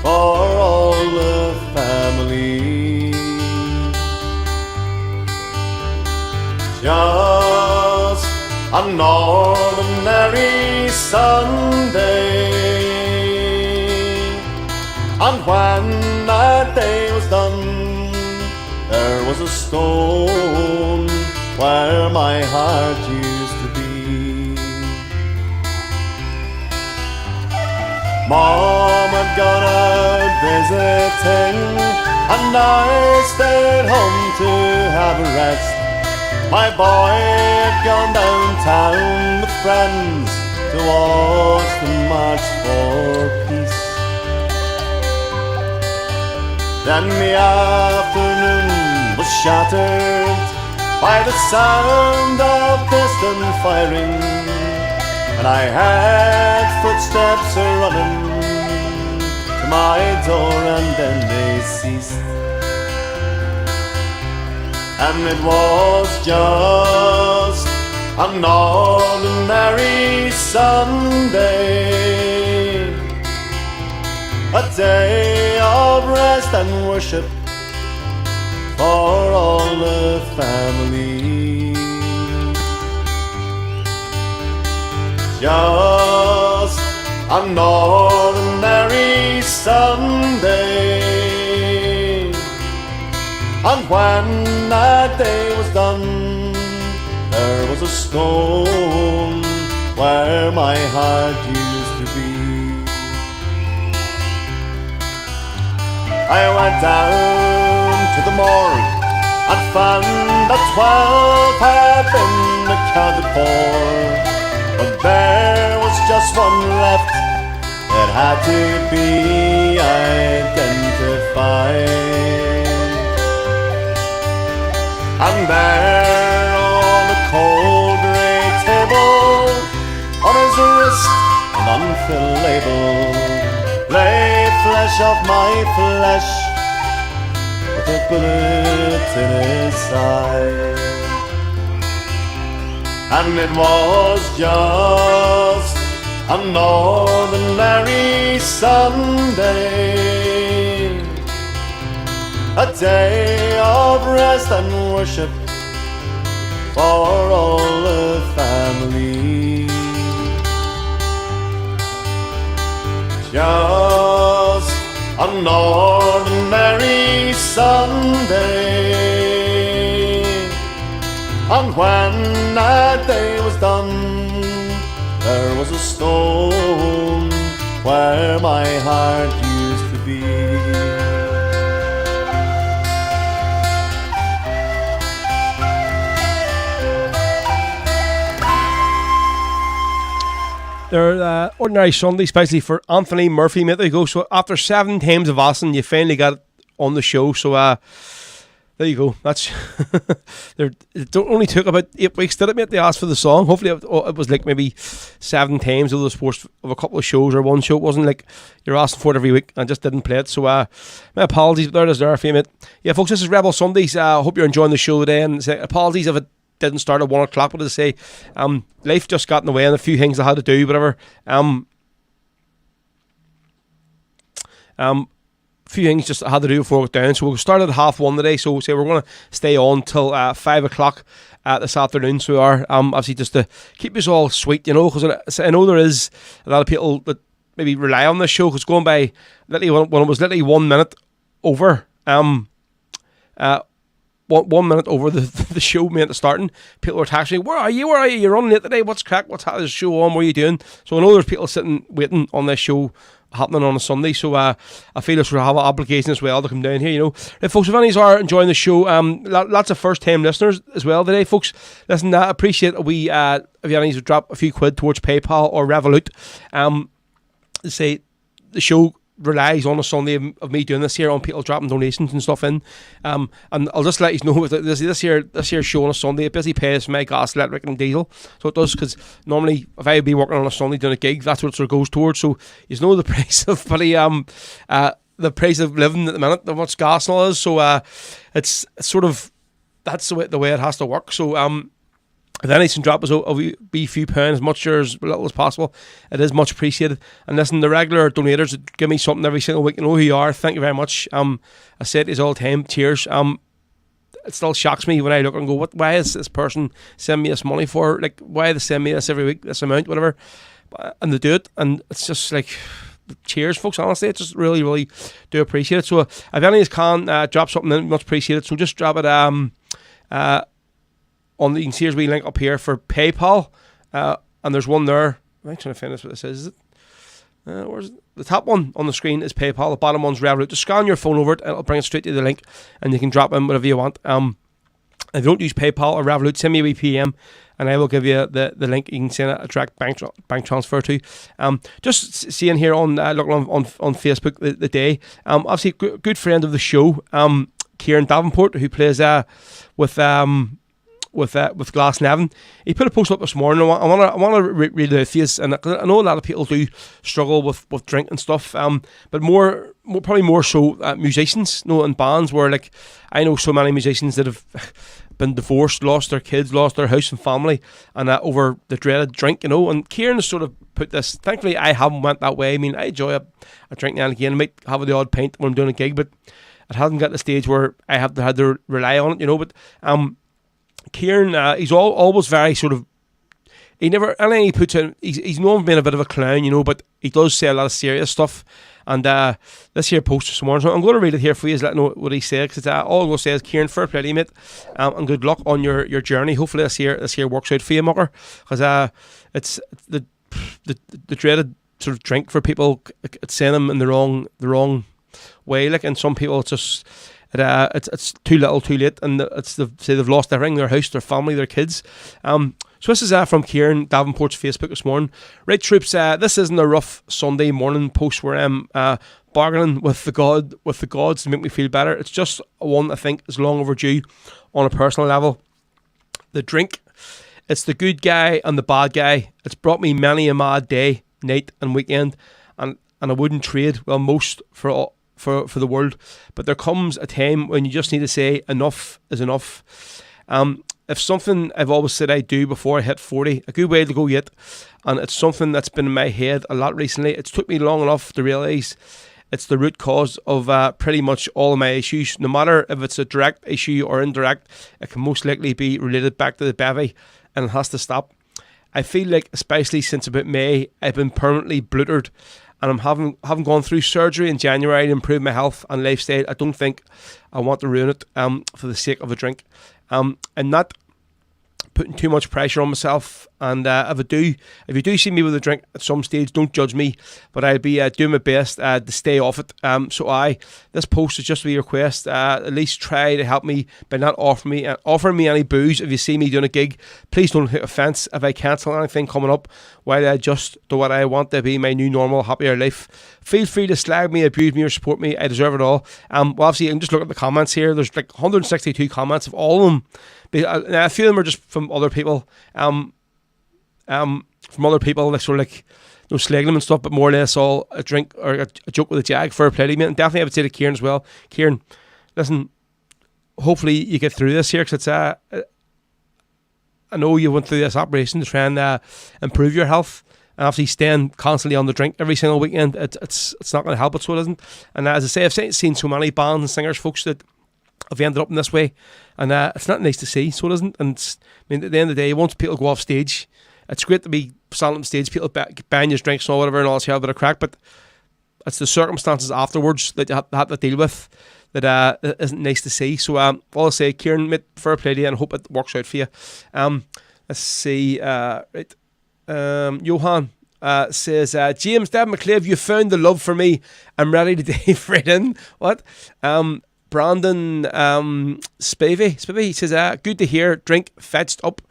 for all the family. Just an ordinary Sunday, And when that day was done, there was a stone where my heart used to be. Mom had gone out visiting, and I stayed home to have a rest. My boy had gone downtown with friends to watch the March for Peace. Then the afternoon was shattered by the sound of distant firing, and I heard footsteps running to my door, and then they ceased. And it was just an ordinary Sunday, a day of rest and worship for all the family. Just an ordinary Sunday. And when that day was done, there was a stone where my heart used to be. I went down to the morgue and found that 12 had been accounted for, but there was just one left that had to be identified. And there on the cold grey table, on his wrist an unfilled label, lay flesh of my flesh, with a bullet in his side. And it was just an ordinary Sunday, a day of rest and worship for all the family. Just an ordinary Sunday. And when that day was done, there was a stone where my heart used to be. They're ordinary Sunday, especially for Anthony Murphy, mate. There you go. So after 7 times of asking, you finally got it on the show. So there you go. That's it only took about 8 weeks, did it, mate? They asked for the song. Hopefully it was like maybe 7 times over the course of a couple of shows or one show. It wasn't like you're asking for it every week and just didn't play it. So my apologies, but there it is there for you, mate. Yeah, folks, this is Rebel Sundays. I hope you're enjoying the show today, and apologies if it didn't start at 1 o'clock. What did I say? Life just got in the way, and a few things I had to do, whatever. Few things just I had to do before I got down. So we'll start at 1:30 today. So we'll say we're going to stay on till 5 o'clock this afternoon. So we are obviously just to keep us all sweet, you know, because I know there is a lot of people that maybe rely on this show, because going by literally when it was literally 1 minute over 1 minute over the show meant to starting, people were texting me, where are you, you're running late today, what's crack, what's the show on, what are you doing? So I know there's people sitting waiting on this show happening on a Sunday, so I feel I should have an obligation as well to come down here, you know. If folks, if any are enjoying the show, lots of first time listeners as well today, folks. Listen, I appreciate if you would drop a few quid towards PayPal or Revolut. Say the show relies on a Sunday of me doing this here, on people dropping donations and stuff in, and I'll just let you know that this year's show on a Sunday, it basically pays for my gas, electric and diesel, so it does, because normally if I would be working on a Sunday doing a gig, that's what it sort of goes towards. So you know the price of the price of living at the minute, how much gas and all is, so it's sort of, that's the way it has to work. So if any can drop us a few pounds, much or as little as possible, it is much appreciated. And listen, the regular donators that give me something every single week, you know who you are, thank you very much. I say it is all the time, cheers. It still shocks me when I look and go, why is this person sending me this money for? Like, why they send me this every week, this amount, whatever? And they do it, and it's just like, cheers, folks. Honestly, I just really, really do appreciate it. So if any of you can drop something in, much appreciated. So just drop it on the, you can see there's a wee link up here for PayPal, and there's one there. I'm trying to find this what this is it? Where's the top one on the screen is PayPal. The bottom one's Revolut. Just scan your phone over it, and it'll bring it straight to the link, and you can drop in whatever you want. If you don't use PayPal or Revolut, send me a wee PM, and I will give you the link. You can send a direct bank transfer to. Just seeing here on looking on Facebook the day. Obviously, good friend of the show, Kieran Davenport, who plays with Glasnevin. He put a post up this morning. I want to read the face, and I know a lot of people do struggle with drink and stuff. But probably more so musicians, in bands where, like, I know so many musicians that have been divorced, lost their kids, lost their house and family, and over the dreaded drink, And Kieran has sort of put this. Thankfully, I haven't went that way. I mean, I enjoy a drink now and again. I might have the odd pint when I'm doing a gig, but it hasn't got to the stage where I have to rely on it, But Kieran, he's always very sort of. He never. Anything he puts in, he's known for being a bit of a clown, but he does say a lot of serious stuff. And this here post this morning, so I'm going to read it here for you, let you know what he said, because all I'm going to say is, Kieran, fair play to you, mate, and good luck on your journey. Hopefully this year works out for you, mucker, because it's the dreaded sort of drink for people. It's sending them in the wrong way, like, and some people it's just. It's too little, too late, and they've lost everything: their house, their family, their kids. So this is from Kieran Davenport's Facebook this morning. Right, troops. This isn't a rough Sunday morning post where I'm bargaining with the gods to make me feel better. It's just one I think is long overdue on a personal level. The drink. It's the good guy and the bad guy. It's brought me many a mad day, night, and weekend, and I wouldn't trade most for the world, but there comes a time when you just need to say enough is enough. If something I've always said I'd do before I hit 40, a good way to go yet, and it's something that's been in my head a lot recently. It's took me long enough to realise it's the root cause of pretty much all of my issues. No matter if it's a direct issue or indirect, it can most likely be related back to the bevy, and it has to stop. I feel like, especially since about May, I've been permanently bluttered, and I'm having gone through surgery in January to improve my health and lifestyle. I don't think I want to ruin it for the sake of a drink. I'm not putting too much pressure on myself, and if you do see me with a drink at some stage, don't judge me, but I'll be doing my best to stay off it. This post is just a wee request. At least try to help me by not offering me any booze. If you see me doing a gig, please don't take offence if I cancel anything coming up while I adjust to what I want to be my new normal, happier life. Feel free to slag me, abuse me, or support me. I deserve it all. Well, obviously, you can just look at the comments here. There's like 162 comments of all of them. A few of them are just from other people. Like sort of like slagging them and stuff, but more or less all a drink or a joke with a jag for a play, mate. And definitely I would say to Kieran as well. Kieran, listen, hopefully you get through this here, because it's I know you went through this operation to try and improve your health, and obviously staying constantly on the drink every single weekend, it's not going to help it, so it isn't. And as I say, I've seen so many bands and singers, folks, that have ended up in this way, and it's not nice to see, so it isn't. And at the end of the day, once people go off stage, it's great to be standing on stage, people buying your drinks and whatever, and all this, have a bit of crack, but it's the circumstances afterwards that you have to deal with that isn't nice to see. So all I'll say, Kieran, mate, fair play to you, and hope it works out for you. Let's see, right. Johan says, James, Dad McClave, you found the love for me. I'm ready to dive right in. What? Brandon Spivey says, good to hear, drink fetched up.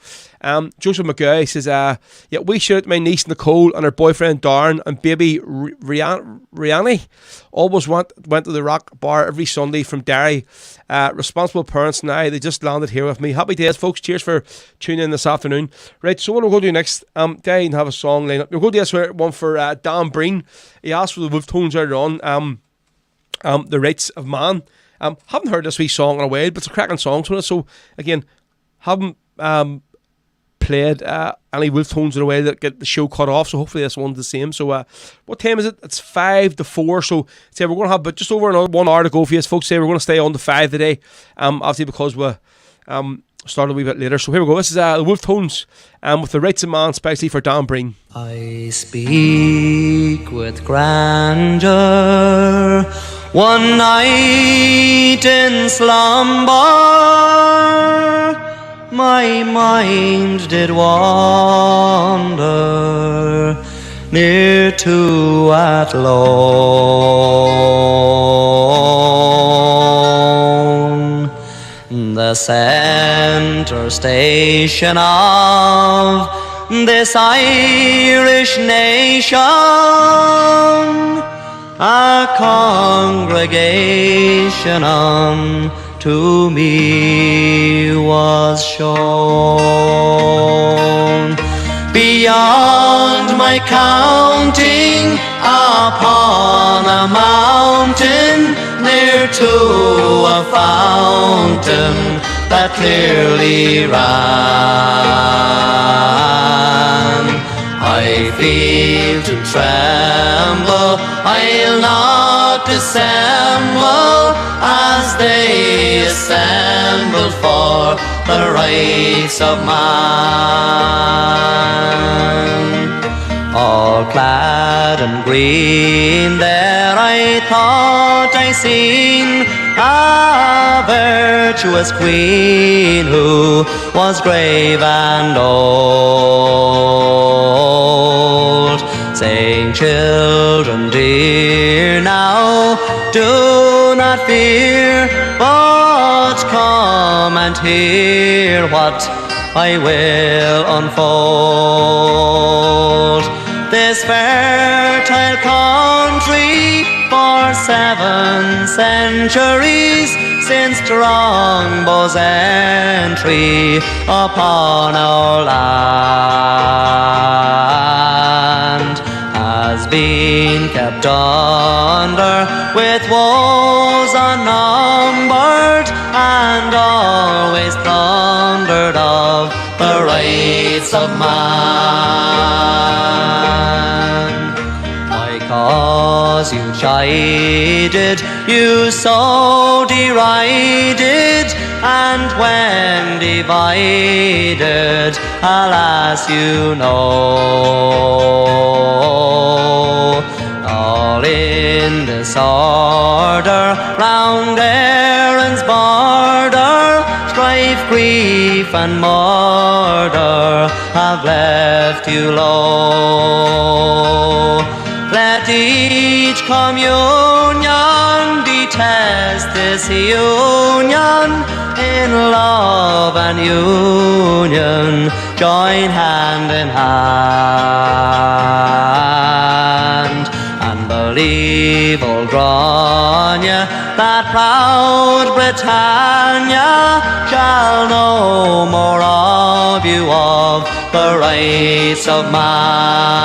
Joseph McGuy says, yeah, we shout my niece Nicole and her boyfriend Darren and baby Rihanna always went to the Rock Bar every Sunday from Derry. Responsible parents now, they just landed here with me. Happy days, folks. Cheers for tuning in this afternoon. Right, so what we're going to do next, Day and have a song lined up. We're going to do this one for Dan Breen. He asked for the Wolf Tones earlier on, The Rights of Man. Haven't heard this wee song in a while, but it's a cracking song to it. So again, haven't played any Wolf Tones in a way that get the show cut off. So hopefully this one's the same. So what time is it? It's 5 to 4. So say we're going to have just over another 1 hour to go for you, folks. Say we're going to stay on to 5 today. Obviously because started a wee bit later. So here we go. This is the Wolf Tones with the Rights of Man, especially for Dan Breen. I speak with grandeur one night in slumber, my mind did wander near to Athlone, the centre station of this Irish nation. A congregation unto me was shown. Beyond my counting, upon a mountain, near to a fountain that clearly ran. I feel to tremble, I'll not dissemble, as they assembled for the rights of man. All clad in green, there I thought I seen a virtuous queen who was grave and old, saying, children dear, now do not fear, but come and hear what I will unfold. This fertile country for 7 centuries, since Strongbow's entry upon our land, has been kept under with woes unnumbered, and always thundered of the rights of man. Because you chided, you so derided, and when divided, alas, you know, all in disorder, round Erin's border, strife, grief, and murder have left you low. Let each communion detest this union, in love and union join hand in hand, and believe, old Grania, that proud Britannia shall no more rob you of the rights of man.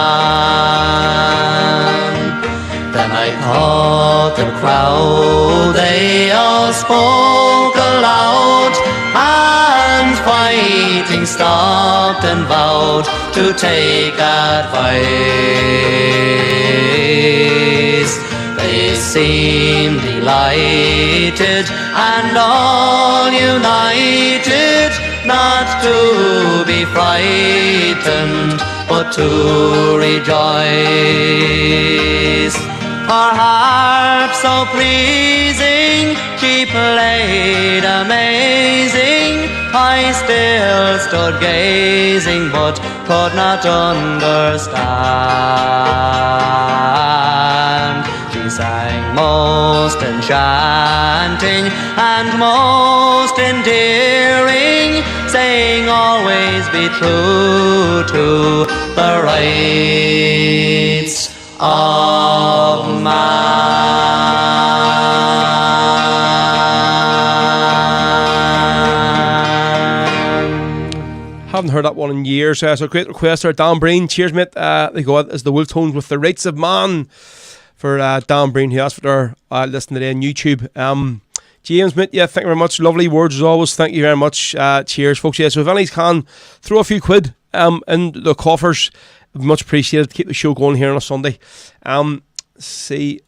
Then I thought the crowd, they all spoke aloud, and fighting stopped and vowed to take advice. They seemed delighted and all united, not to be frightened, but to rejoice. Her harp so pleasing, she played amazing. I still stood gazing, but could not understand. She sang most enchanting and most endearing, saying always be true to the rights of man. Haven't heard that one in years. So great request there, Dan Breen. Cheers, mate. They go out as the Wolf Tones with the Rights of Man for Dan Breen, who asked for their listening today on YouTube. James, mate, yeah, thank you very much. Lovely words as always. Thank you very much. Cheers, folks. Yeah, so if any can throw a few quid in the coffers, much appreciated to keep the show going here on a Sunday. See,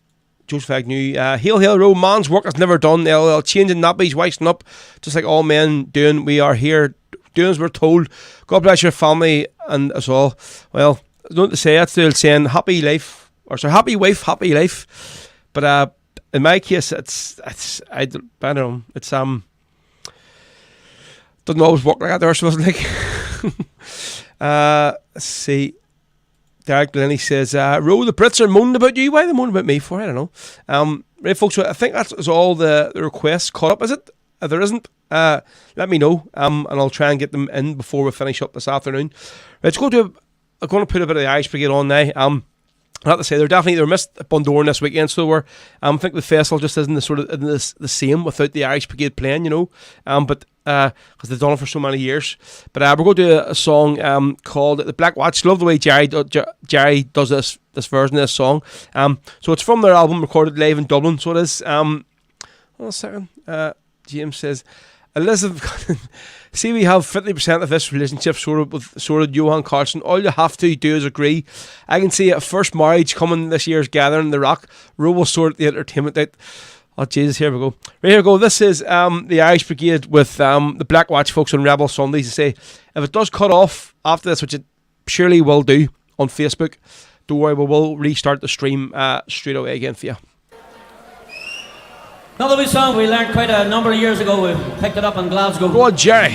Joseph Agnew. Hail, hail, row, man's work is never done. LL changing nappies, waxing up, just like all men doing. We are here doing as we're told. God bless your family and us all. Well, I don't know what to say. That's the old saying, happy life, or sorry, happy wife, happy life. But in my case, I don't know. It's doesn't always work like that. There, so like. Let's see. Derek Glennie says, Ro, the Brits are moaning about you. Why are they moaning about me for? I don't know. Right, folks, so I think that's all the requests caught up, is it? If there isn't, let me know, and I'll try and get them in before we finish up this afternoon. Right, I'm going to put a bit of the Irish Brigade on now. I have to say they're missed Bundoran this weekend, so we're I think the festival just isn't the same without the Irish Brigade playing, you know. But because they've done it for so many years. But we're going to do a song called The Black Watch. Love the way Jerry does this version of this song. So it's from their album recorded live in Dublin. So it is. Hold on a second. James says, Elizabeth, see, we have 50% of this relationship sorted Johan Carlson. All you have to do is agree. I can see a first marriage coming this year's gathering in the Rock. Ro will sort the entertainment out. Oh, Jesus, here we go. Right, here we go. This is the Irish Brigade with the Black Watch folks on Rebel Sundays. To say, if it does cut off after this, which it surely will do on Facebook, don't worry, we will restart the stream straight away again for you. Another wee song we learned quite a number of years ago. We picked it up in Glasgow. Go on, Jerry.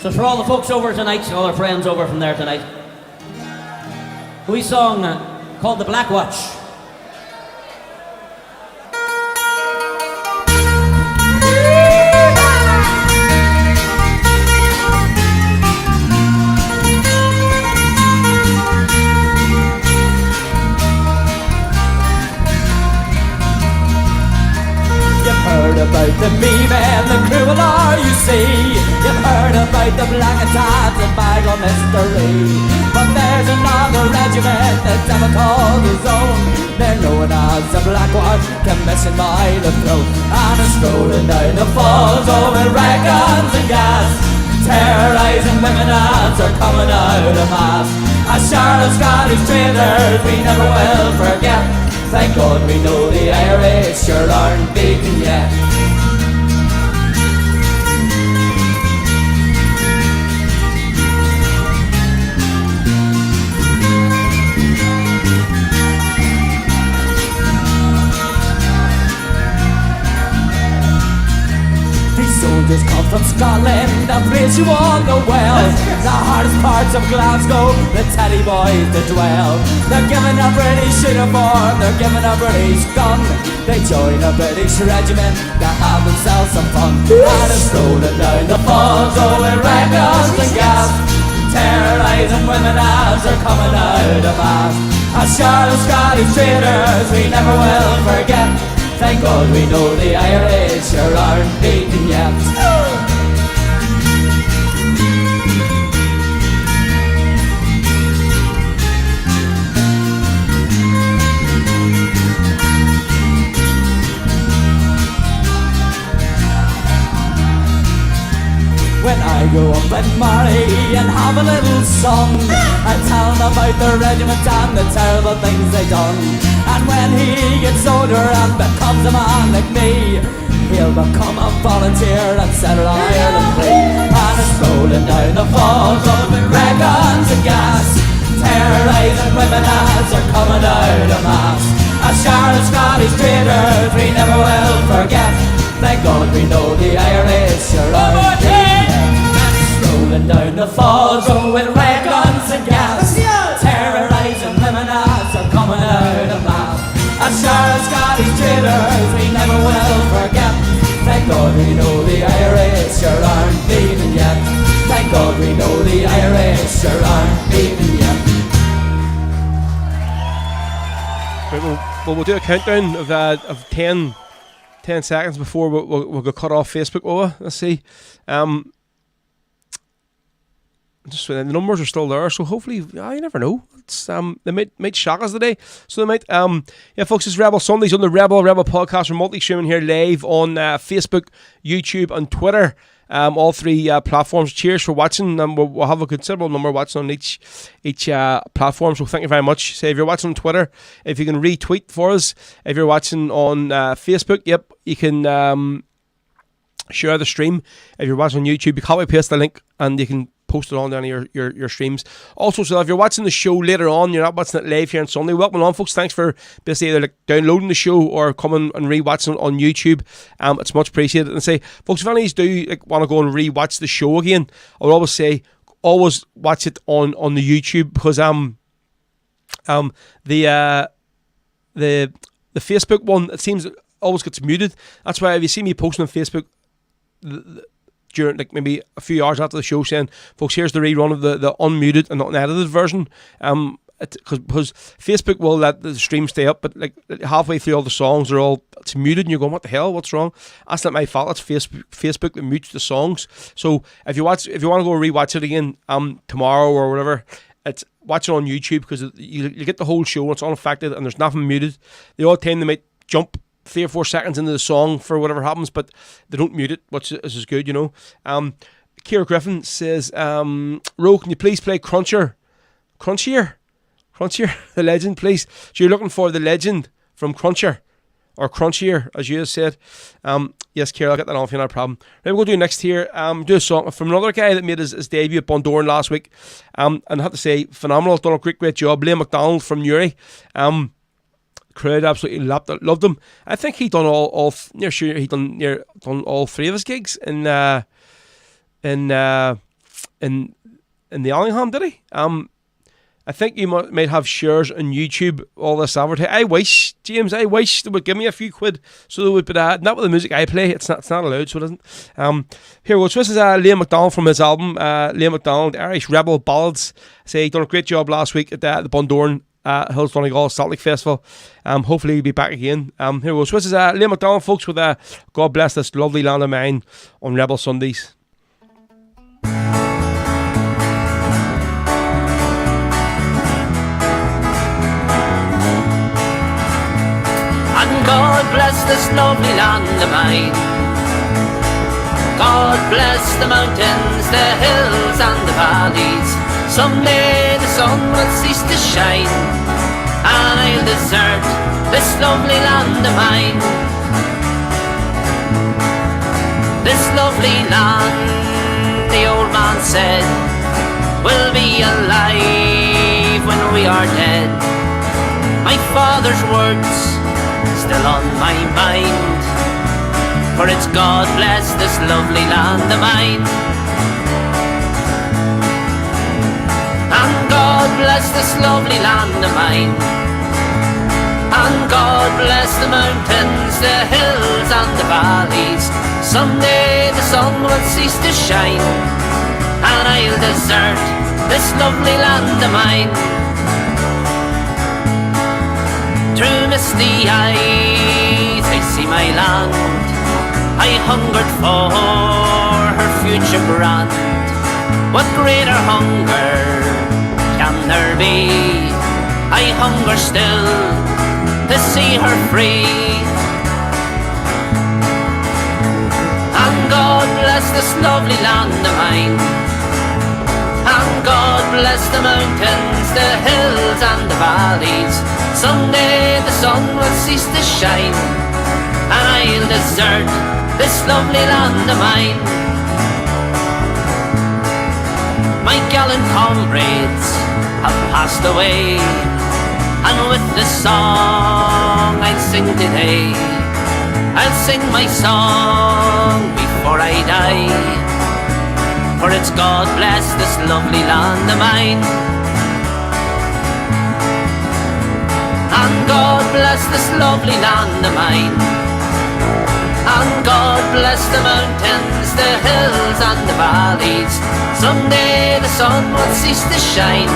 So for all the folks over tonight, all our friends over from there tonight, a wee song called The Black Watch. Heard about the meme and the cruel are you see. You've heard about the black attacks and bygone mystery. But there's another regiment that's ever called his own. They're known as the Black Watch, commissioned by the throne. And it's strolling down the falls over red guns and gas, terrorising women as they're coming out of mass. As Charlotte Scottish traitors we never will forget. Thank God we know the Irish sure aren't beaten yet. Soldiers come from Scotland, a place you all know well. The hardest parts of Glasgow, the teddy boys to dwell. They're given a British uniform, they're given a British gun. They join a British regiment to have themselves some fun. And it's strolling down the falls, oh, with red guns and gas, terrorising women as they're coming out of mass. As Charlotte Scottish traitors we never will forget. Thank God we know the Irish sure aren't beaten yet. When I go up and marry and have a little son, I tell him about the regiment and the terrible things they done. And when he gets older and becomes a man like me, he'll become a volunteer and set Ireland free. And it's rolling down the falls of red guns and gas, terrorising women as they're coming out of mass. As Charlotte Scottish traitors we never will forget. Thank God we know the Irish sure aren't beaten yet. And it's rolling down the falls with red guns and gas, terrorising women as they're coming out of mass. As Charlotte Scottish traitors we never will forget. Thank God we know the Irish sure aren't beaten yet. Thank God we know the Irish sure aren't beaten yet. Right, we'll do a countdown of 10 seconds before we'll get cut off Facebook. Let's see. just the numbers are still there, so hopefully, you never know. It's they might shock us today, so they might. Yeah, folks, it's Rebel Sundays on the Rebel podcast. We're multi-streaming here live on Facebook, YouTube, and Twitter. All three platforms. Cheers for watching. We'll have a considerable number watching on each platform. So thank you very much. Say if you're watching on Twitter, if you can retweet for us. If you're watching on Facebook, yep, you can share the stream. If you're watching on YouTube, you copy paste the link and you can post it on any of your streams. Also, so if you're watching the show later on, you're not watching it live here on Sunday, welcome on, folks. Thanks for basically either downloading the show or coming and re-watching it on YouTube. It's much appreciated. And say, folks, if any of you do want to go and re-watch the show again, I would always say always watch it on the YouTube, because the Facebook one, it seems, always gets muted. That's why if you see me posting on Facebook during maybe a few hours after the show saying, folks, here's the rerun of the unmuted and unedited version, because Facebook will let the stream stay up, but halfway through all the songs it's muted and you're going, what the hell, what's wrong? That's not my fault. It's Facebook that mutes the songs. So if you want to go rewatch it again tomorrow or whatever, watch it on YouTube, because you get the whole show, it's unaffected and there's nothing muted. The odd time they might jump 3 or 4 seconds into the song for whatever happens, but they don't mute it, which is good, you know. Kira Griffin says, Ro, can you please play Crunchier, the legend, please? So you're looking for the legend from Crunchier, or Crunchier, as you said. Yes, Kira, I'll get that on for you, no problem. Right, we'll go do next here. Do a song from another guy that made his debut at Bundoran last week. And I have to say, phenomenal, done a great job. Liam McDonald from Newry. Crowd absolutely loved him. I think he done all three of his gigs in the Allingham, did he? I think you might have shares on YouTube, all this advertising. I wish, James, they would give me a few quid, so they would, but not with the music I play. It's not allowed, so it isn't. Here we go. So this is Liam McDonald from his album, Liam McDonald, Irish Rebel Ballads. Say he done a great job last week at the Bundoran Hills Donegal Salt Lake Festival. Hopefully he'll be back again. Here we go. So this is Liam McDonald, folks, with God Bless This Lovely Land of Mine on Rebel Sundays. And God bless this lovely land of mine. God bless the mountains, the hills and the valleys. Someday the sun will cease to shine, and I'll desert this lovely land of mine. This lovely land, the old man said, will be alive when we are dead. My father's words still on my mind, for it's God bless this lovely land of mine. And God bless this lovely land of mine. And God bless the mountains, the hills and the valleys. Someday the sun will cease to shine, and I'll desert this lovely land of mine. Through misty eyes I see my land. I hungered for her future brand. What greater hunger can there be? I hunger still to see her free. And God bless this lovely land of mine. And God bless the mountains, the hills and the valleys. Someday the sun will cease to shine, and I'll desert this lovely land of mine. My gallant comrades have passed away, and with this song I'll sing today. I'll sing my song before I die, for it's God bless this lovely land of mine. And God bless this lovely land of mine. And God bless the mountains, the hills and the valleys. Someday the sun will cease to shine,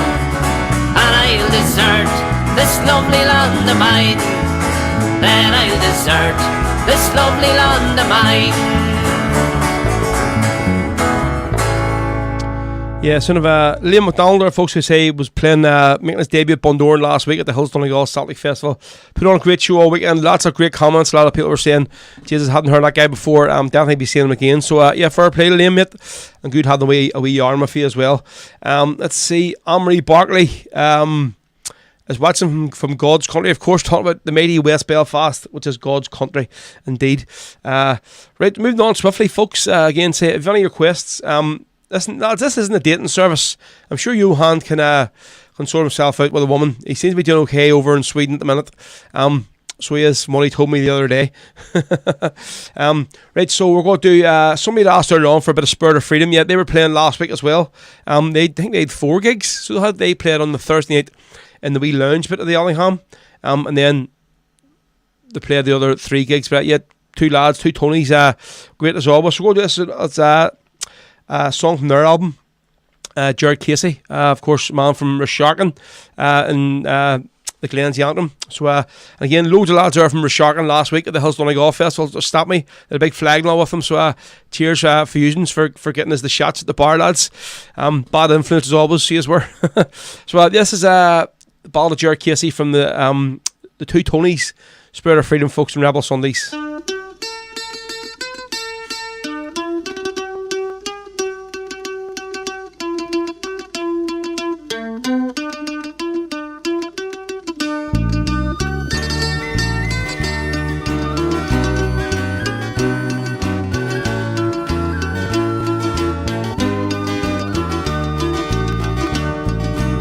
and I'll desert this lovely land of mine. Then I'll desert this lovely land of mine. Yeah, son of Liam McDonald, there, folks, who say was playing, making his debut at Bundoran last week at the Hills Donegal Celtic Festival. Put on a great show all weekend. Lots of great comments. A lot of people were saying, Jesus, hadn't heard that guy before. Definitely be seeing him again. So, yeah, fair play to Liam, mate. And good having a wee yarn with you as well. Let's see, Anne-Marie Barkley is watching from God's country. Of course, talking about the mighty West Belfast, which is God's country, indeed. Right, moving on swiftly, folks. Again, say, if you have any requests, listen, lads, this isn't a dating service. I'm sure Johan can sort himself out with a woman. He seems to be doing okay over in Sweden at the minute. So he is, what he told me the other day. Right, so we're going to do, somebody that asked earlier on for a bit of Spirit of Freedom. Yeah, they were playing last week as well. They think they had 4 gigs. So they played on the Thursday night in the wee lounge bit of the Allingham. And then they played the other 3 gigs. But yeah, 2 lads, 2 Tonys, great as always. So we're going to do this as song from their album, Jared Casey, of course, man from Resharkin in the Glens Yantrim. So again, loads of lads are from Resharkin last week at the Hills Donegal Festival. Just stopped me, they had a big flag and all with them. So cheers Fusions for getting us the shots at the bar, lads. Bad influence as always, see as were. So this is a ballad of Jared Casey from the 2 Tonys, Spirit of Freedom, folks, and Rebel Sundays.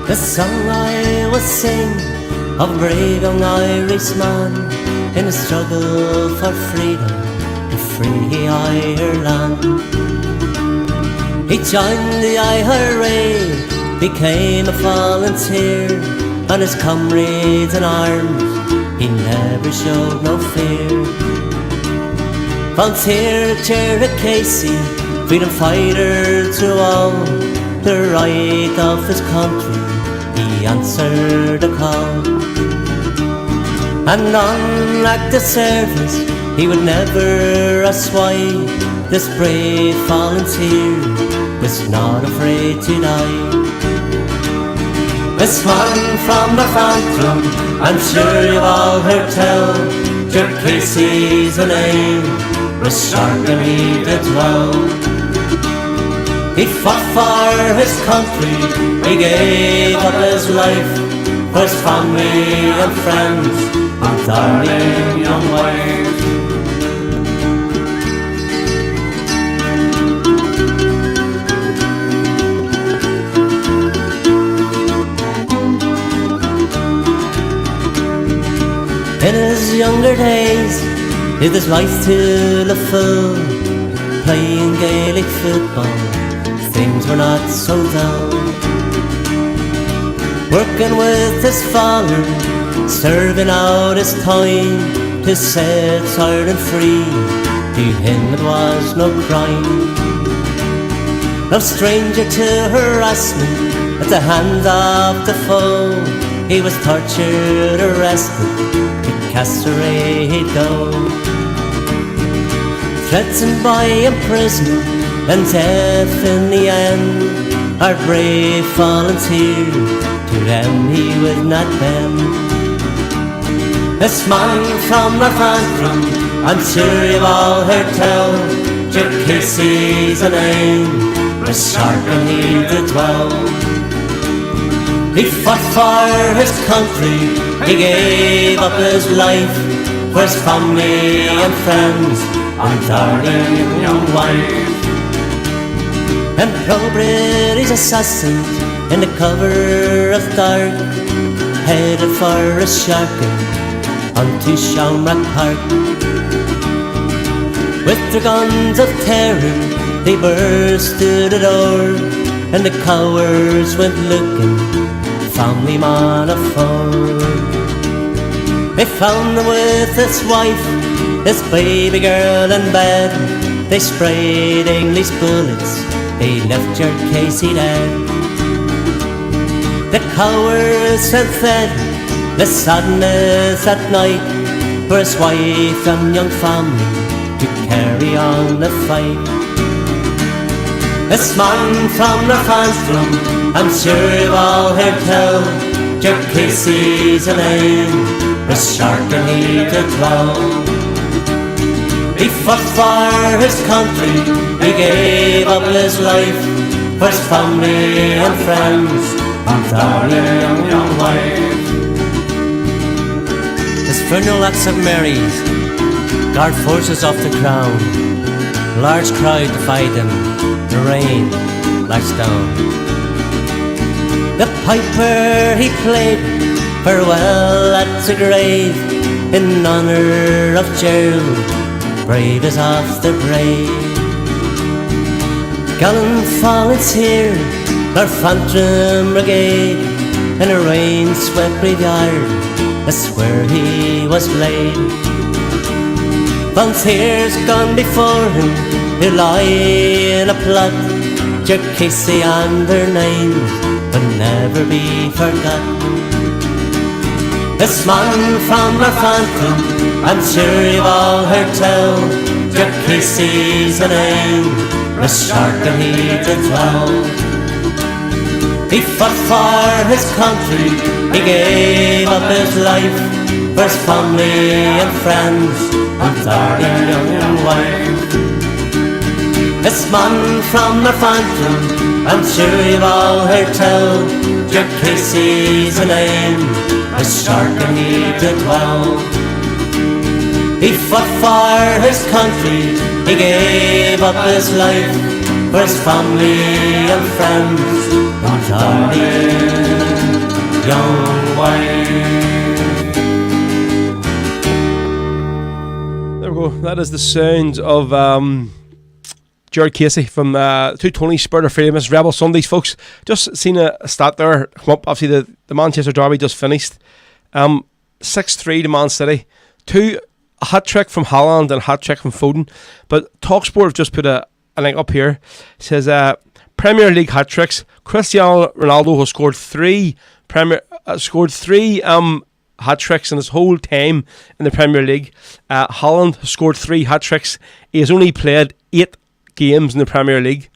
The song I will sing of a brave young Irishman in a struggle for freedom to free Ireland. He joined the IRA, became a volunteer, and his comrades in arms, he never showed no fear. Volunteer Jared Casey, freedom fighter to all, the right of his country, he answered the call. And on active service, he would never ask why. This brave volunteer was not afraid to die. This man from Northampton, I'm sure you've all heard tell, Jared Casey's the name, Resharkin he did well. He fought for his country, he gave up his life for his family and friends and darling young wife. In his younger days, lived his life to the full, playing Gaelic football. Things were not so dull. Working with his father, serving out his time to set Ireland free. To him it was no crime. No stranger to harassment at the hands of the foe. He was tortured, arrested, to Castlereagh he'd go. Threatened by imprisonment and death in the end, our brave volunteer, to them he would not bend. This man from Northampton, I'm sure you've all heard tell, Jared Casey's a name, Resharkin he did well. He fought for his country, he gave up his life for his family and friends and darling young wife. And pro-British assassins in the cover of dark, headed for Resharkin onto Shamrock Park. With their guns of terror, they burst through the door, and the cowards went looking, family man of 4. They found him with his wife, his baby girl in bed. They sprayed English bullets, they left Jared Casey dead. The cowards had fed the sadness at night for his wife and young family to carry on the fight. This man from Northampton, I'm sure you've all heard tell. Jack Casey's a name, a shark and he did well. He fought for his country, he gave up his life for his family and friends and darling young wife. His funeral at St Mary's, guard forces off the crown, large crowd defied him, the rain lashed down. The piper he played farewell at the grave in honour of Gerald, brave as off the brave. Gallant volunteer, Northampton Brigade, in a rain-swept graveyard, that's where he was laid. Volunteers gone before him, who lie in a plot, Jack Casey and their names will never be forgot. This man from Northampton, I'm sure you've all heard tell. Jack Casey's the name, a shark and he did well. He fought for his country, he gave up his life for his family and friends and darling young wife. This man from Northampton, I'm sure you've all heard tell. Jack Casey's the name, a shark and he did well. He fought for his country, he gave up his life for his family and friends and darling young wife. There we go. That is the sound of Jared Casey from 220 Spirit of Famous Rebel Sundays, folks. Just seen a stat there come up. Obviously, the Manchester Derby just finished. 6-3 to Man City. A hat trick from Haaland and a hat trick from Foden. But TalkSport have just put a link up here. It says Premier League hat tricks. Cristiano Ronaldo has scored three hat tricks in his whole time in the Premier League. Haaland has scored 3 hat tricks. He has only played 8 games in the Premier League.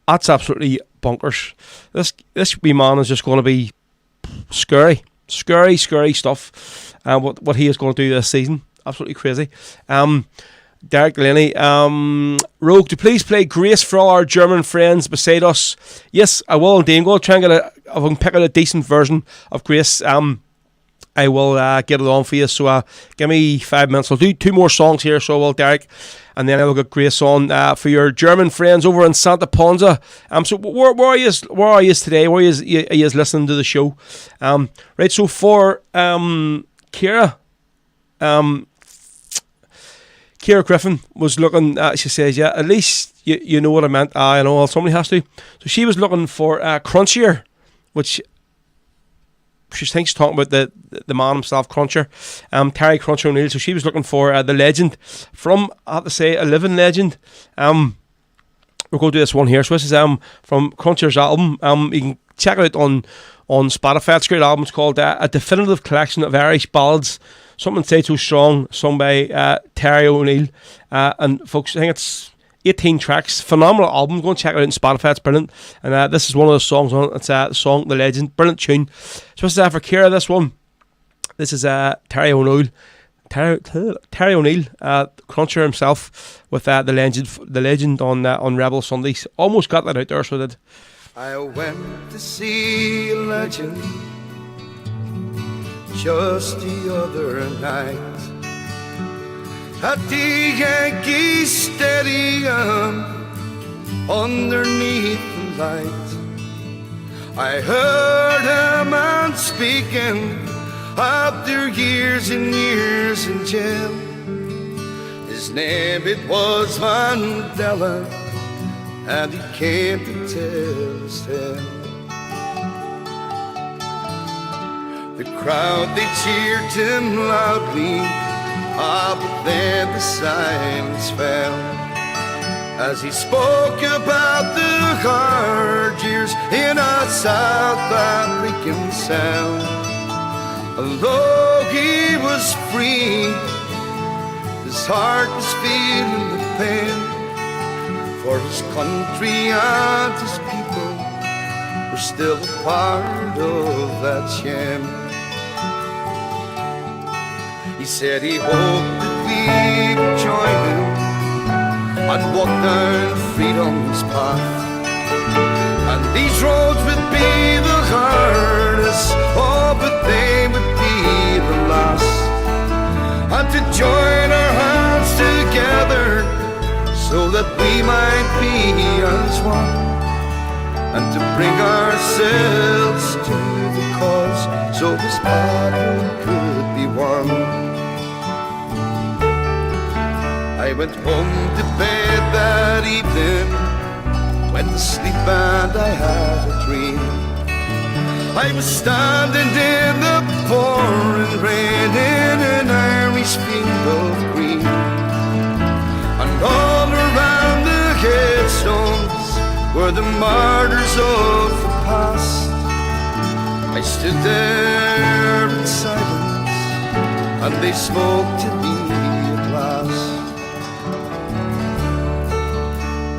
That's absolutely bonkers. This wee man is just going to be scary stuff. What he is going to do this season, absolutely crazy. Derek Delaney, Rogue, to please play Grace for all our German friends beside us. Yes, I will indeed. I'm going to try and if I can pick out a decent version of Grace, I will get it on for you. So give me 5 minutes. I'll do 2 more songs here, so I will, Derek, and then I will get Grace on for your German friends over in Santa Ponza. So where are you today? Where are you listening to the show? Right, so for Kira Griffin was looking, she says, yeah, at least you know what I meant. I know, somebody has to. So she was looking for Crunchier, which she thinks she's talking about the man himself, Cruncher, Terry Cruncher O'Neill. So she was looking for the legend from, I have to say, a living legend. We're going to do this one here. So this is from Cruncher's album. You can check it out on Spotify. It's a great album. It's called A Definitive Collection of Irish Ballads. Something Say So Strong, sung by Terry O'Neill. And folks, I think it's 18 tracks. Phenomenal album. Go and check it out on Spotify. It's brilliant. And this is one of the songs on it. It's the song The Legend. Brilliant tune. So this is for Kira, this one. This is Terry O'Neill. Terry O'Neill, Cruncher himself, with the legend on Rebel Sundays. Almost got that out there, so I did. I went to see a legend just the other night at the Yankee Stadium underneath the light. I heard a man speaking of their years and years in jail. His name it was Mandela, and he came to tell his tale. The crowd, they cheered him loudly, but then the silence fell as he spoke about the hard years in a South African sound. Although he was free, his heart was feeling the pain, for his country and his people were still a part of that sham. He said he hoped that we would join him and walk down freedom's path, and these roads would be the hardest, oh, but they would be the last, and to join our hands together so that we might be as one, and to bring ourselves to the cause so this battle could be won. I went home to bed that evening, went to sleep and I had a dream. I was standing in the pouring rain in an Irish field of green, and all around the headstones were the martyrs of the past. I stood there in silence and they spoke to me at last.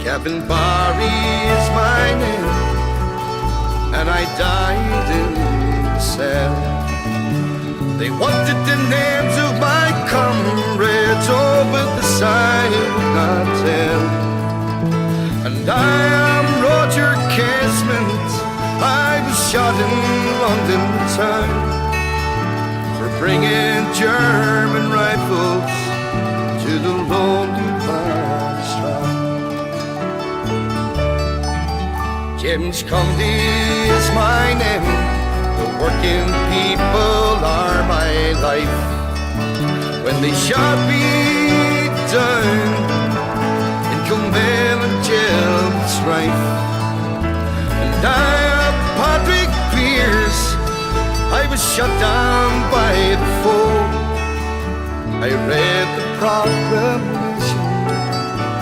Kevin Barry is my name, and I died in the cell. They wanted the names of my comrades, oh, but the sign would not tell. And I am Roger Casement, I was shot in London town for bringing German rifles to the lonely Bannistran. James Cundy is my name, the working people are my life. When they shot me down in Kilmainham jail with strife, and I am Patrick Pearce, I was shot down by the foe. I read the proclamation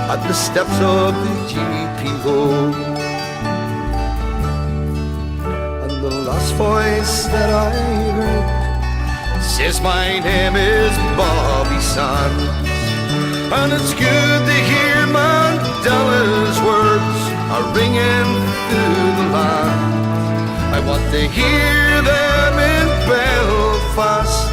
at the steps of the GPO. The last voice that I heard says my name is Bobby Sands, and it's good to hear Mandela's words are ringing through the land. I want to hear them in Belfast,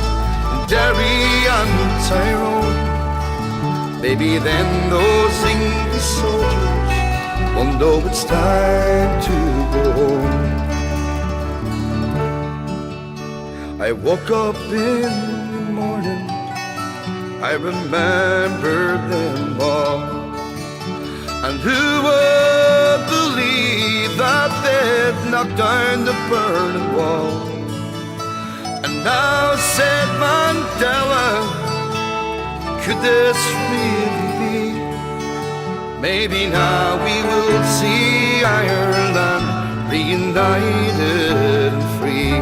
in Derry and Tyrone. Maybe then those English soldiers will know it's time to go home. I woke up in the morning, I remember them all, and who would believe that they'd knocked down the burning wall? And now said Mandela, could this really be? Maybe now we will see Ireland reunited and free.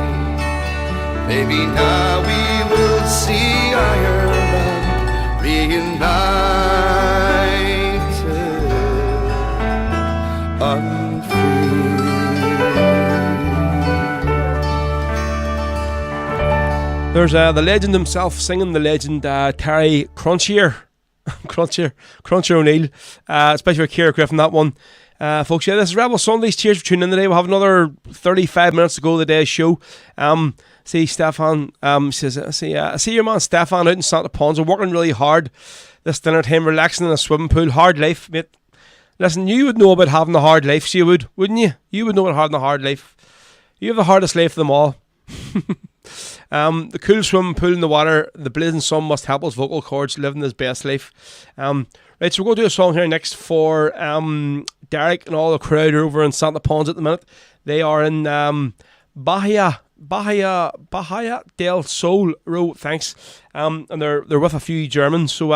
Maybe now we will see Ireland reunited and free. There's the legend himself singing, the legend Terry Crunchier O'Neill, especially for Ciara Griffin, that one. Folks, yeah, this is Rebel Sundays. Cheers for tuning in today. We'll have another 35 minutes to go of the day's show. See Stefan says, I see your man Stefan out in Santa Ponza working really hard this dinner time, relaxing in a swimming pool. Hard life, mate. Listen, you would know about having a hard life, so you would, wouldn't you? You would know about having a hard life. You have the hardest life of them all. The cool swimming pool in the water, the blazing sun must help his vocal cords living his best life. Right, so we're going to do a song here next for Derek and all the crowd are over in Santa Ponza at the minute. They are in Bahia del Sol Road, thanks. And they're with a few Germans, so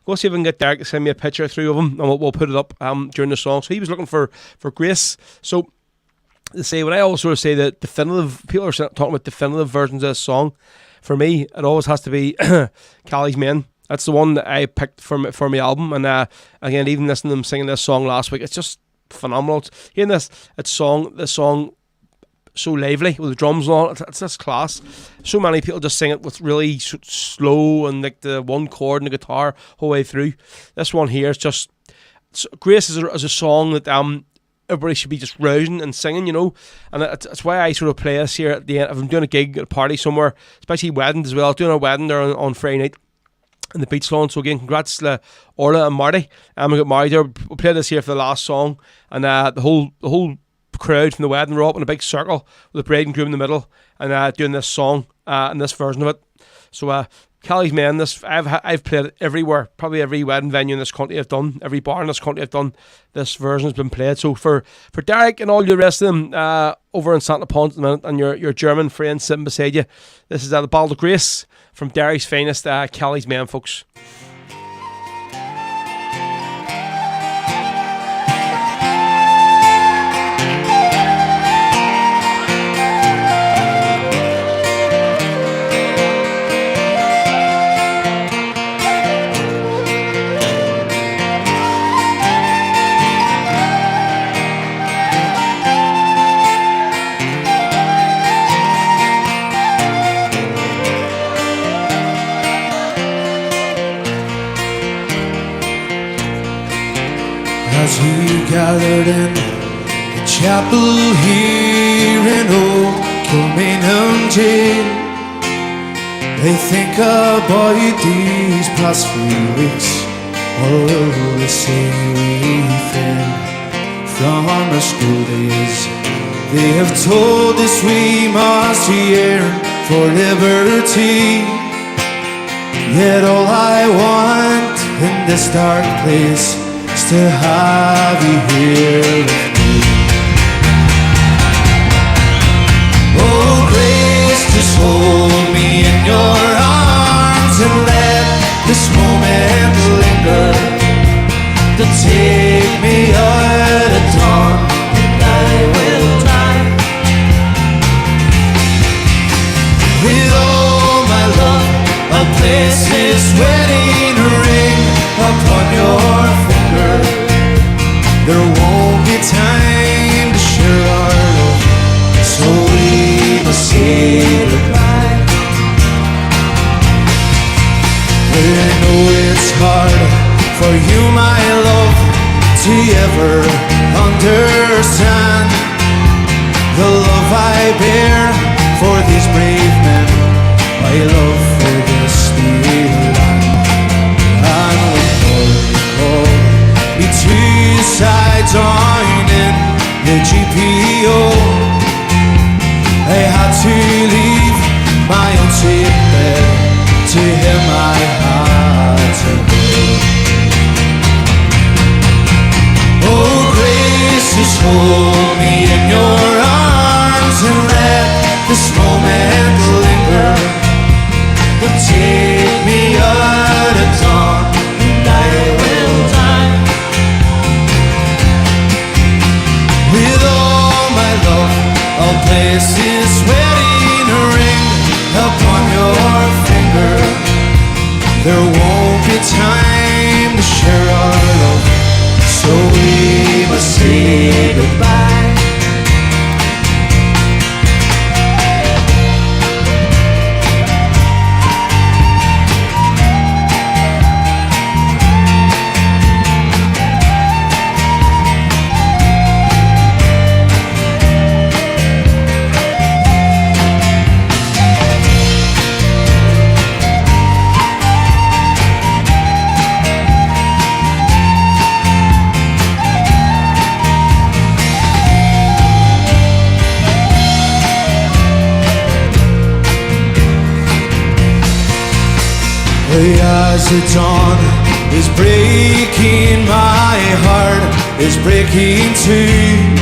go see if we can get Derek to send me a picture through of him, and we'll put it up during the song. So he was looking for Grace. So to say, when I always sort of say that definitive, people are talking about definitive versions of this song, for me it always has to be Callie's Men. That's the one that I picked for my album, and again, even listening to them singing this song last week, it's just phenomenal. Hearing this song so lively with the drums and all, it's just class. So many people just sing it with really slow and like the one chord and the guitar whole way through. This one here is just Grace is a song that everybody should be just rousing and singing, you know, and that's why I sort of play this here at the end. If I'm doing a gig at a party somewhere, especially weddings as well. I was doing a wedding there on Friday night in the beach lawn. So again, congrats to Orla and Marty. We got married there. We played this here for the last song, and the whole crowd from the wedding were up in a big circle with the bride and groom in the middle, and doing this song and this version of it. So Kelly's Men, this I've played it everywhere. Probably every wedding venue in this country I've done, every bar in this country I've done, this version has been played. So for Derek and all the rest of them over in Santa Pont at the minute, and your German friend sitting beside you, this is the Ballad of Grace from Derek's finest, Kelly's Men, folks. As we gathered in the chapel here in Old Kilmainham jail, they think about these past few weeks. All they say we've been from our school days. They have told us we must yearn for liberty. Yet all I want in this dark place is to have you here with me. Oh, Grace, just hold me in your arms and let this moment linger, to take me out at dawn, and I will die with all my love. I'll place this wedding ring upon your finger. There won't be time to share our love, so we must say goodbye. But I know it's hard for you, my love, to ever understand the love I bear for these brave men, my love for this dear land. And when me two sides on in the GPO, I had to leave my own sick bed. To him I had to go. Oh, Grace, just hold me in your arms and let this moment linger, but take me out at dawn, and I will die with all my love. I'll place this wedding ring upon your finger. There won't be time to share our love, so we must say goodbye. As the dawn is breaking, my heart is breaking too.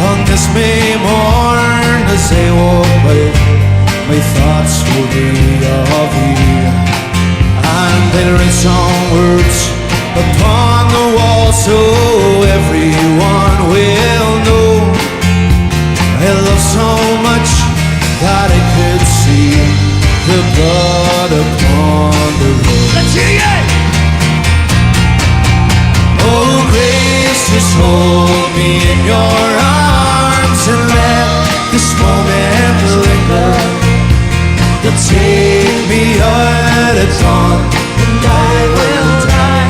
On this May morn, as I walk by, my thoughts will be of you. And they'll write some words upon the wall, so everyone will know I love so much that I could see the blood upon the road. Let's hear it! Oh, Grace, just hold me in your arms and let this moment linger, to take me out at dawn, and I will die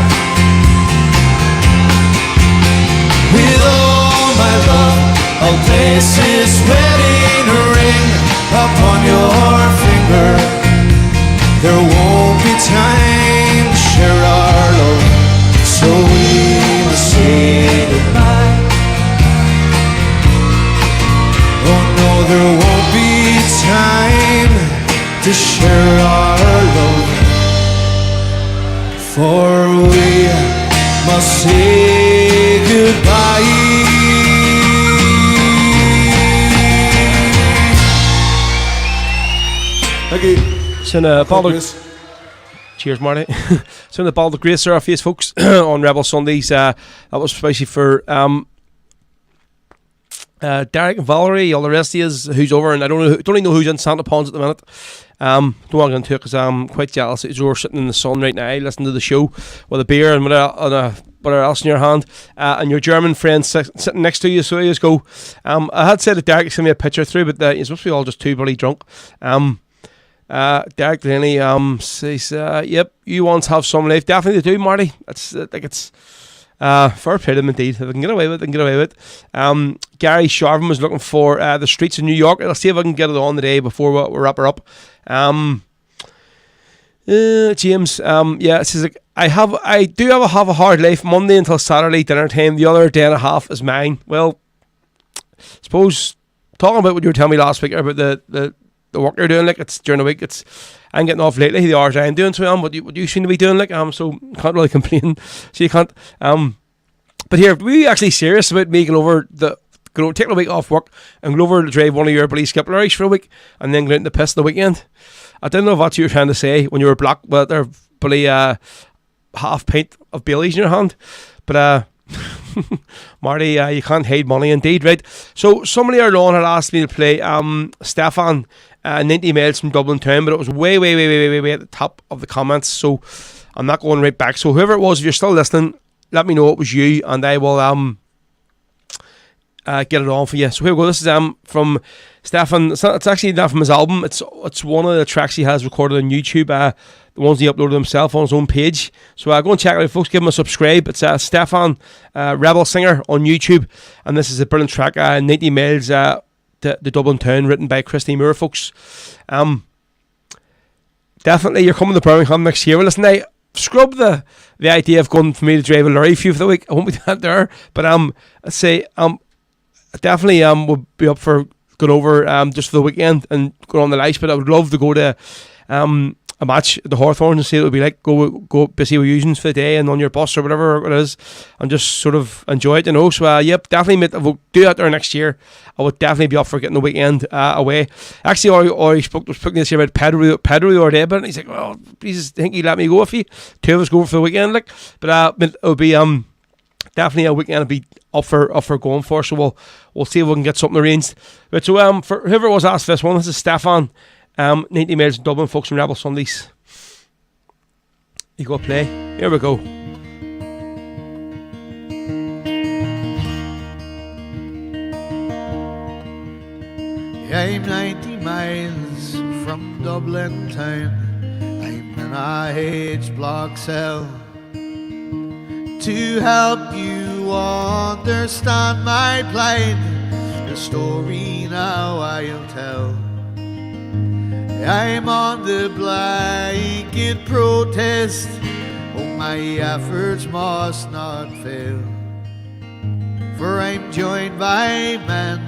I'll place this wedding ring upon your finger. There won't be time to share our love, so we must say goodbye. Oh no, there won't be time to share our love, for we must say goodbye. Thank you. So cheers, Marty. So in the Ball of Grace are our face, folks, on Rebel Sundays. That was especially for Derek and Valerie, all the rest of you who's over, and I don't even know who's in Santa Ponds at the minute. Don't want to get into it because I'm quite jealous that you're sitting in the sun right now listening to the show with a beer and whatever else in your hand, and your German friend sitting next to you. So you just go. I had said that Derek sent me a picture through, but he's supposed to be all just too bloody drunk. Derek Delaney says, "Yep, you once have some life. Definitely do, Marty. It's fair play to them indeed. If I can get away with it, I can get away with it." Gary Sharvin was looking for the streets of New York. I'll see if I can get it on today before we wrap her up. James, yeah, it says like, I do have a hard life. Monday until Saturday dinner time. The other day and a half is mine. Well, I suppose talking about what you were telling me last week about the work you're doing, like it's during the week, I'm getting off lately, the hours I'm doing, so what you seem to be doing, like so can't really complain. So you can't but here, were you actually serious about me going over taking a week off work and go over to drive one of your bloody Skippleries for a week and then go out in the piss the weekend? I didn't know what you were trying to say when you were black with their bloody half pint of Baileys in your hand, but Marty, you can't hide money indeed, right? So somebody earlier on had asked me to play Stefan 90 miles from Dublin town, but it was way at the top of the comments, so I'm not going right back. So whoever it was, if you're still listening, let me know it was you and I will get it on for you. So here we go. This is from Stefan. It's actually not from his album. It's one of the tracks he has recorded on YouTube, the ones he uploaded himself on his own page. So go and check it out, folks. Give him a subscribe. It's Stefan Rebel Singer on YouTube, and this is a brilliant track, 90 miles the Dublin town, written by Christy Moore, folks. Definitely you're coming to Birmingham next year. Well, listen, I scrub the idea of going for me to drive a lorry for you for the week. I won't be that there, but I'd say I definitely would be up for going over just for the weekend and going on the lights. But I would love to go to a match at the Hawthorns and see what it would be like. Go busy with using for the day and on your bus or whatever it is, and just sort of enjoy it, you know. So yep, definitely, mate, if we'll do that there next year, I would definitely be up for getting the weekend away. Actually, I spoke this year about Pedro the other day, but he's like, well, please, think he'd let me go if he two of us go for the weekend, like. But it would be definitely a weekend I'd be up for going for. So we'll see if we can get something arranged. But so for whoever was asked this one, this is Stefan. 90 miles in Dublin, folks, from Rebel Sundays. You go play. Here we go. I'm 90 miles from Dublin town. I'm in a H-block cell. To help you understand my plight, the story now I'll tell. I'm on the blanket protest. Oh, my efforts must not fail. For I'm joined by men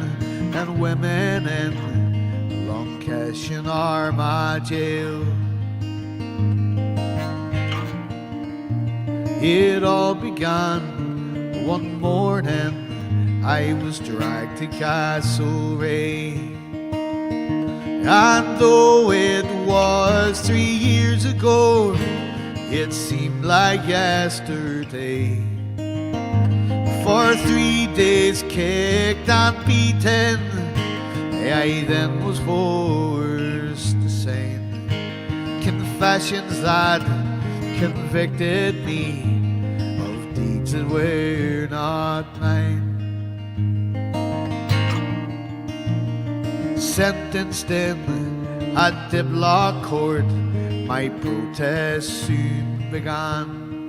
and women in Long-Kesh and Armagh jail. It all began one morning. I was dragged to Castlereagh. And though it was 3 years ago, it seemed like yesterday. For 3 days kicked and beaten, I then was forced to sign confessions that convicted me of deeds that were not mine. Sentenced in at Diblock Court, my protest soon began.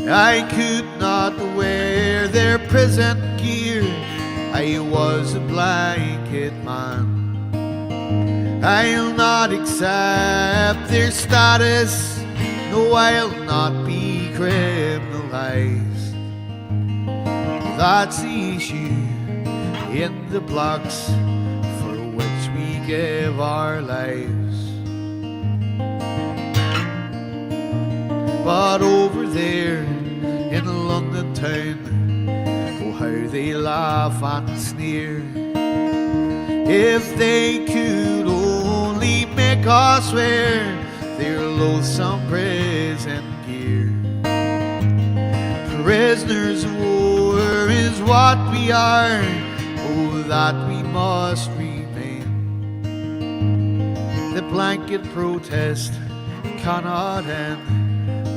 I could not wear their prison gear, I was a blanket man. I'll not accept their status. No, I'll not be criminalized. That's the issue in the blocks for which we give our lives. But over there in London town, oh how they laugh and sneer. If they could only make us wear their loathsome prison gear. Prisoners of war is what we are, oh that we must remain. The blanket protest cannot end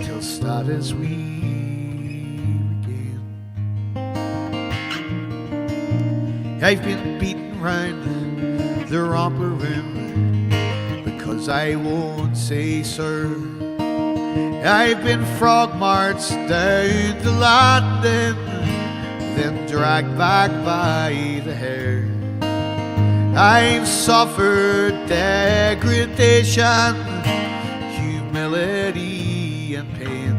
till status we regain. I've been beaten round the romper room because I won't say sir. I've been frog marched down the landing, then dragged back by the hair. I've suffered degradation, humility and pain.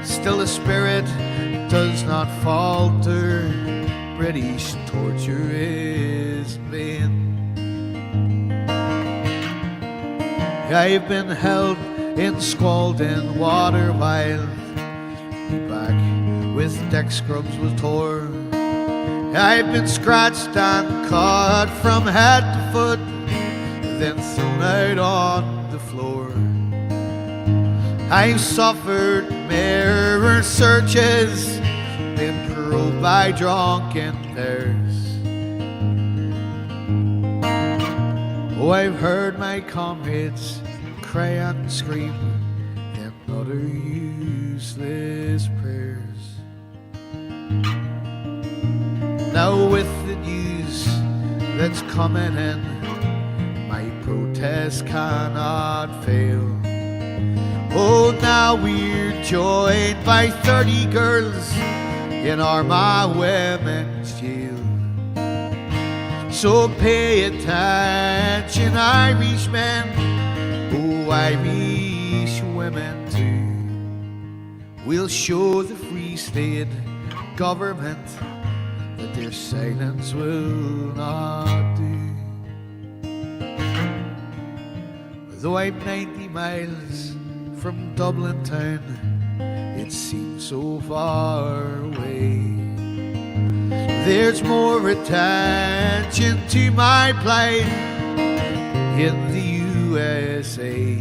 Still the spirit does not falter. British torture is vain. I've been held in scalding water while my back with deck scrubs was tore. I've been scratched and cut from head to foot, then thrown out on the floor. I've suffered mirror searches, been probed by drunken bears. Oh, I've heard my comrades cry and scream, then utter useless prayers. Now with the news that's coming in, my protest cannot fail. Oh, now we're joined by 30 girls in Armagh Women's Jail. So pay attention, Irishmen, oh, Irish women too. We'll show the Free State government that their silence will not do. Though I'm 90 miles from Dublin town, it seems so far away. There's more attention to my plight in the USA.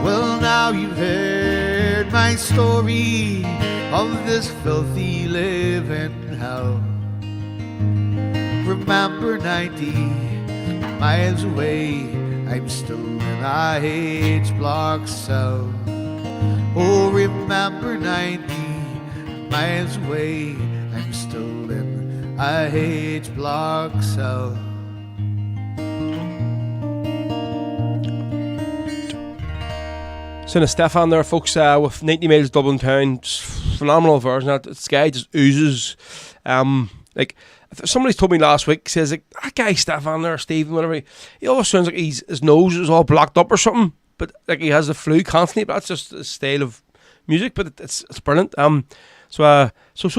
Well, now you've heard my story of this filthy living hell. Remember 90 miles away, I'm still in a H-block cell. Oh, remember 90 miles away, I'm still in a H-block cell. So Stefan there, folks, with 90 miles Dublin town, just phenomenal version. That sky just oozes. Like somebody's told me last week, says like that guy Stefan there, Stephen, whatever. He always sounds like his nose is all blocked up or something, but like he has the flu constantly. But that's just his style of music. But it's brilliant. So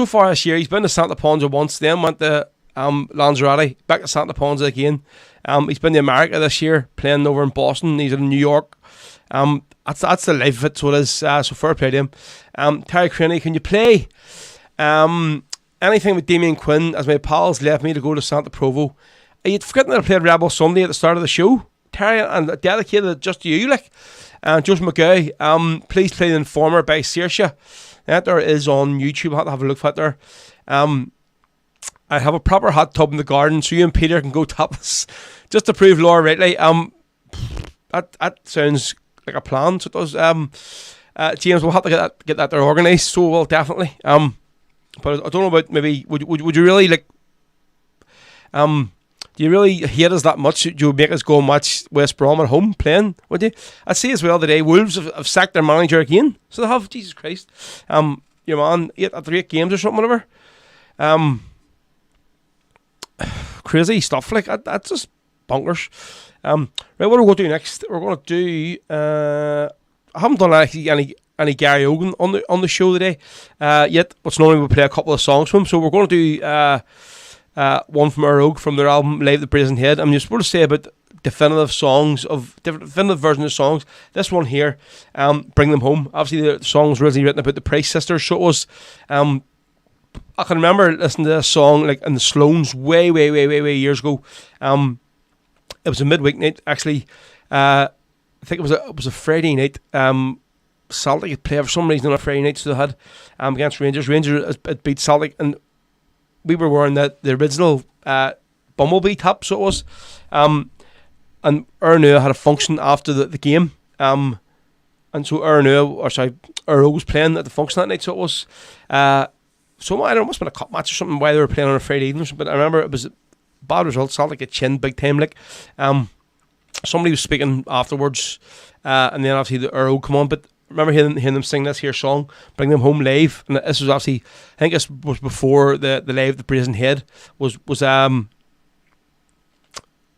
far this year he's been to Santa Ponsa once, then went to Lanzarote, back to Santa Ponsa again. He's been to America this year, playing over in Boston. He's in New York. That's the life of it, so it is. So fair play to him. Terry Craney, can you play anything with Damien Quinn as my pals left me to go to Santa Provo? You'd forgotten that I played Rebel Sunday at the start of the show, Terry, and dedicated it just to you, like. Joseph McGow, please play The Informer by Saoirse. That there is on YouTube. I'll have a look for it there. I have a proper hot tub in the garden, so you and Peter can go topless just to prove Laura rightly. That sounds like a plan. So it does. James, we'll have to get that there organised. So we'll definitely. But I don't know about maybe. Would you really like? Do you really hate us that much? Do you make us go and watch West Brom at home playing? Would you? I see as well today. Wolves have sacked their manager again. So they have. Jesus Christ. Your man 8 games or something, whatever. Crazy stuff, like that's just bonkers. Right, what are we going to do next? We're going to do. I haven't done actually any Gary Ogan on the show today yet. But normally we play a couple of songs from him, so we're going to do one from Earl Oak from their album Live the Brazen Head. I'm just supposed to say about definitive versions of songs. This one here, Bring Them Home. Obviously, the song was originally written about the Price sisters, so it was. I can remember listening to this song like in the Sloans way years ago. It was a midweek night actually. I think it was a Friday night. Celtic had played for some reason on a Friday night, so they had against Rangers. Rangers had beat Celtic, and we were wearing the original Bumblebee top, so it was. And Ernu had a function after the game. And so Erno was playing at the function that night, so it was. So I don't know, it must have been a cup match or something while they were playing on a Friday evening. But I remember it was a bad result. Celtic get chinned big time. Like, somebody was speaking afterwards, and then obviously the Earl come on. But I remember hearing them sing this here song, Bring Them Home live, and this was obviously, I think this was before the Live the Brazen Head was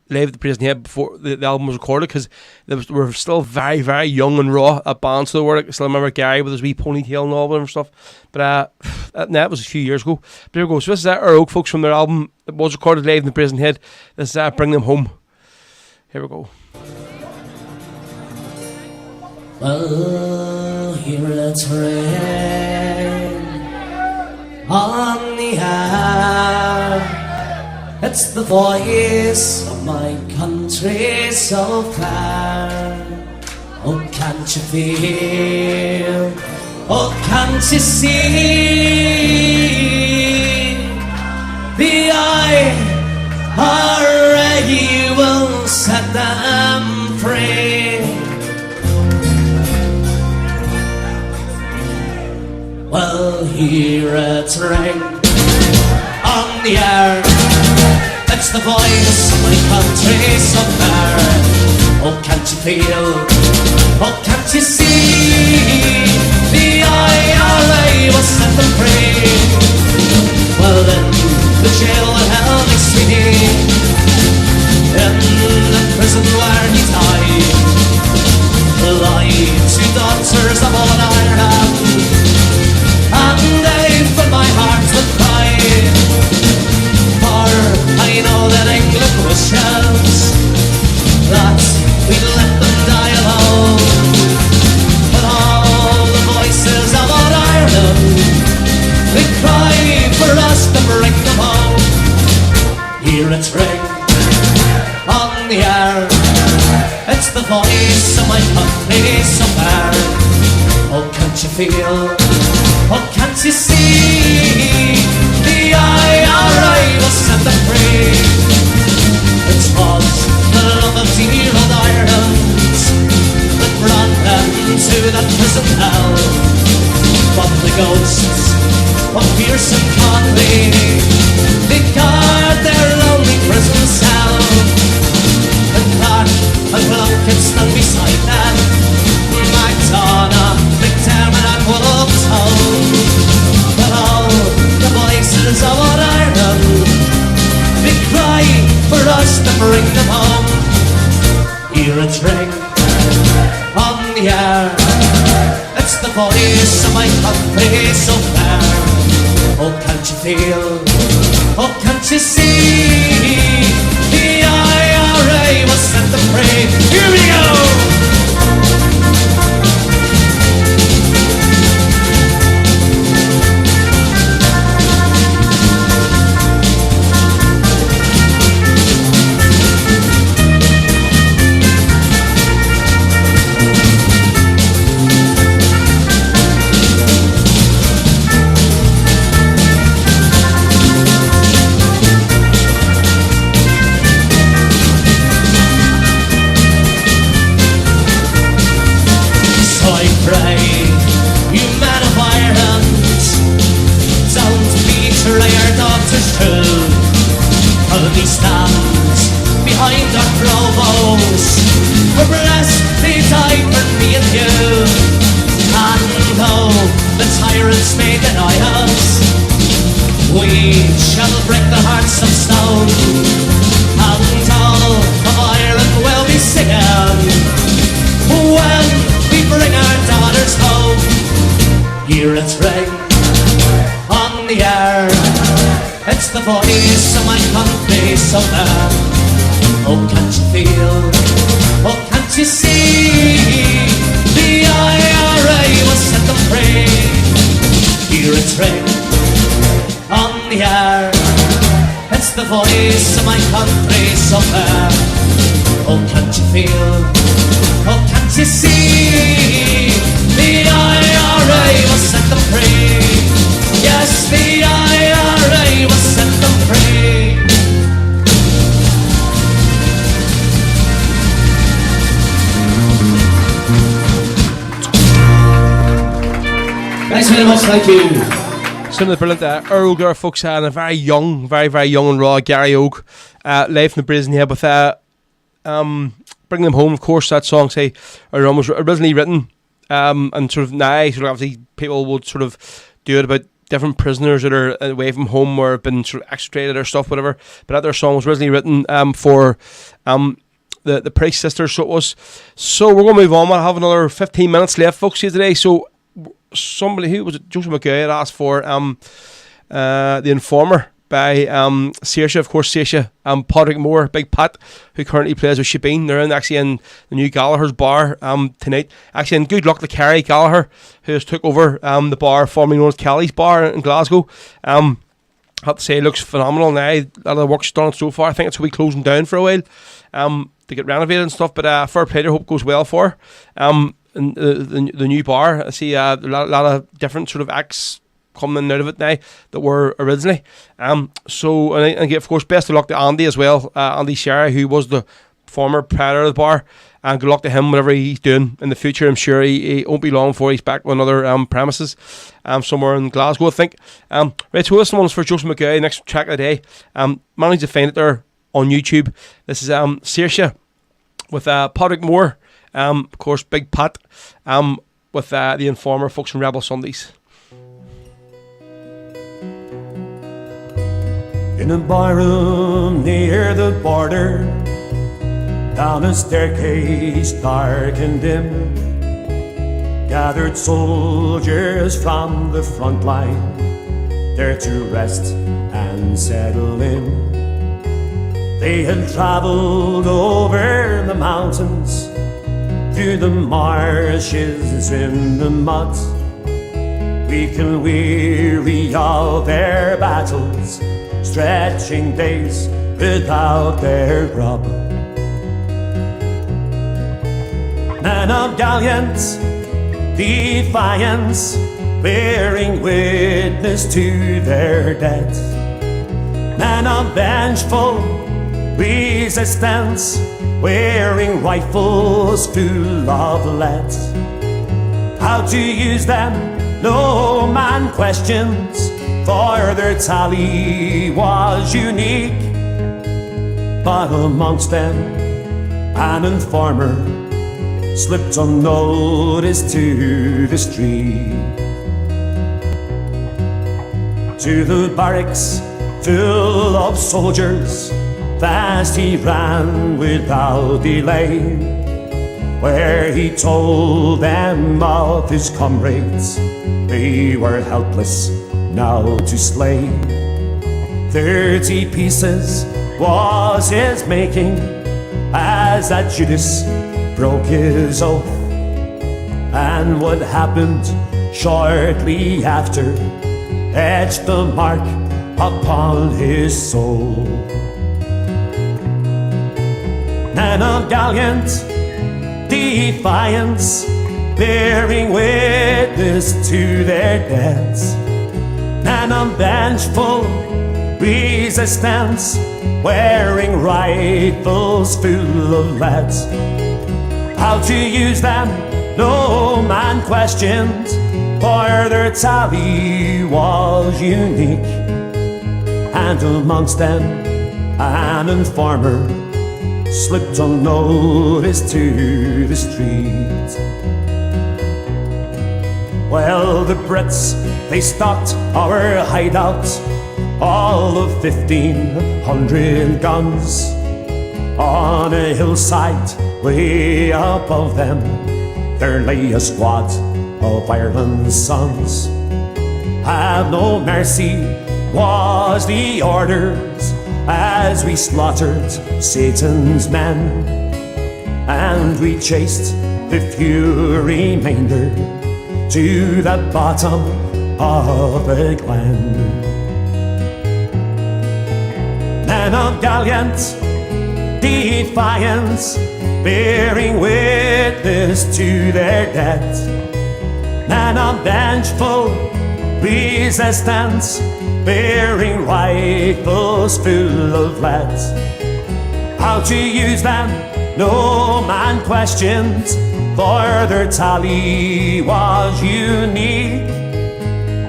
Live the Brazen Head before the album was recorded, because we were still very young and raw at band, so I still remember Gary with his wee ponytail and all and stuff. But that was a few years ago. But here we go. So this is our Oak folks from their album that was recorded live in the Brazen Head. This is Bring Them Home. Here we go. Well, here it's rain on the air. It's the voice of my country so clear. Oh, can't you feel? Oh, can't you see? The IRA will set them free. Well, here it's ring on the air. It's the voice of my country somewhere. Oh, can't you feel? Oh, can't you see? The IRA will set them free. Well then, the jail will hell me sweetie, in the prison where he died. Lie, 2 daughters of all Ireland, and they fill my heart with pride. For I know that England wishes that we'd let them die alone. But all the voices of all Ireland, they cry for us to bring them home. Here it's ring on the air. It's the voice of my country somewhere. Oh, can't you feel? Oh, can't you see? The IRA will set them free. It was the love of dear old Ireland that brought them to that prison hell. But the ghosts of fearsome Conley, they guard their lonely prison cell. And Clark and Plunkett stand beside them, MacDonagh, McDermott and Wolftown. But all the voices of all Ireland, they cry for us to bring them home. Here it's ring on the air. It's the voice of my country so fair. Oh, can't you feel? Oh, can't you see? The IRA will set them free. Here we go! He stands behind our provost, for blessed they died for me and you. And though the tyrants may deny us, We shall break the hearts of stone, and all of Ireland will be singing when we bring our daughters home. Hear it ring on the air, it's the voice of my country somewhere. Oh, can't you feel, oh, can't you see, the IRA will set them free. Hear it ring on the air, it's the voice of my country somewhere. Oh, can't you feel, oh, can't you see, the IRA will set them free. Yes, the IRA will set them free. Thanks very much, thank you. Some of the brilliant Earl Girl folks and a very young and raw Gary Oak live from the prison here with Bring Them Home. Of course, that song was originally written and sort of now sort of obviously people would sort of do it about different prisoners that are away from home or have been sort of extradited or stuff, whatever. But that their song was originally written for the Price Sisters, so it was. So we're going to move on. We'll have another 15 minutes left, folks, here today. So somebody, who was it, Joseph McGowan, had asked for The Informer by Saoirse, of course, Saoirse, Patrick Moore, Big Pat, who currently plays with Shebeen. They're actually in the new Gallagher's bar tonight. Actually, and good luck to Kerry Gallagher, who has took over the bar formerly known as Kelly's Bar in Glasgow. I have to say, it looks phenomenal now. A lot of the work's done so far. I think it's going to be closing down for a while to get renovated and stuff, but fair play to, hope goes well for her. In the new bar, I see a lot of different sort of acts coming out of it now that were originally. So and of course, best of luck to Andy as well, Andy Sherry, who was the former proprietor of the bar, and good luck to him whatever he's doing in the future. I'm sure he won't be long before he's back with another premises somewhere in Glasgow, I think. Right, so this one's for Joseph McGowan, next track of the day. Managed to find it there on YouTube. This is Saoirse with Patrick Moore. Of course, Big Pat, with The Informer, folks from Rebel Sundays. In a barroom near the border, down a staircase dark and dim, gathered soldiers from the front line, there to rest and settle in. They had traveled over the mountains, through the marshes in the mud, weak and weary of their battles, stretching days without their grub. Men of gallant defiance, bearing witness to their death. Men of vengeful resistance, wearing rifles full of lead. How to use them, no man questions, for their tally was unique. But amongst them, an informer slipped unnoticed to the street. To the barracks full of soldiers, fast he ran without delay, where he told them of his comrades they were helpless now to slay. 30 pieces was his making, as that Judas broke his oath, and what happened shortly after etched the mark upon his soul. Men of gallant defiance, bearing witness to their deaths. Men of vengeful resistance, wearing rifles full of lead. How to use them, no man questioned, for their tally was unique. And amongst them, an informer slipped unnoticed to the street. Well, the Brits, they stocked our hideout all of 1,500 guns. On a hillside way above them, there lay a squad of Ireland's sons. Have no mercy was the orders as we slaughtered Satan's men, and we chased the few remainder to the bottom of the glen. Men of gallant defiance, bearing witness to their death. Men of vengeful resistance, bearing rifles full of lead. How to use them, no man questions, for their tally was unique.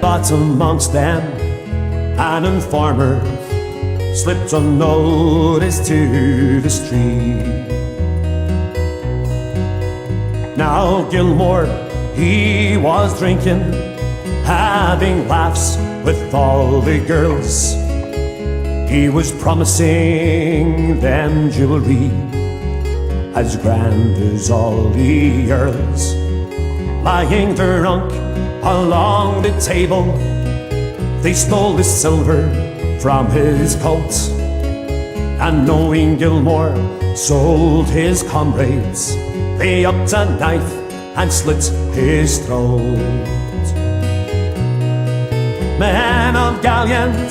But amongst them, an informer slipped unnoticed to the street. Now Gilmore, he was drinking, having laughs with all the girls. He was promising them jewelry as grand as all the earls. Lying drunk along the table, they stole the silver from his coat, and knowing Gilmore sold his comrades, they upped a knife and slit his throat. Men of gallant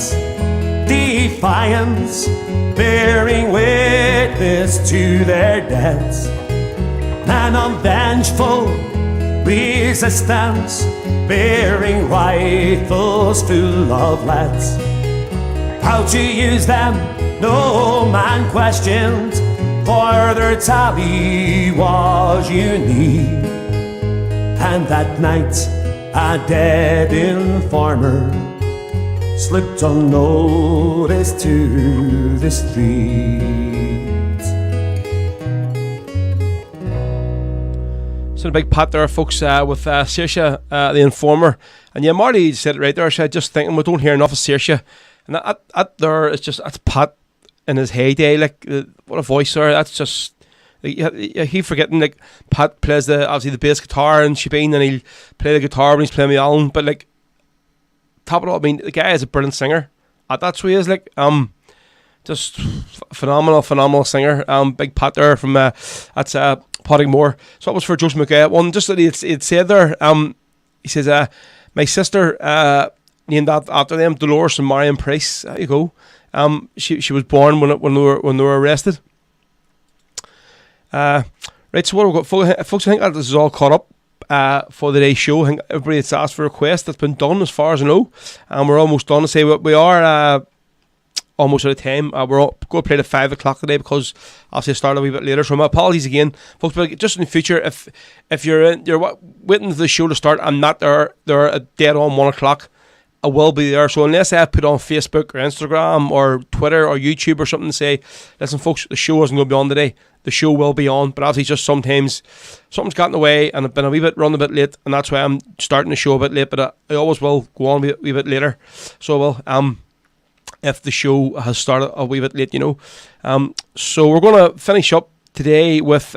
defiance, bearing witness to their deaths. Men of vengeful resistance, bearing rifles full of lead. How to use them, no man questioned, for their tally was unique. And that night, a dead informer slipped unnoticed to the street. So a big pat there, folks, with Saoirse, the informer. And yeah, Marty said it right there. So I just thinking we don't hear enough of Saoirse. And that there is just, that's Pat in his heyday, like, what a voice there. That's just, he forgetting, like, Pat plays obviously the bass guitar and Shebeen, and he'll play the guitar when he's playing the album, but like, top of it all, I mean, the guy is a brilliant singer. That's who he is, like, just phenomenal singer. Big Pat there from, that's Poddingmore. So that was for Joseph McGee. One, just that he'd said there, he says, my sister, named that after them, Dolores and Marion Price. There you go. She was born when they were arrested. Right, so what we've got, folks. I think that this is all caught up for the day's show. I think everybody that's asked for a request that's been done, as far as I know, and we're almost done. To say we are almost out of time. We're going to play at 5 o'clock today because obviously I started a wee bit later. So my apologies again, folks. But just in the future, if you're waiting for the show to start, I'm not there. They're at dead on 1 o'clock. I will be there. So unless I have put on Facebook or Instagram or Twitter or YouTube or something to say, listen, folks, the show isn't going to be on today. The show will be on, but obviously just sometimes something's gotten away and I've been run a bit late, and that's why I'm starting the show a bit late. But I always will go on a wee bit later. So I will. If the show has started a wee bit late, you know. So we're going to finish up today with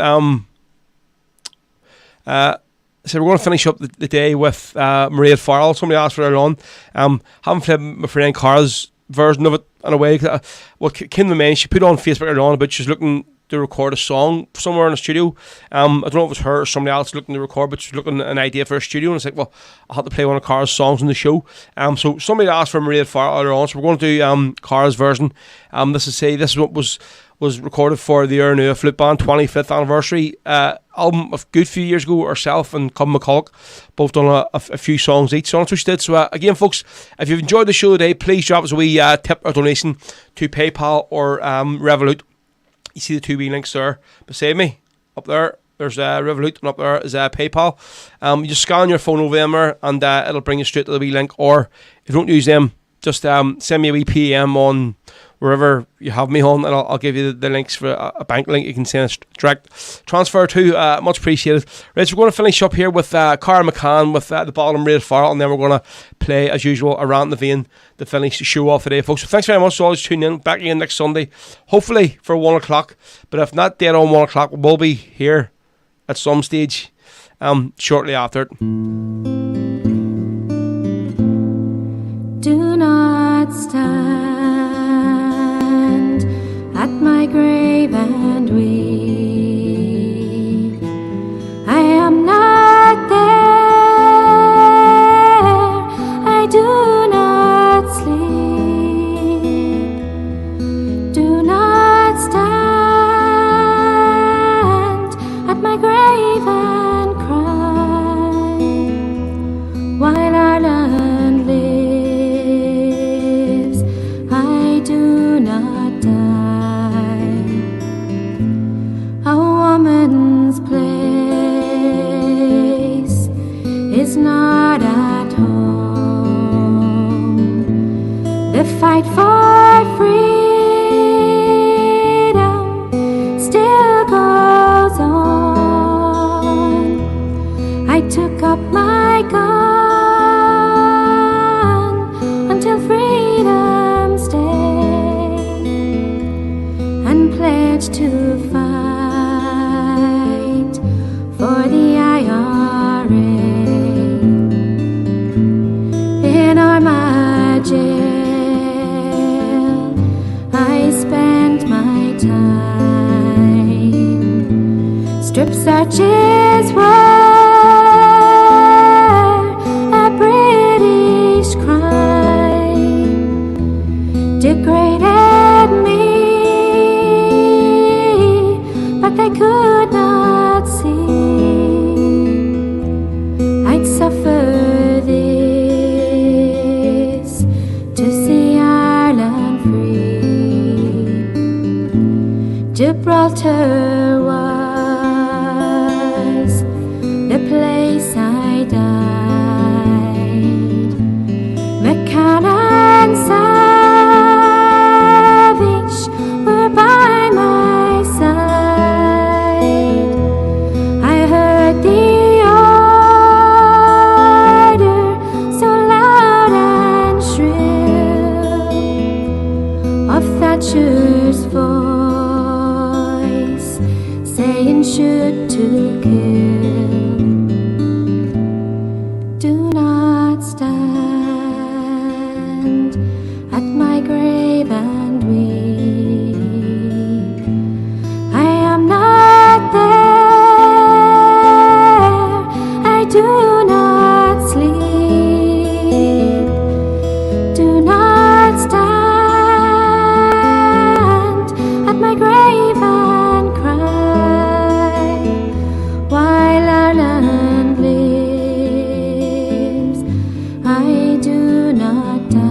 So we're going to finish up the day with Maria Farrell. Somebody asked for her on. Haven't played my friend Cara's version of it in a way. What came to mind, she put on Facebook earlier on about she's looking to record a song somewhere in the studio. I don't know if it's her or somebody else looking to record, but she's looking at an idea for a studio. And it's like, well, I'll have to play one of Cara's songs on the show. So somebody asked for Maria Farrell earlier on. So we're going to do Cara's version. This is what was recorded for the Ernua Flute Band 25th anniversary album a good few years ago. Herself and Cum McCulloch both done a few songs each. So that's what she did. So again, folks, if you've enjoyed the show today, please drop us a wee tip or donation to PayPal or Revolut. You see the two wee links there beside me. Up there, there's Revolut, and up there is PayPal. You just scan your phone over there, and it'll bring you straight to the wee link. Or if you don't use them, just send me a wee PM on wherever you have me on, and I'll give you the links for a bank link. You can send a direct transfer to. Much appreciated. Right, so we're going to finish up here with Cara McCann with the Bottom Raid Farrell, and then we're going to play, as usual, Around the Vein to finish the show off today, folks. So thanks very much for always tuning in. Back again next Sunday, hopefully for 1 o'clock. But if not dead on 1 o'clock, we'll be here at some stage shortly after it. Do not stand at my grave and weep. I am not there. I do not sleep. Do not stand at my grave and cry while Ireland lives. I do not die. A woman's place is not at home. The fight for freedom still goes on. I took up my gun until freedom's day and pledged to fight for the IRA. In Armagh jail I spent my time. Strip searches were a British crime. Degraded me, but they could not see I'd suffer this to see Ireland free. Gibraltar was the place I died. McCann and Savage were by my side. I heard the order so loud and shrill of Thatcher's voice saying shoot to kill. Do not stand at my grave and weep. I am not there. I do not sleep. Do not stand at my grave and cry while Ireland lives. I do not die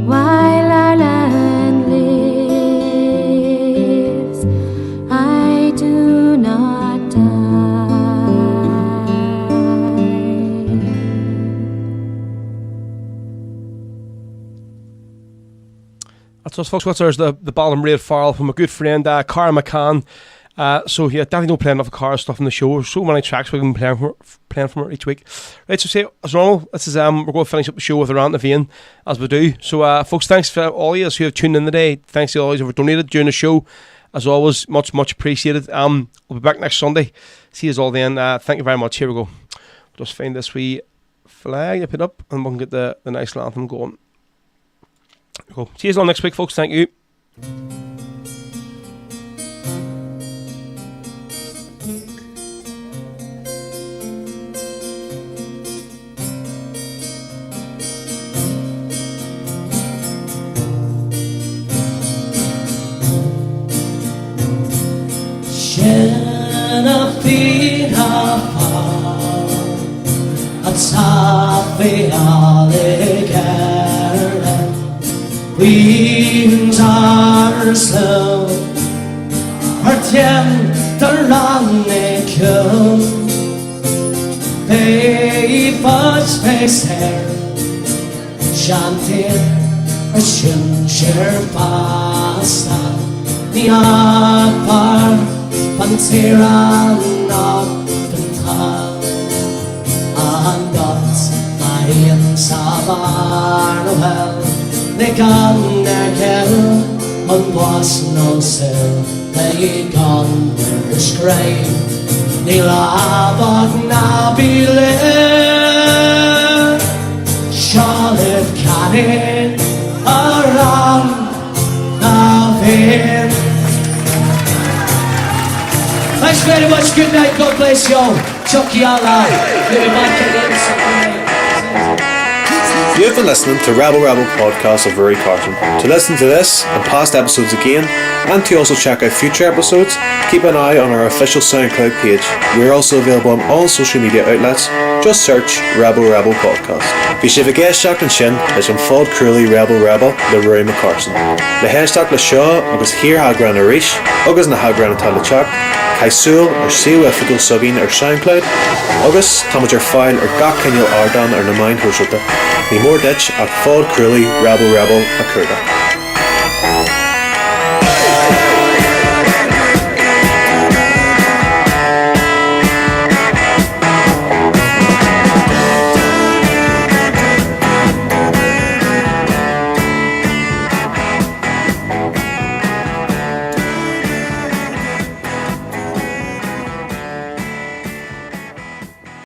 while Ireland lives. I do not die. That's us, folks. What's ours? The Bottom Raid Farrell from my good friend Cara McCann. So yeah, definitely don't play enough of Cara's stuff in the show. There's so many tracks we can play from her each week. Right, so say as normal, this is we're going to finish up the show with Around the Vein as we do. So folks, thanks for all of you who have tuned in today. Thanks to all of you who have donated during the show. As always, much appreciated. We'll be back next Sunday. See you all then. Thank you very much. Here we go. Just find this wee flag I put up and we can get the nice anthem going. Cool. See you all next week, folks. Thank you. Shanna feet apart at Safi Alligator. Winds are slow, her tender rannikum. They fudge face hair, chanting a sin sure pasta the apar pantera not pental and dots I am sabar well they can kill on was no sell they gone their scrape they love na bile Charlotte cannon around of him. Thanks very much, good night, God bless you all. Chucky Allah. We'll be back again You have been listening to Rebel Podcast of Rory Carson. To listen to this and past episodes again, and to also check out future episodes, keep an eye on our official SoundCloud page. We're also available on all social media outlets. Just search Rebel Podcast. Bhí sé bhgéisteach an sin leis an fád cruúlaí Rebel le Rory McCarson. Le héisteach le seo agus hir hagran a ríis, agus na hagran atá le teach, caisúil ar siúifigiil sugin ar SoundCloud, agus táid ar fáil ar gach cineal ardan ar na main thuisiilta. Ní mór dit ach fád cruúlaí Rebel a curda.